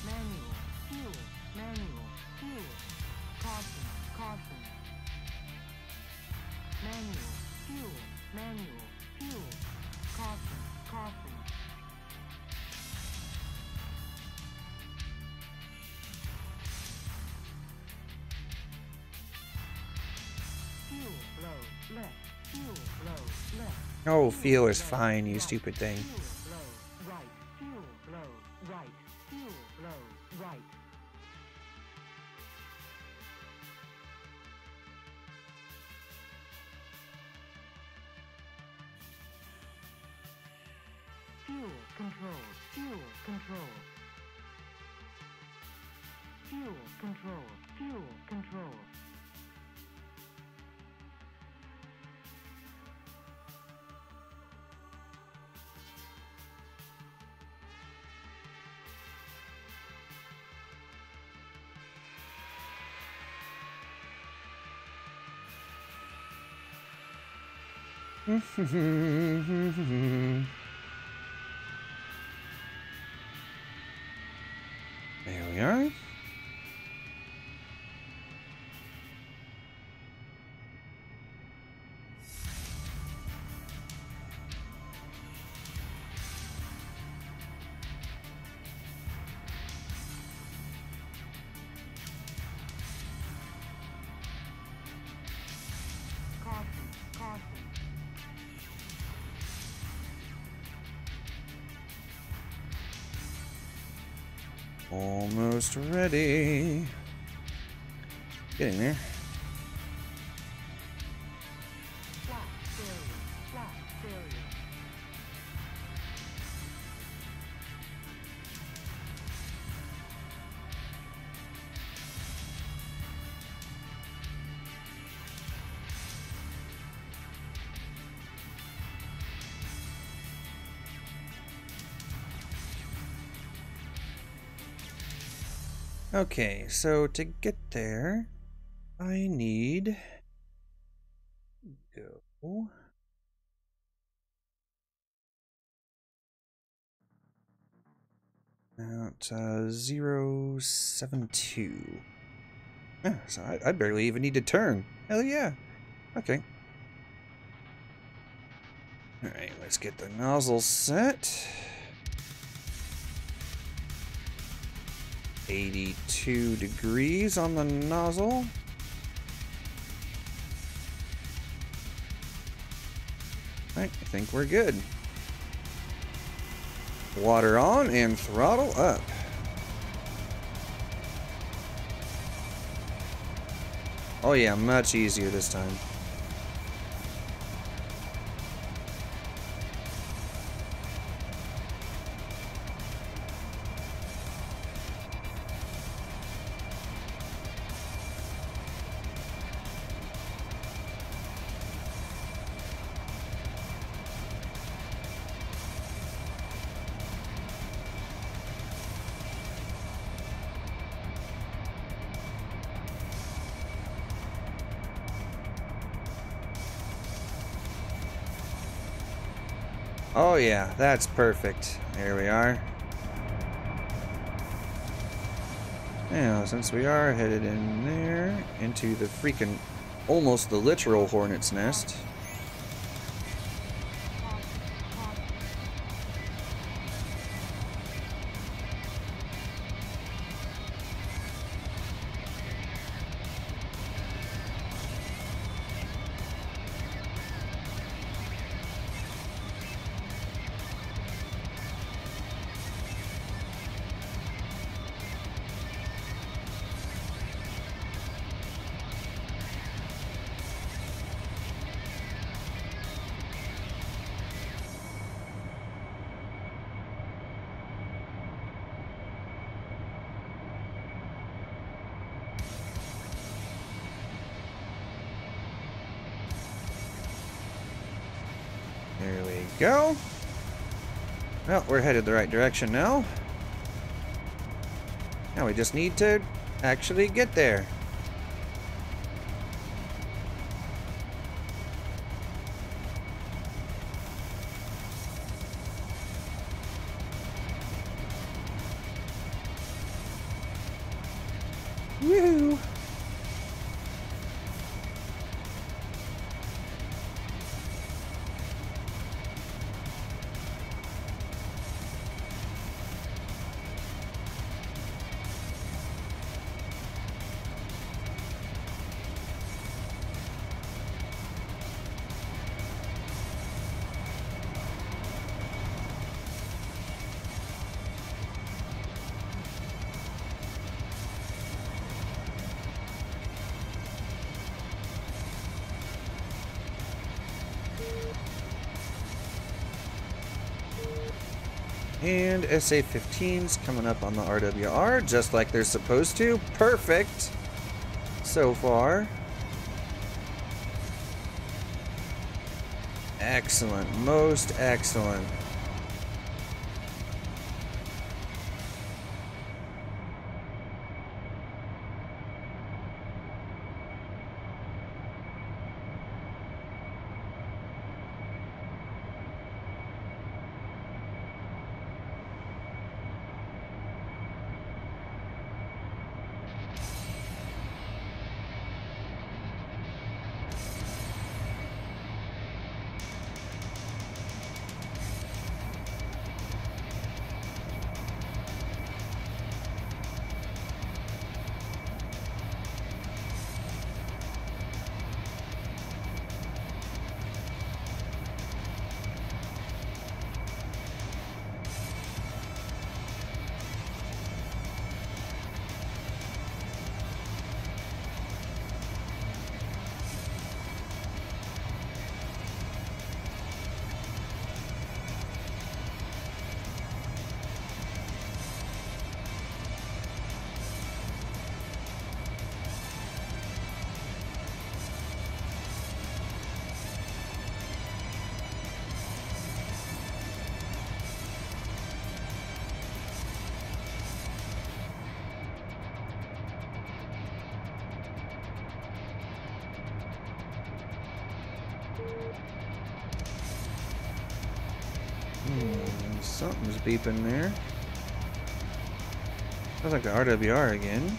Manual fuel. Caution. Manual fuel. Caution. blow, left, fuel blow, left. Oh, feel is fine, you stupid thing. Fuel blow, right, fuel blow, right, fuel blow, right. Fuel control, fuel control. Fuel control, fuel control. There we are. Caution, caution. Almost ready. Getting there. Flat failure, flat failure. Okay, so to get there, I need go about 072. Yeah, so I barely even need to turn. Hell yeah. Okay. Alright, let's get the nozzle set. 82 degrees on the nozzle. Alright, I think we're good. Water on and throttle up. Oh yeah, much easier this time. Oh yeah, that's perfect. There we are. Now, since we are headed in there, into the freaking, almost the literal hornet's nest. There we go. Well, we're headed the right direction now. Now we just need to actually get there. Woo! And SA-15's coming up on the RWR, just like they're supposed to. Perfect so far. Excellent, most excellent. Something's beeping there. Sounds like the RWR again.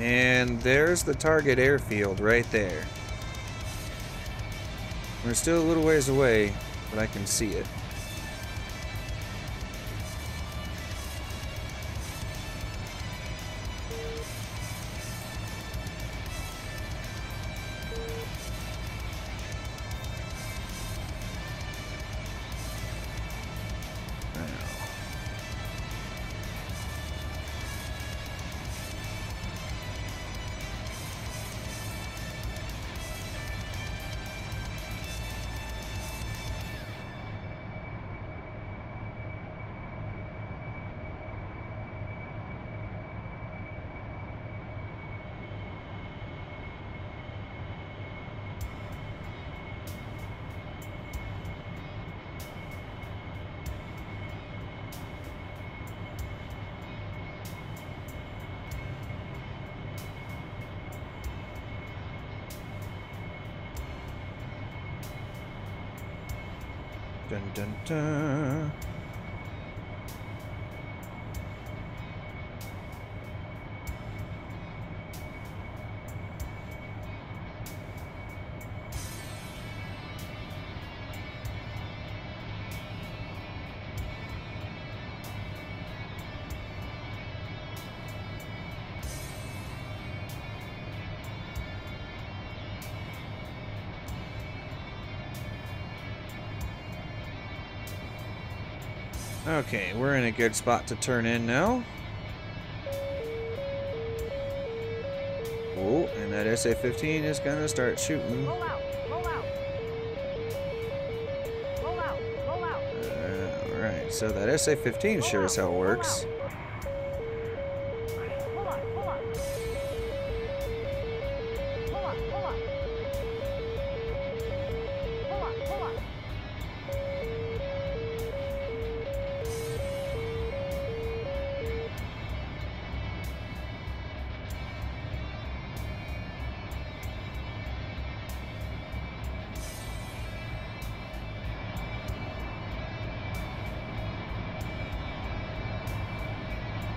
And there's the target airfield right there. We're still a little ways away, but I can see it. Dun dun dun. Okay, we're in a good spot to turn in now. Oh, and that SA-15 is gonna start shooting. Roll out, roll out. Roll out, roll out. Alright, so that SA-15 sure as hell works. Pull up, pull up. Pull up, pull up. Pull up, pull up.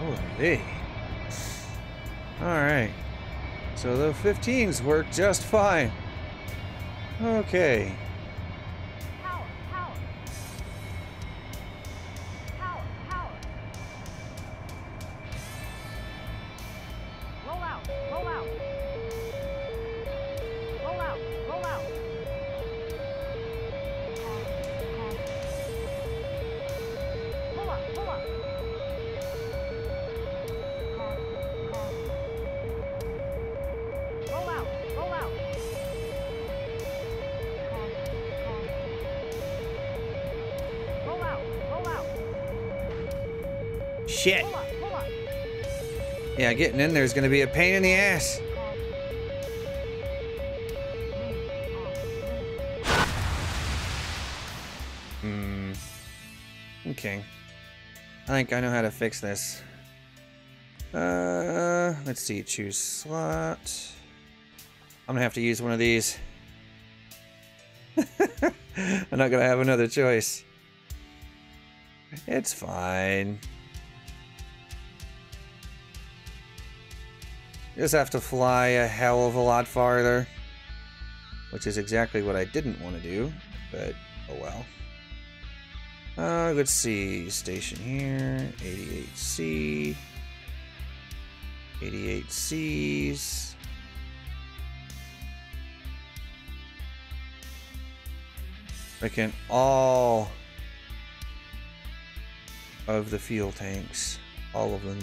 Holy. Alright. So the 15s work just fine. Okay. Power, power. Power, power. Roll out, roll out. Roll out, roll out. Pull up, pull up. Roll out, roll out. Roll out, roll out. Shit. Pull up, pull up. Yeah, getting in there is going to be a pain in the ass. Okay. I think I know how to fix this. Let's see. Choose slot. I'm going to have to use one of these. I'm not going to have another choice. It's fine. Just have to fly a hell of a lot farther. Which is exactly what I didn't want to do. But, oh well. Let's see. Station here. 88C. 88Cs. Freaking all of the fuel tanks. All of them.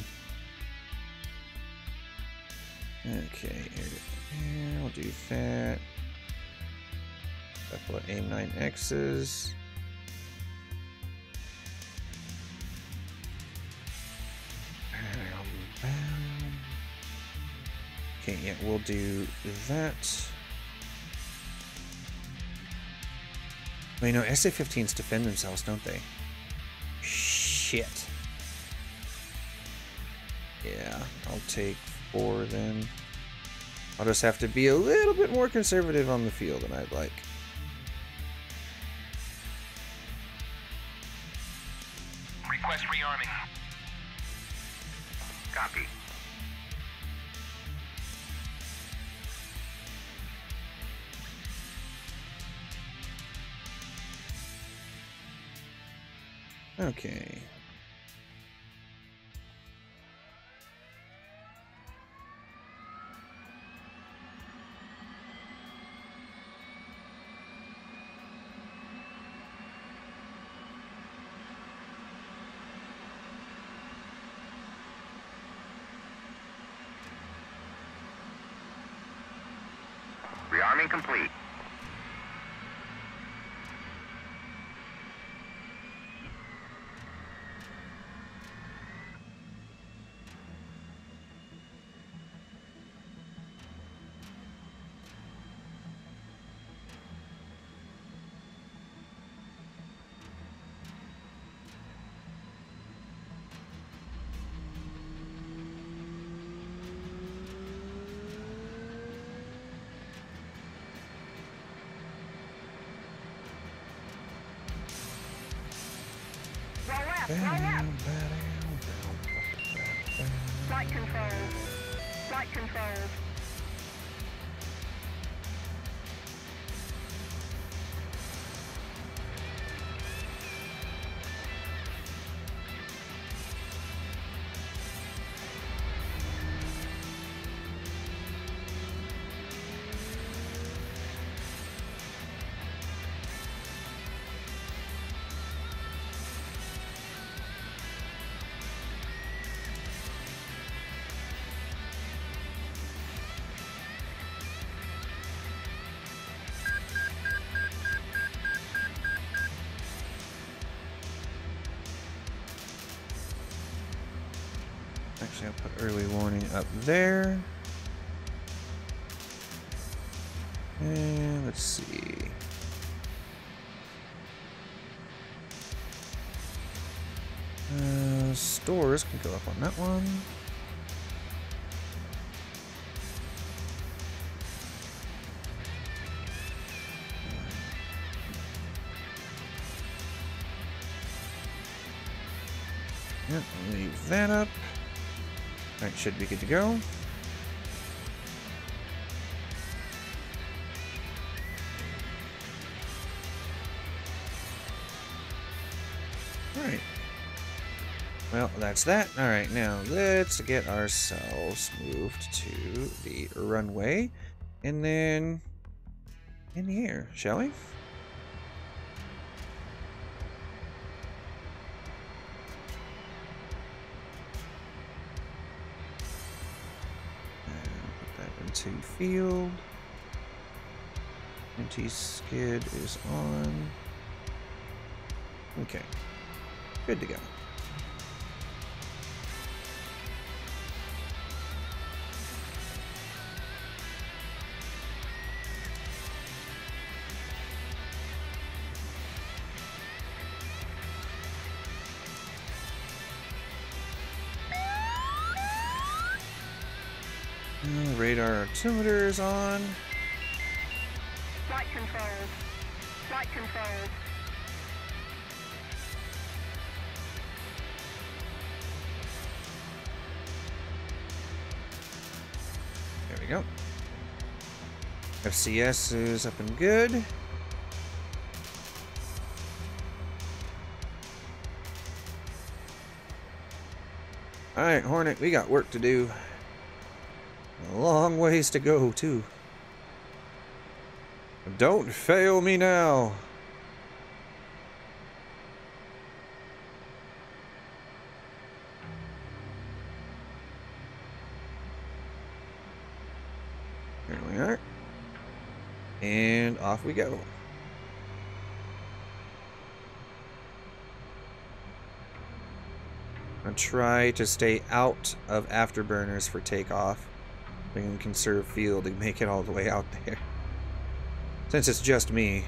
Okay, here, I'll do that. Couple of AIM-9Xs. Okay, yeah, we'll do that. Well, you know, SA-15s defend themselves, don't they? Shit. Yeah, I'll take 4 then. I'll just have to be a little bit more conservative on the field than I'd like. Request rearming. Copy. Okay. Rearming complete. Roll up. Flight controls. Flight controls. Actually, I'll put early warning up there. And let's see. Stores can go up on that one. Yep, I'll leave that up. Alright, should be good to go. Alright. Well, that's that. Alright, now let's get ourselves moved to the runway. And then in the air, shall we? Into field. Anti-skid is on. Okay. Good to go. Radar altimeter is on. Flight controls. Flight controls. There we go. FCS is up and good. Alright, Hornet, we got work to do. A long ways to go, too. Don't fail me now. Here we are. And off we go. I'll try to stay out of afterburners for takeoff. We can conserve fuel to make it all the way out there. Since it's just me.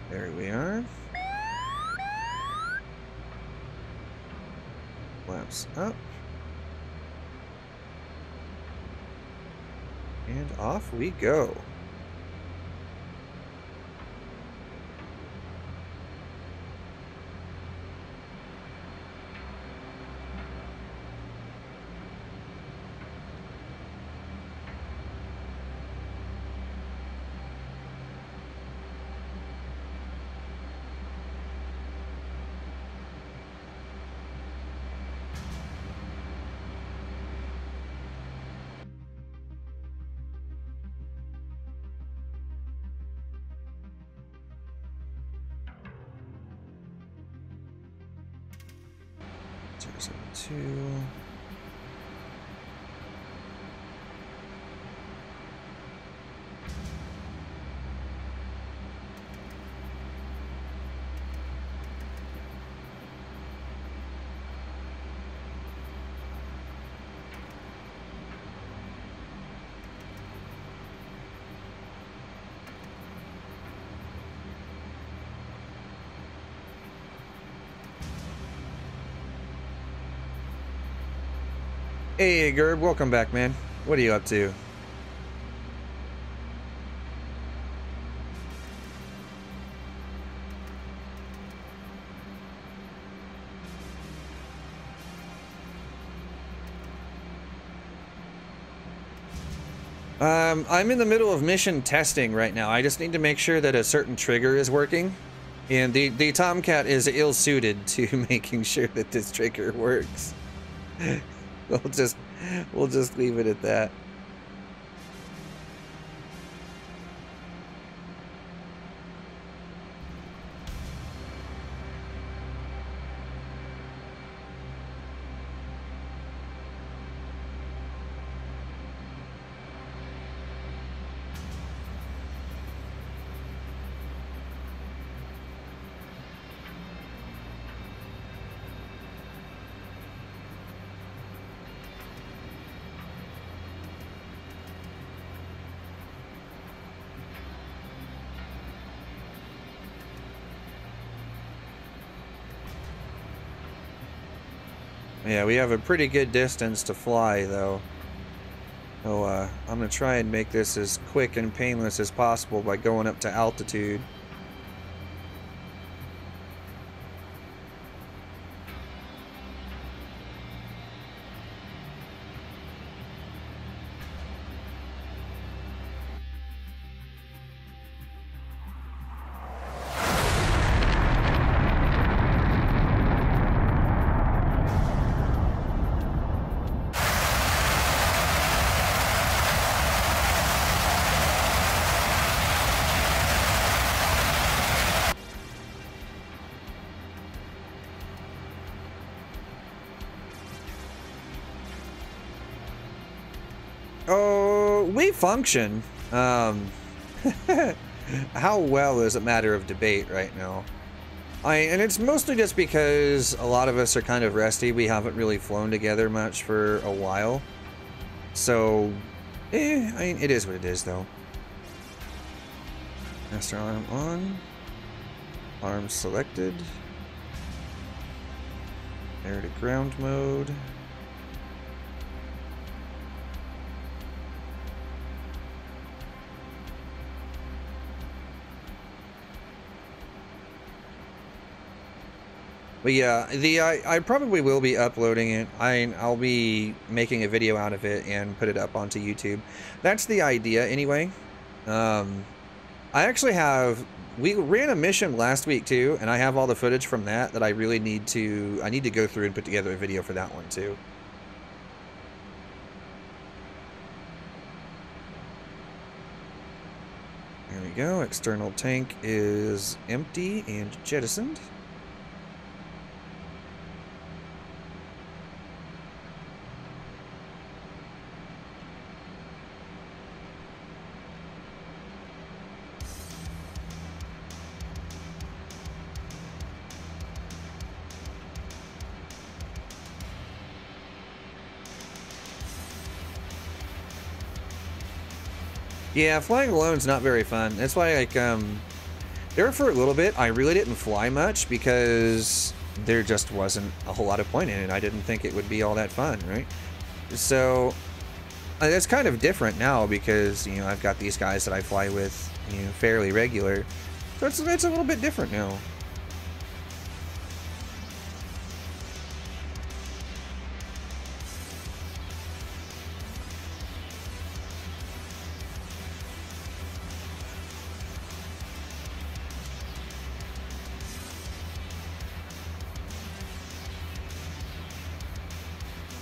There we are. Flaps up. And off we go. Two. Hey, Gerb, welcome back, man. What are you up to? I'm in the middle of mission testing right now. I just need to make sure that a certain trigger is working. And the Tomcat is ill-suited to making sure that this trigger works. We'll just leave it at that. Yeah, we have a pretty good distance to fly, though. So, I'm gonna try and make this as quick and painless as possible by going up to altitude. Oh, we function. How well is a matter of debate right now. And it's mostly just because a lot of us are kind of rusty. We haven't really flown together much for a while. So, I mean, it is what it is, though. Master arm on. Arm selected. Air to ground mode. But yeah, I probably will be uploading it. I'll be making a video out of it and put it up onto YouTube. That's the idea anyway. I actually have, we ran a mission last week too, and I have all the footage from that I really need to, I need to go through and put together a video for that one too. There we go, external tank is empty and jettisoned. Yeah, flying alone's not very fun. That's why, like, there for a little bit, I really didn't fly much because there just wasn't a whole lot of point in it. I didn't think it would be all that fun, right? So, it's kind of different now because, you know, I've got these guys that I fly with, you know, fairly regular. So it's a little bit different now.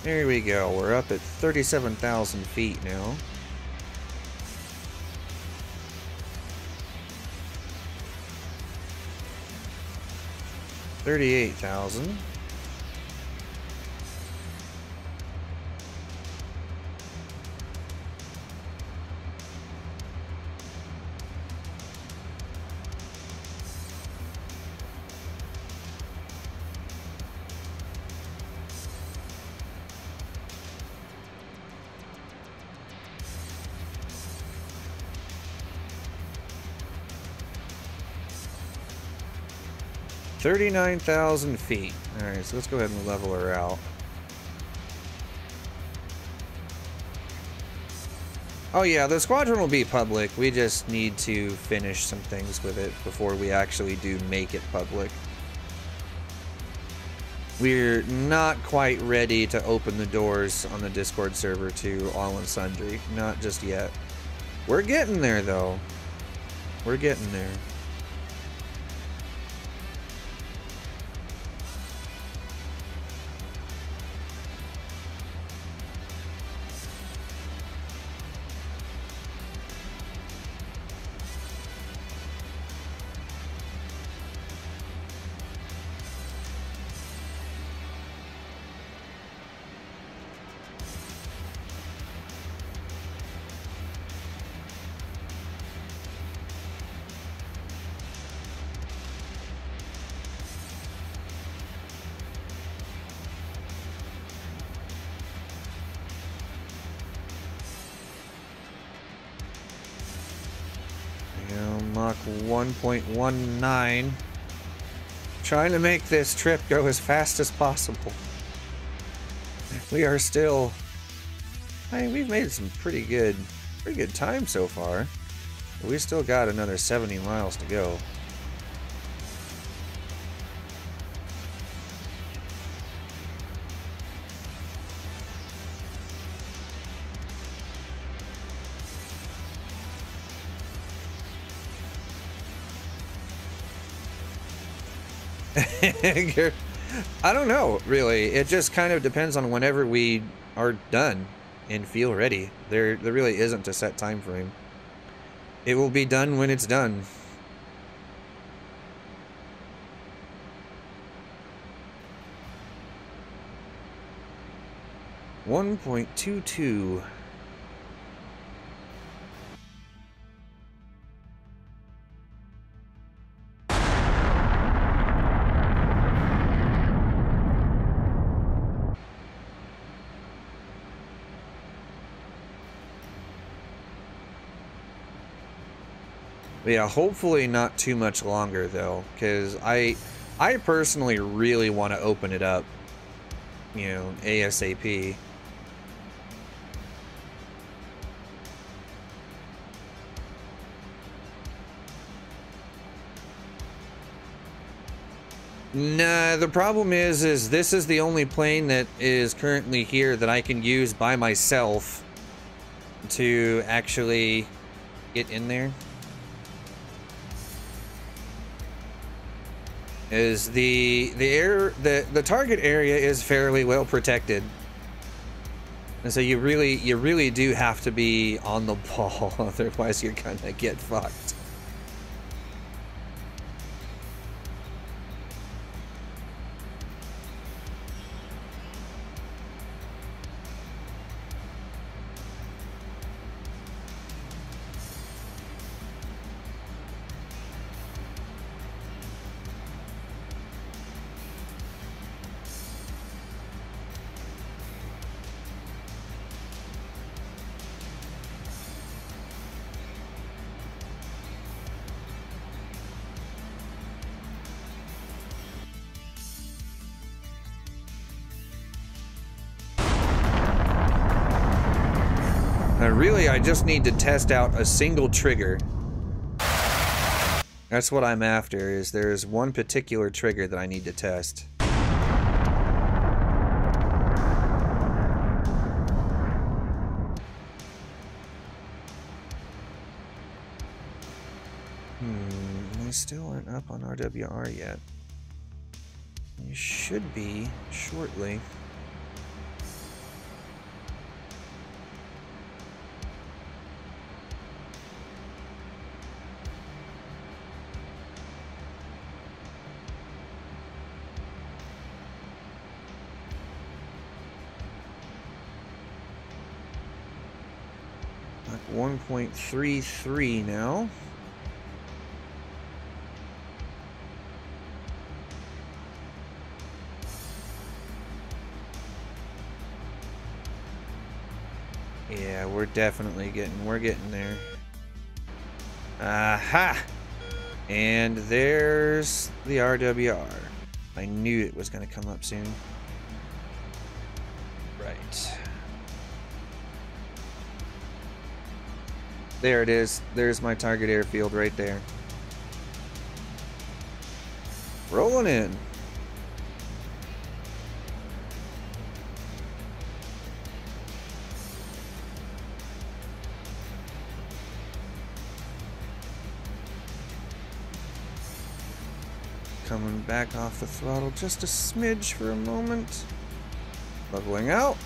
There we go, we're up at 37,000 feet now. $38,000. $39,000 feet. Alright, so let's go ahead and level her out. Oh yeah, the squadron will be public. We just need to finish some things with it before we actually do make it public. We're not quite ready to open the doors on the Discord server to all and sundry. Not just yet. We're getting there though. We're getting there. Mach 1.19. Trying to make this trip go as fast as possible. We are still... I mean, we've made some pretty good time so far. But we still got another 70 miles to go. I don't know, really. It just kind of depends on whenever we are done and feel ready. There really isn't a set time frame. It will be done when it's done. $1.22. Yeah, hopefully not too much longer though, because I personally really want to open it up, you know, ASAP. Nah, the problem is this is the only plane that is currently here that I can use by myself to actually get in there. Is the target area is fairly well protected, and so you really do have to be on the ball, otherwise you're gonna get fucked. Really, I just need to test out a single trigger. That's what I'm after, is there's one particular trigger that I need to test. We still aren't up on RWR yet. You should be shortly. Like 1.33 now. Yeah, we're getting there. Aha! And there's the RWR. I knew it was going to come up soon. Right. There it is. There's my target airfield right there. Rolling in. Coming back off the throttle just a smidge for a moment. Leveling out.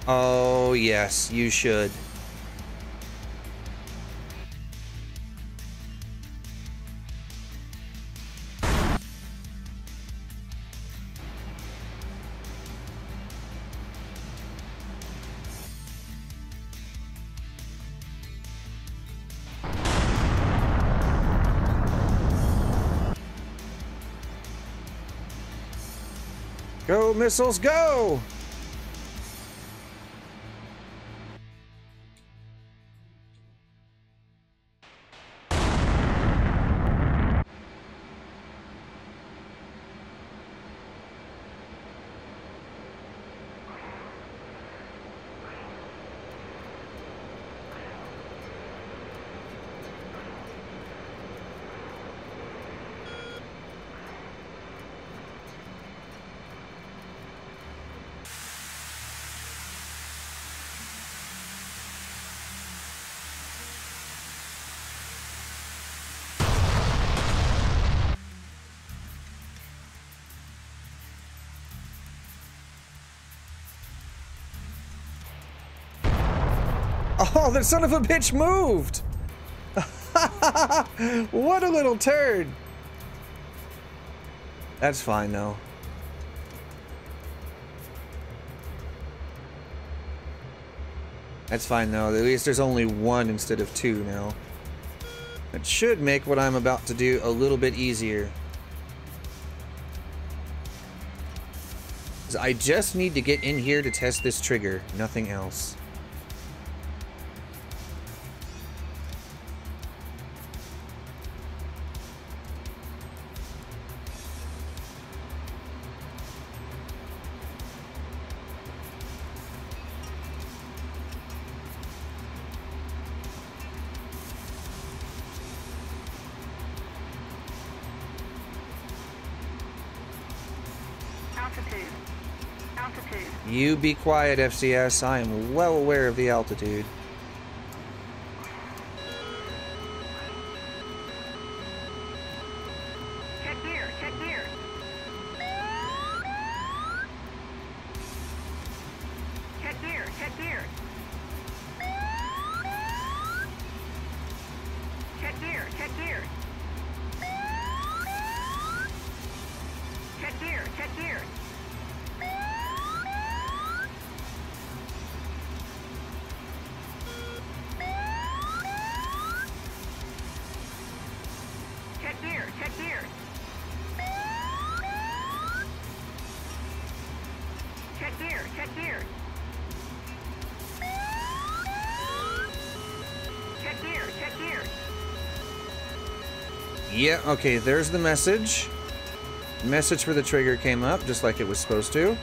Oh, yes, you should. Go, missiles, go! Oh, the son of a bitch moved! What a little turd! That's fine, though. That's fine, though. At least there's only one instead of two now. It should make what I'm about to do a little bit easier. I just need to get in here to test this trigger, nothing else. Altitude. Altitude. You be quiet, FCS. I am well aware of the altitude. Check gear. Check gear. Check gear. Check gear. Check gear. Check gear. Check gear. Check gear. Check gear. Check gear. Check gear. Check gear. Check gear. Check gear. Yeah, okay, there's the message. Message for the trigger came up, just like it was supposed to.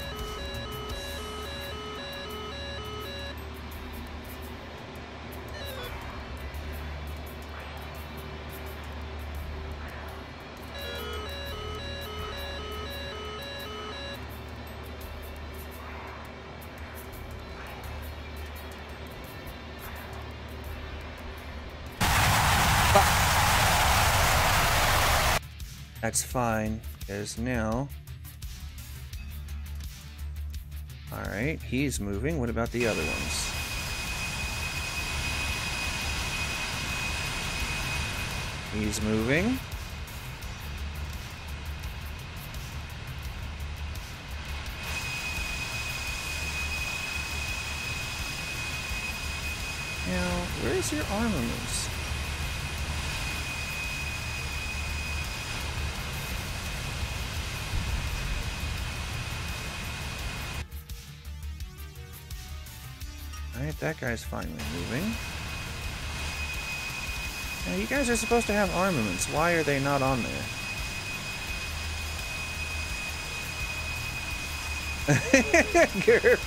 That's fine, because now... Alright, he's moving. What about the other ones? He's moving. Now, where's your armaments? Alright, that guy's finally moving. Now, you guys are supposed to have armaments. Why are they not on there? Grr.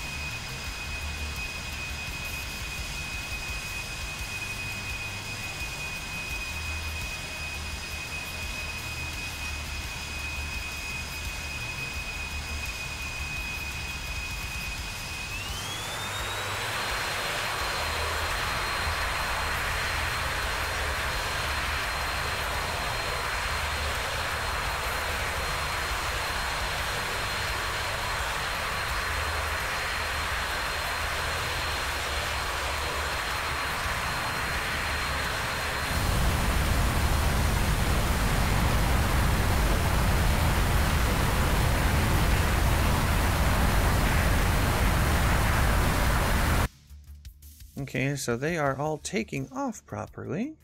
Okay, so they are all taking off properly.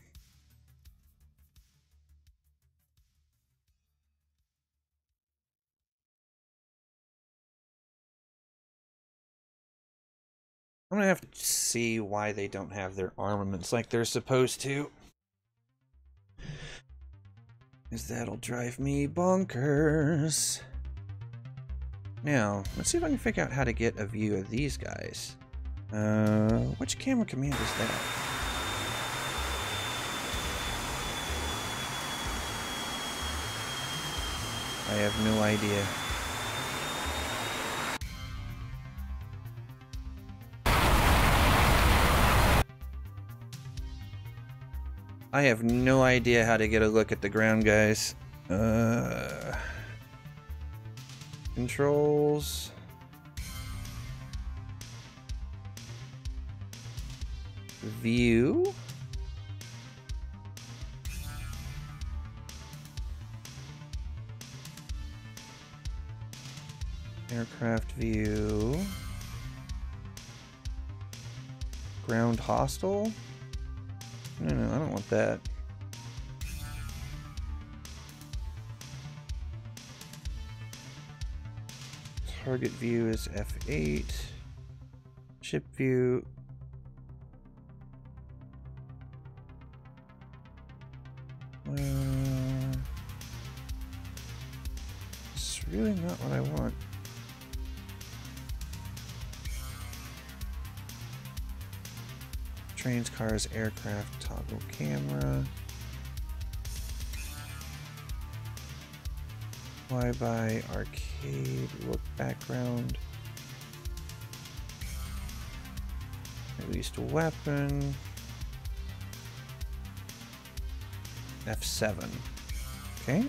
I'm gonna have to see why they don't have their armaments like they're supposed to. 'Cause that'll drive me bonkers. Now, let's see if I can figure out how to get a view of these guys. Which camera command is that? I have no idea. I have no idea how to get a look at the ground, guys. Controls. view. Aircraft view. Ground hostile? No, I don't want that. Target view is F8. Ship view. It's really not what I want. Trains, cars, aircraft, toggle camera. Flyby, arcade, look background. Released weapon. F7. Okay.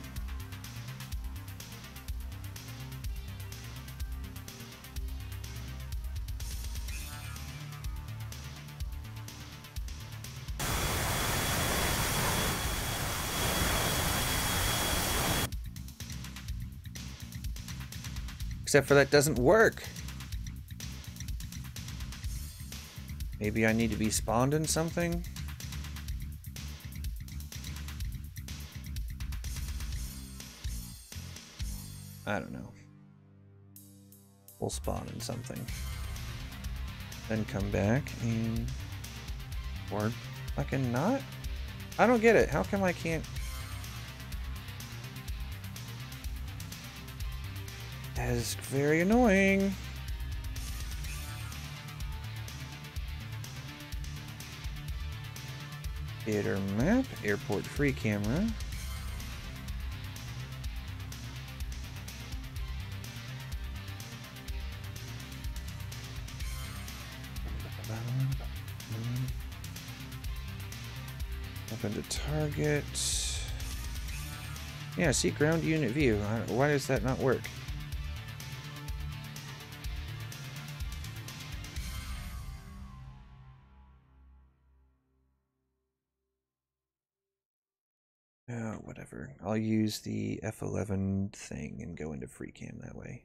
Except for that doesn't work. Maybe I need to be spawned in something? I don't know. We'll spawn in something. Then come back and... Or fucking not? I don't get it. How come I can't... That is very annoying. Theater map, airport free camera. Up into target. Yeah, see ground unit view. Why does that not work? Whatever. I'll use the F11 thing and go into free cam that way.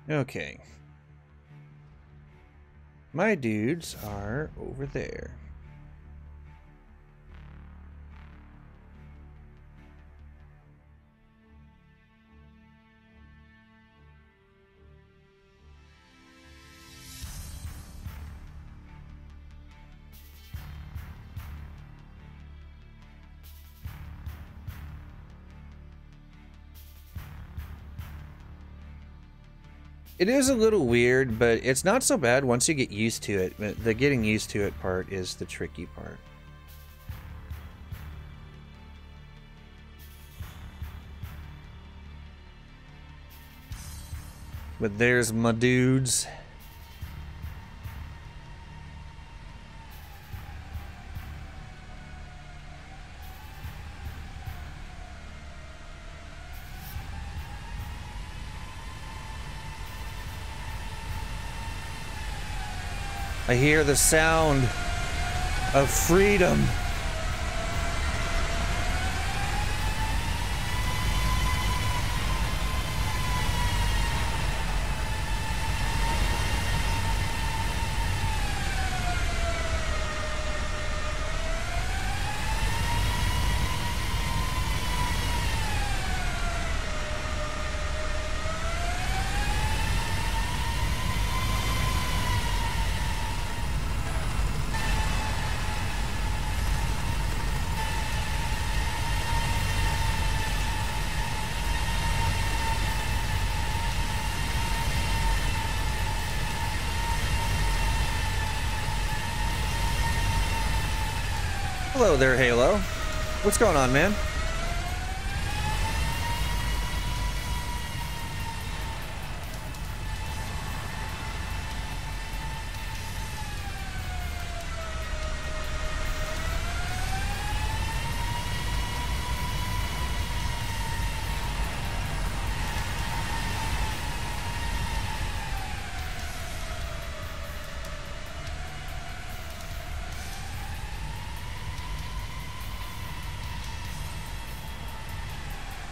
Okay. My dudes are over there. It is a little weird, but it's not so bad once you get used to it. The getting used to it part is the tricky part. But there's my dudes. I hear the sound of freedom. Hello there, Halo. What's going on, man?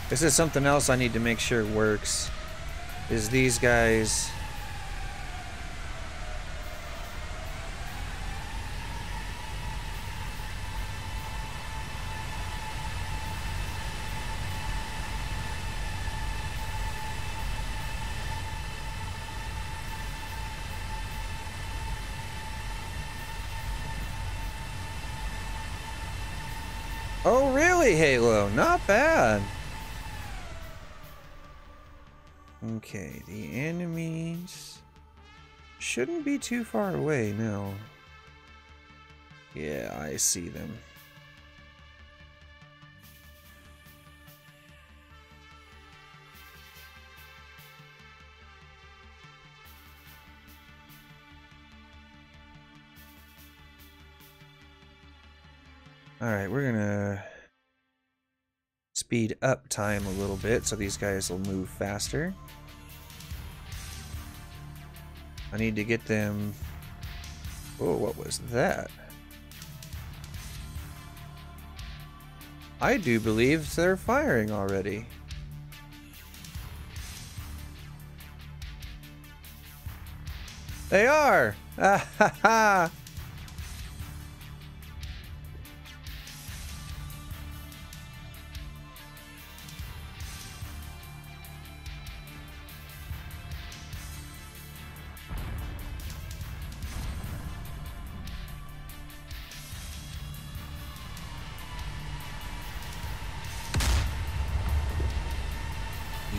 This is something else I need to make sure works. Is these guys... Oh, really, Halo? Not bad. Okay, the enemies shouldn't be too far away now. Yeah, I see them. Alright, we're gonna speed up time a little bit so these guys will move faster. I need to get them... Oh, what was that? I do believe they're firing already. They are! Ah ha ha!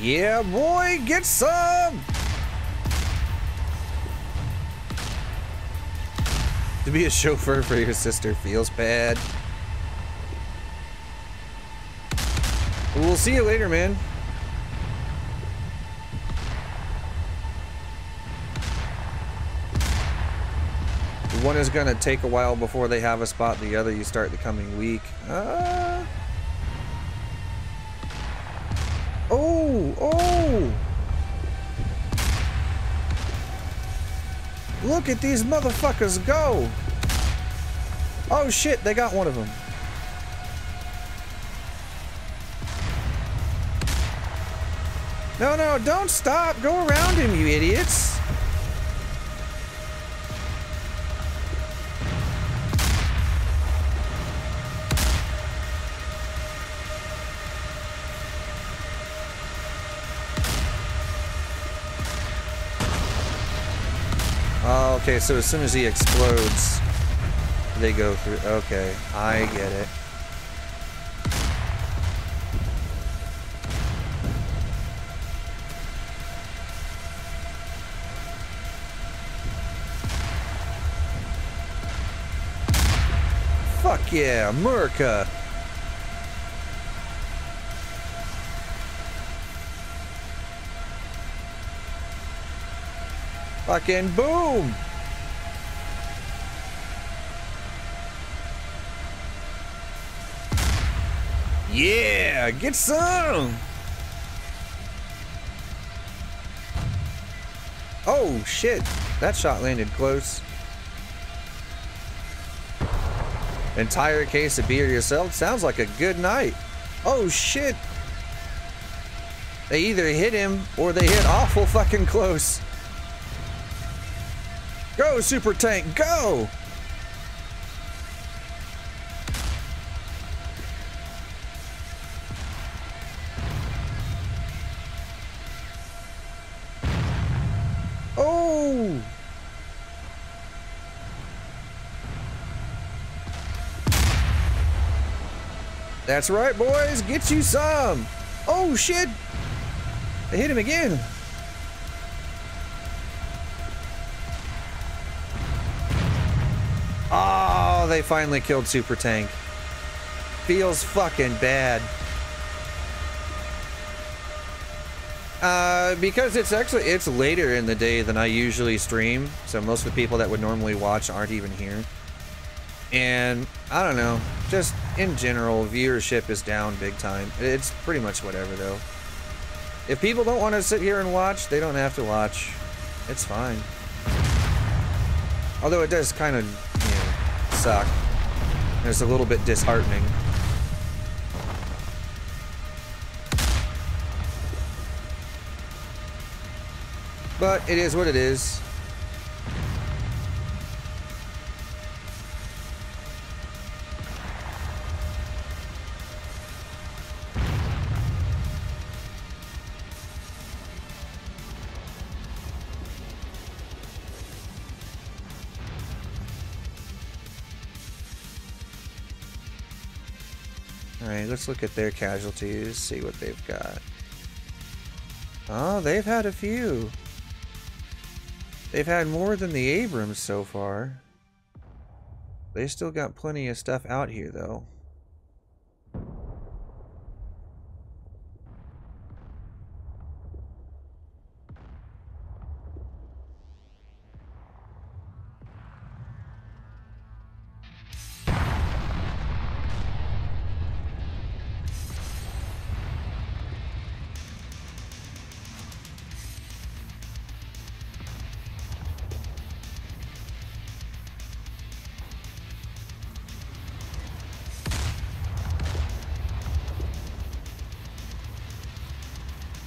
Yeah, boy, get some! To be a chauffeur for your sister feels bad. We'll see you later, man. One is gonna take a while before they have a spot, the other you start the coming week. Oh! Look at these motherfuckers go! Oh shit, they got one of them. No, don't stop! Go around him, you idiots! Oh, okay, so as soon as he explodes, they go through. Okay, I get it. Fuck yeah, America! Fucking boom! Yeah, get some! Oh shit, that shot landed close. Entire case of beer yourself? Sounds like a good night. Oh shit! They either hit him or they hit awful fucking close. Go, Super Tank, go! Oh! That's right, boys, get you some! Oh, shit! They hit him again. Oh, they finally killed Super Tank. feels fucking bad. Because it's later in the day than I usually stream, so most of the people that would normally watch aren't even here. And I don't know, just in general, viewership is down big time. It's pretty much whatever though. If people don't want to sit here and watch, they don't have to watch. It's fine. Although it does kind of, you know, suck. And it's a little bit disheartening. But it is what it is. Alright, let's look at their casualties, see what they've got. Oh, they've had a few. They've had more than the Abrams so far. They still got plenty of stuff out here, though.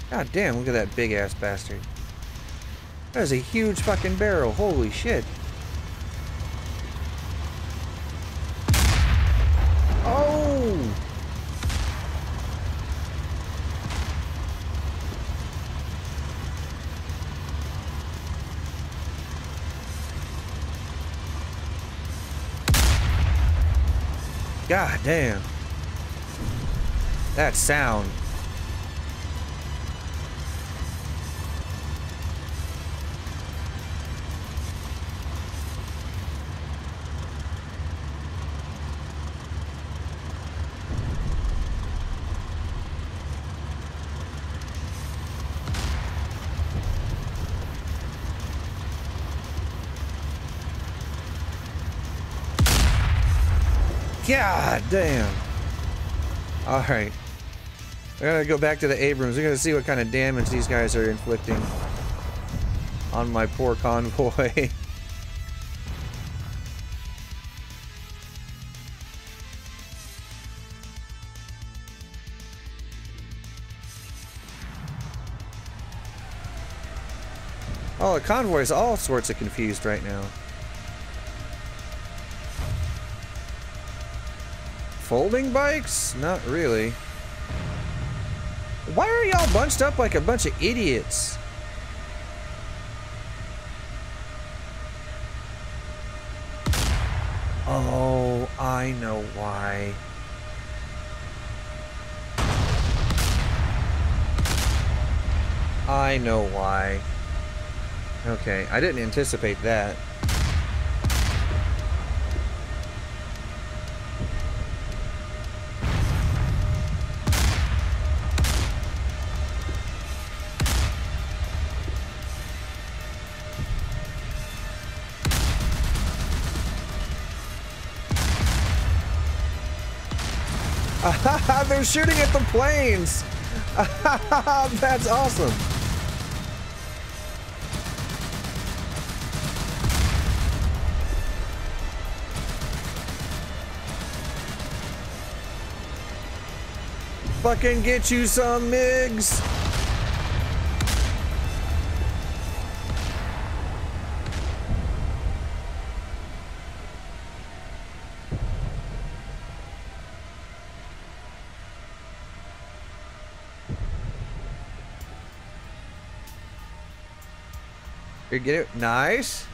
God damn, look at that big ass bastard. That is a huge fucking barrel, holy shit. Oh! God damn. That sound. God damn. Alright. We're gonna go back to the Abrams. We're gonna see what kind of damage these guys are inflicting on my poor convoy. Oh, the convoy is all sorts of confused right now. Folding bikes? Not really. Why are y'all bunched up like a bunch of idiots? Oh, I know why. I know why. Okay, I didn't anticipate that. They're shooting at the planes! That's awesome! Fucking get you some MiGs! You get it? Nice.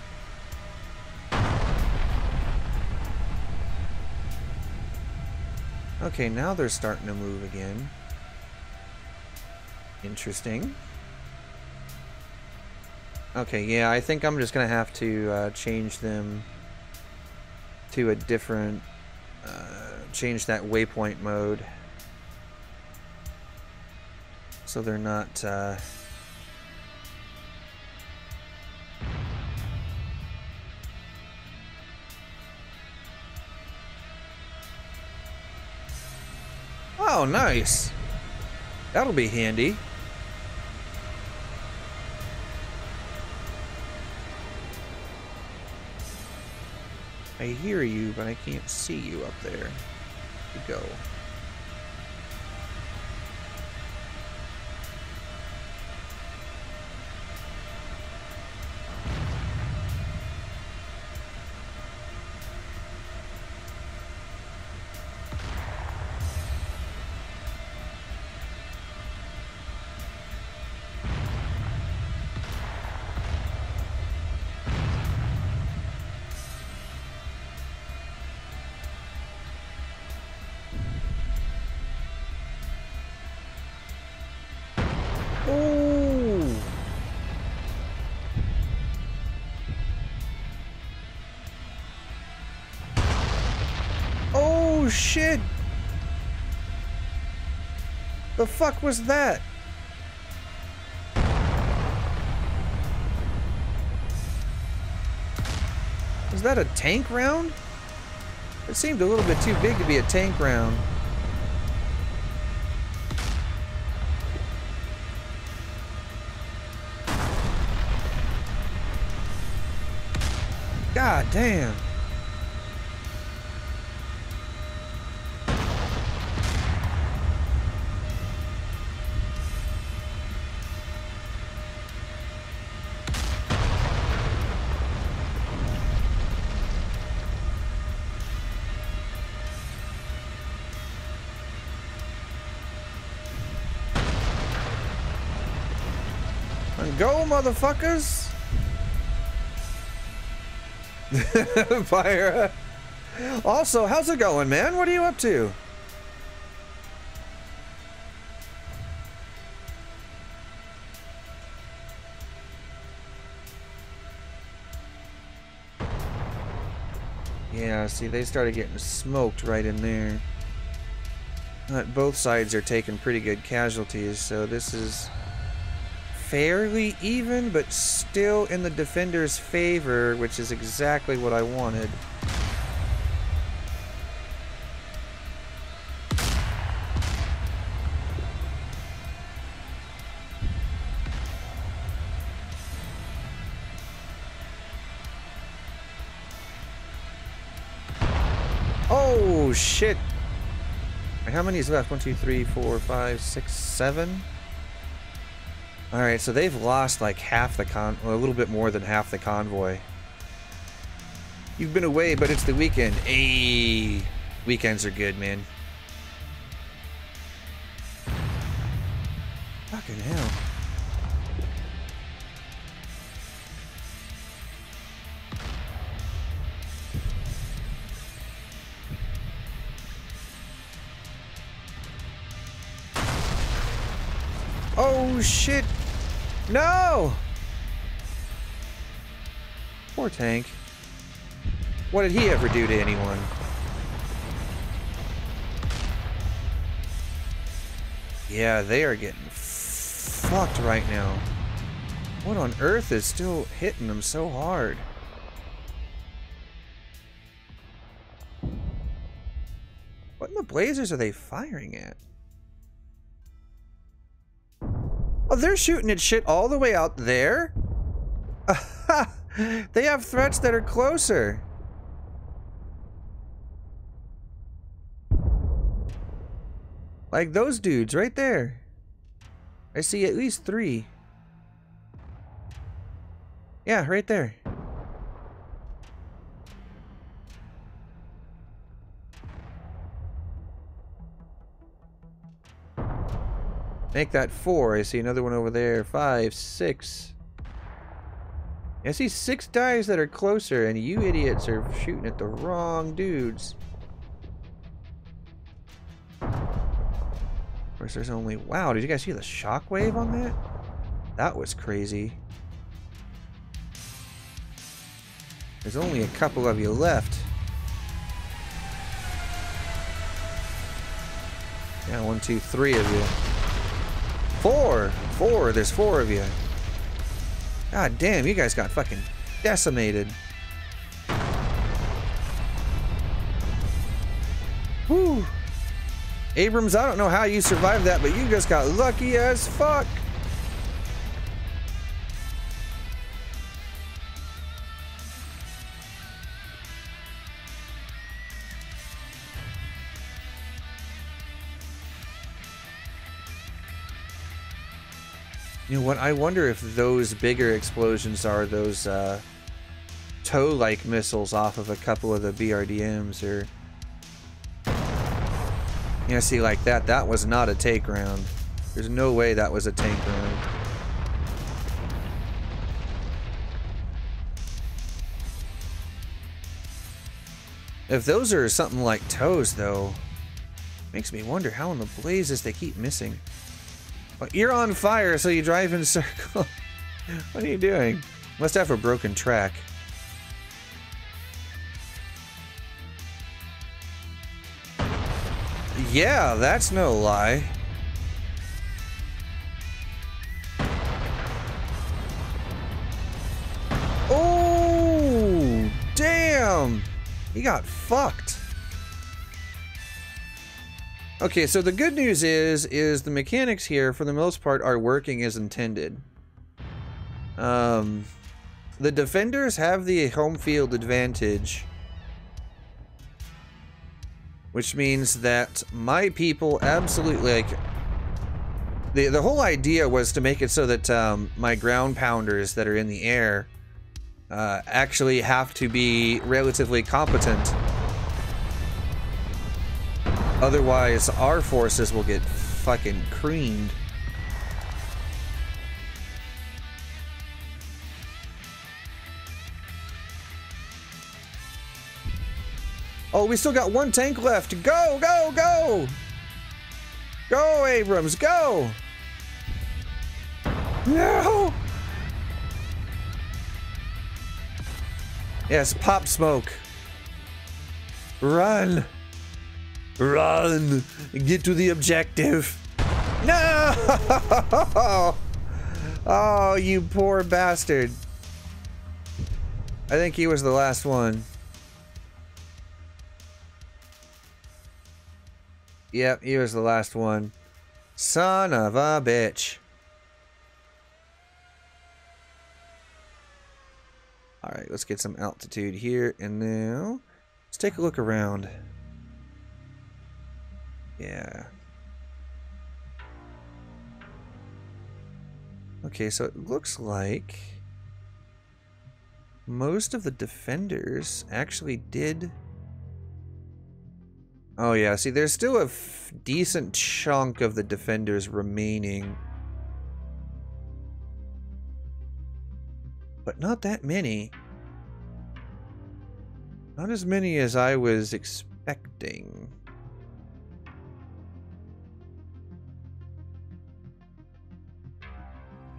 Okay, now they're starting to move again. Interesting. Okay, yeah, I think I'm just gonna have to change them to a different change that waypoint mode so they're not Oh, nice. That'll be handy. I hear you, but I can't see you up there. You go. Oh shit! The fuck was that? Was that a tank round? It seemed a little bit too big to be a tank round. God damn. Go, motherfuckers! Fire. Also, how's it going, man? What are you up to? Yeah, see, they started getting smoked right in there. Both sides are taking pretty good casualties, so this is fairly even, but still in the defender's favor, which is exactly what I wanted. Oh shit! How many is left? 1, 2, 3, 4, 5, 6, 7. Alright, so they've lost like half the well, a little bit more than half the convoy. You've been away, but it's the weekend. Ayy, weekends are good, man. Fucking hell. Oh shit! No! Poor tank. What did he ever do to anyone? Yeah, they are getting fucked right now. What on earth is still hitting them so hard? What in the blazers are they firing at? Oh, they're shooting at shit all the way out there? They have threats that are closer. Like those dudes right there. I see at least 3. Yeah, right there. Make that 4. I see another one over there. 5, 6. I see 6 guys that are closer, and you idiots are shooting at the wrong dudes. Of course, there's only... Wow, did you guys see the shockwave on that? That was crazy. There's only a couple of you left. Yeah, 1, 2, 3 of you. 4! There's 4 of you. God damn, you guys got fucking decimated. Whew. Abrams, I don't know how you survived that, but you just got lucky as fuck. You know what? I wonder if those bigger explosions are those tow-like missiles off of a couple of the BRDMs, or... You know, see, like that. That was not a take round. There's no way that was a tank round. If those are something like tows, though, makes me wonder how in the blazes they keep missing. But you're on fire, so you drive in a circle. What are you doing? Must have a broken track. Yeah, that's no lie. Oh, damn! He got fucked. Okay, so the good news is the mechanics here, for the most part, are working as intended. The defenders have the home field advantage, which means that my people absolutely, like, the whole idea was to make it so that my ground pounders that are in the air actually have to be relatively competent. Otherwise, our forces will get fucking creamed. Oh, we still got 1 tank left. Go, go, go! Go, Abrams, go! No! Yes, pop smoke. Run! Run! Get to the objective. No! Oh, you poor bastard. I think he was the last one. Yep, he was the last one. Son of a bitch. Alright, let's get some altitude here, and now let's take a look around. Yeah. Okay, so it looks like most of the defenders actually did... Oh yeah, see, there's still a decent chunk of the defenders remaining. But not that many. Not as many as I was expecting.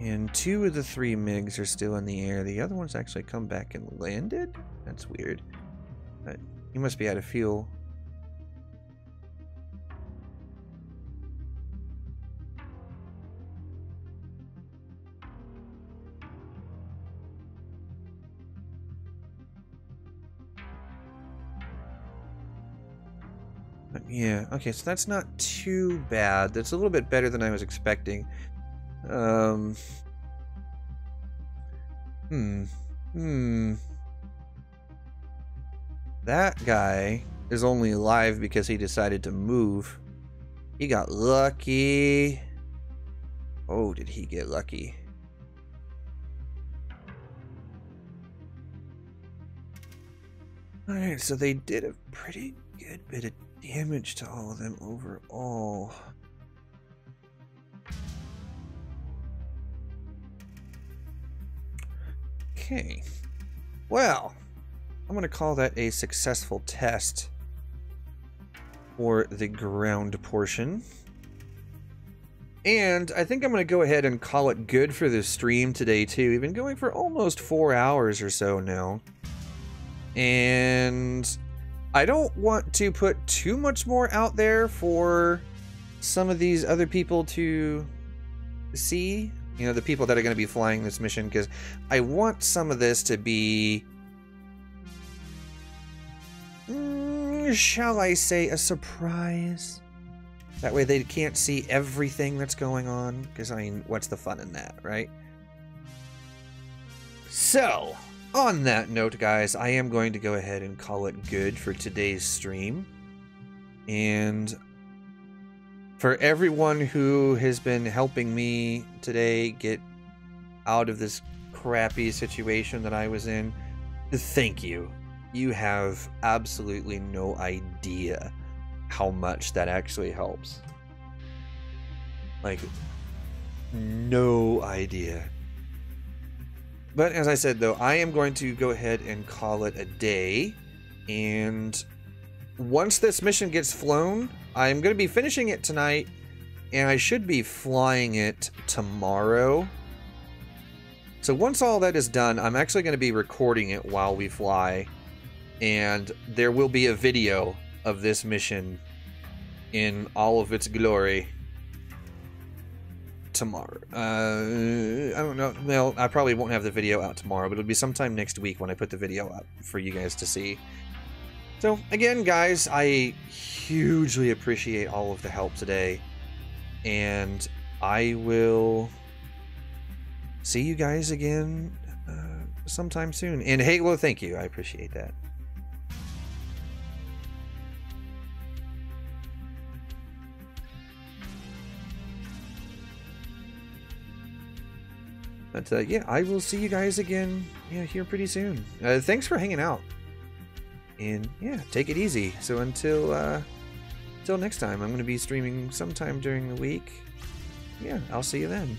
And 2 of the 3 MiGs are still in the air. The other one's actually come back and landed? That's weird. But he must be out of fuel. Yeah, okay, so that's not too bad. That's a little bit better than I was expecting. That guy is only alive because he decided to move. He got lucky. Oh, did he get lucky? Alright, so they did a pretty good bit of damage to all of them overall. Okay. Well, I'm going to call that a successful test for the ground portion. And I think I'm going to go ahead and call it good for the stream today, too. We've been going for almost 4 hours or so now. And I don't want to put too much more out there for some of these other people to see, you know, the people that are going to be flying this mission, because I want some of this to be, shall I say, a surprise. That way they can't see everything that's going on, because, I mean, what's the fun in that, right? So, on that note, guys, I am going to go ahead and call it good for today's stream. And for everyone who has been helping me today get out of this crappy situation that I was in, thank you. You have absolutely no idea how much that actually helps. Like, no idea. But as I said, though, I am going to go ahead and call it a day. And once this mission gets flown, I'm going to be finishing it tonight. And I should be flying it tomorrow. So once all that is done, I'm actually going to be recording it while we fly. And there will be a video of this mission in all of its glory tomorrow. I don't know. Well, I probably won't have the video out tomorrow, but it'll be sometime next week when I put the video up for you guys to see. So again, guys, I hugely appreciate all of the help today, and I will see you guys again sometime soon. And Halo, thank you. I appreciate that. But yeah, I will see you guys again here pretty soon. Thanks for hanging out. And yeah, take it easy. So until next time, I'm going to be streaming sometime during the week. Yeah, I'll see you then.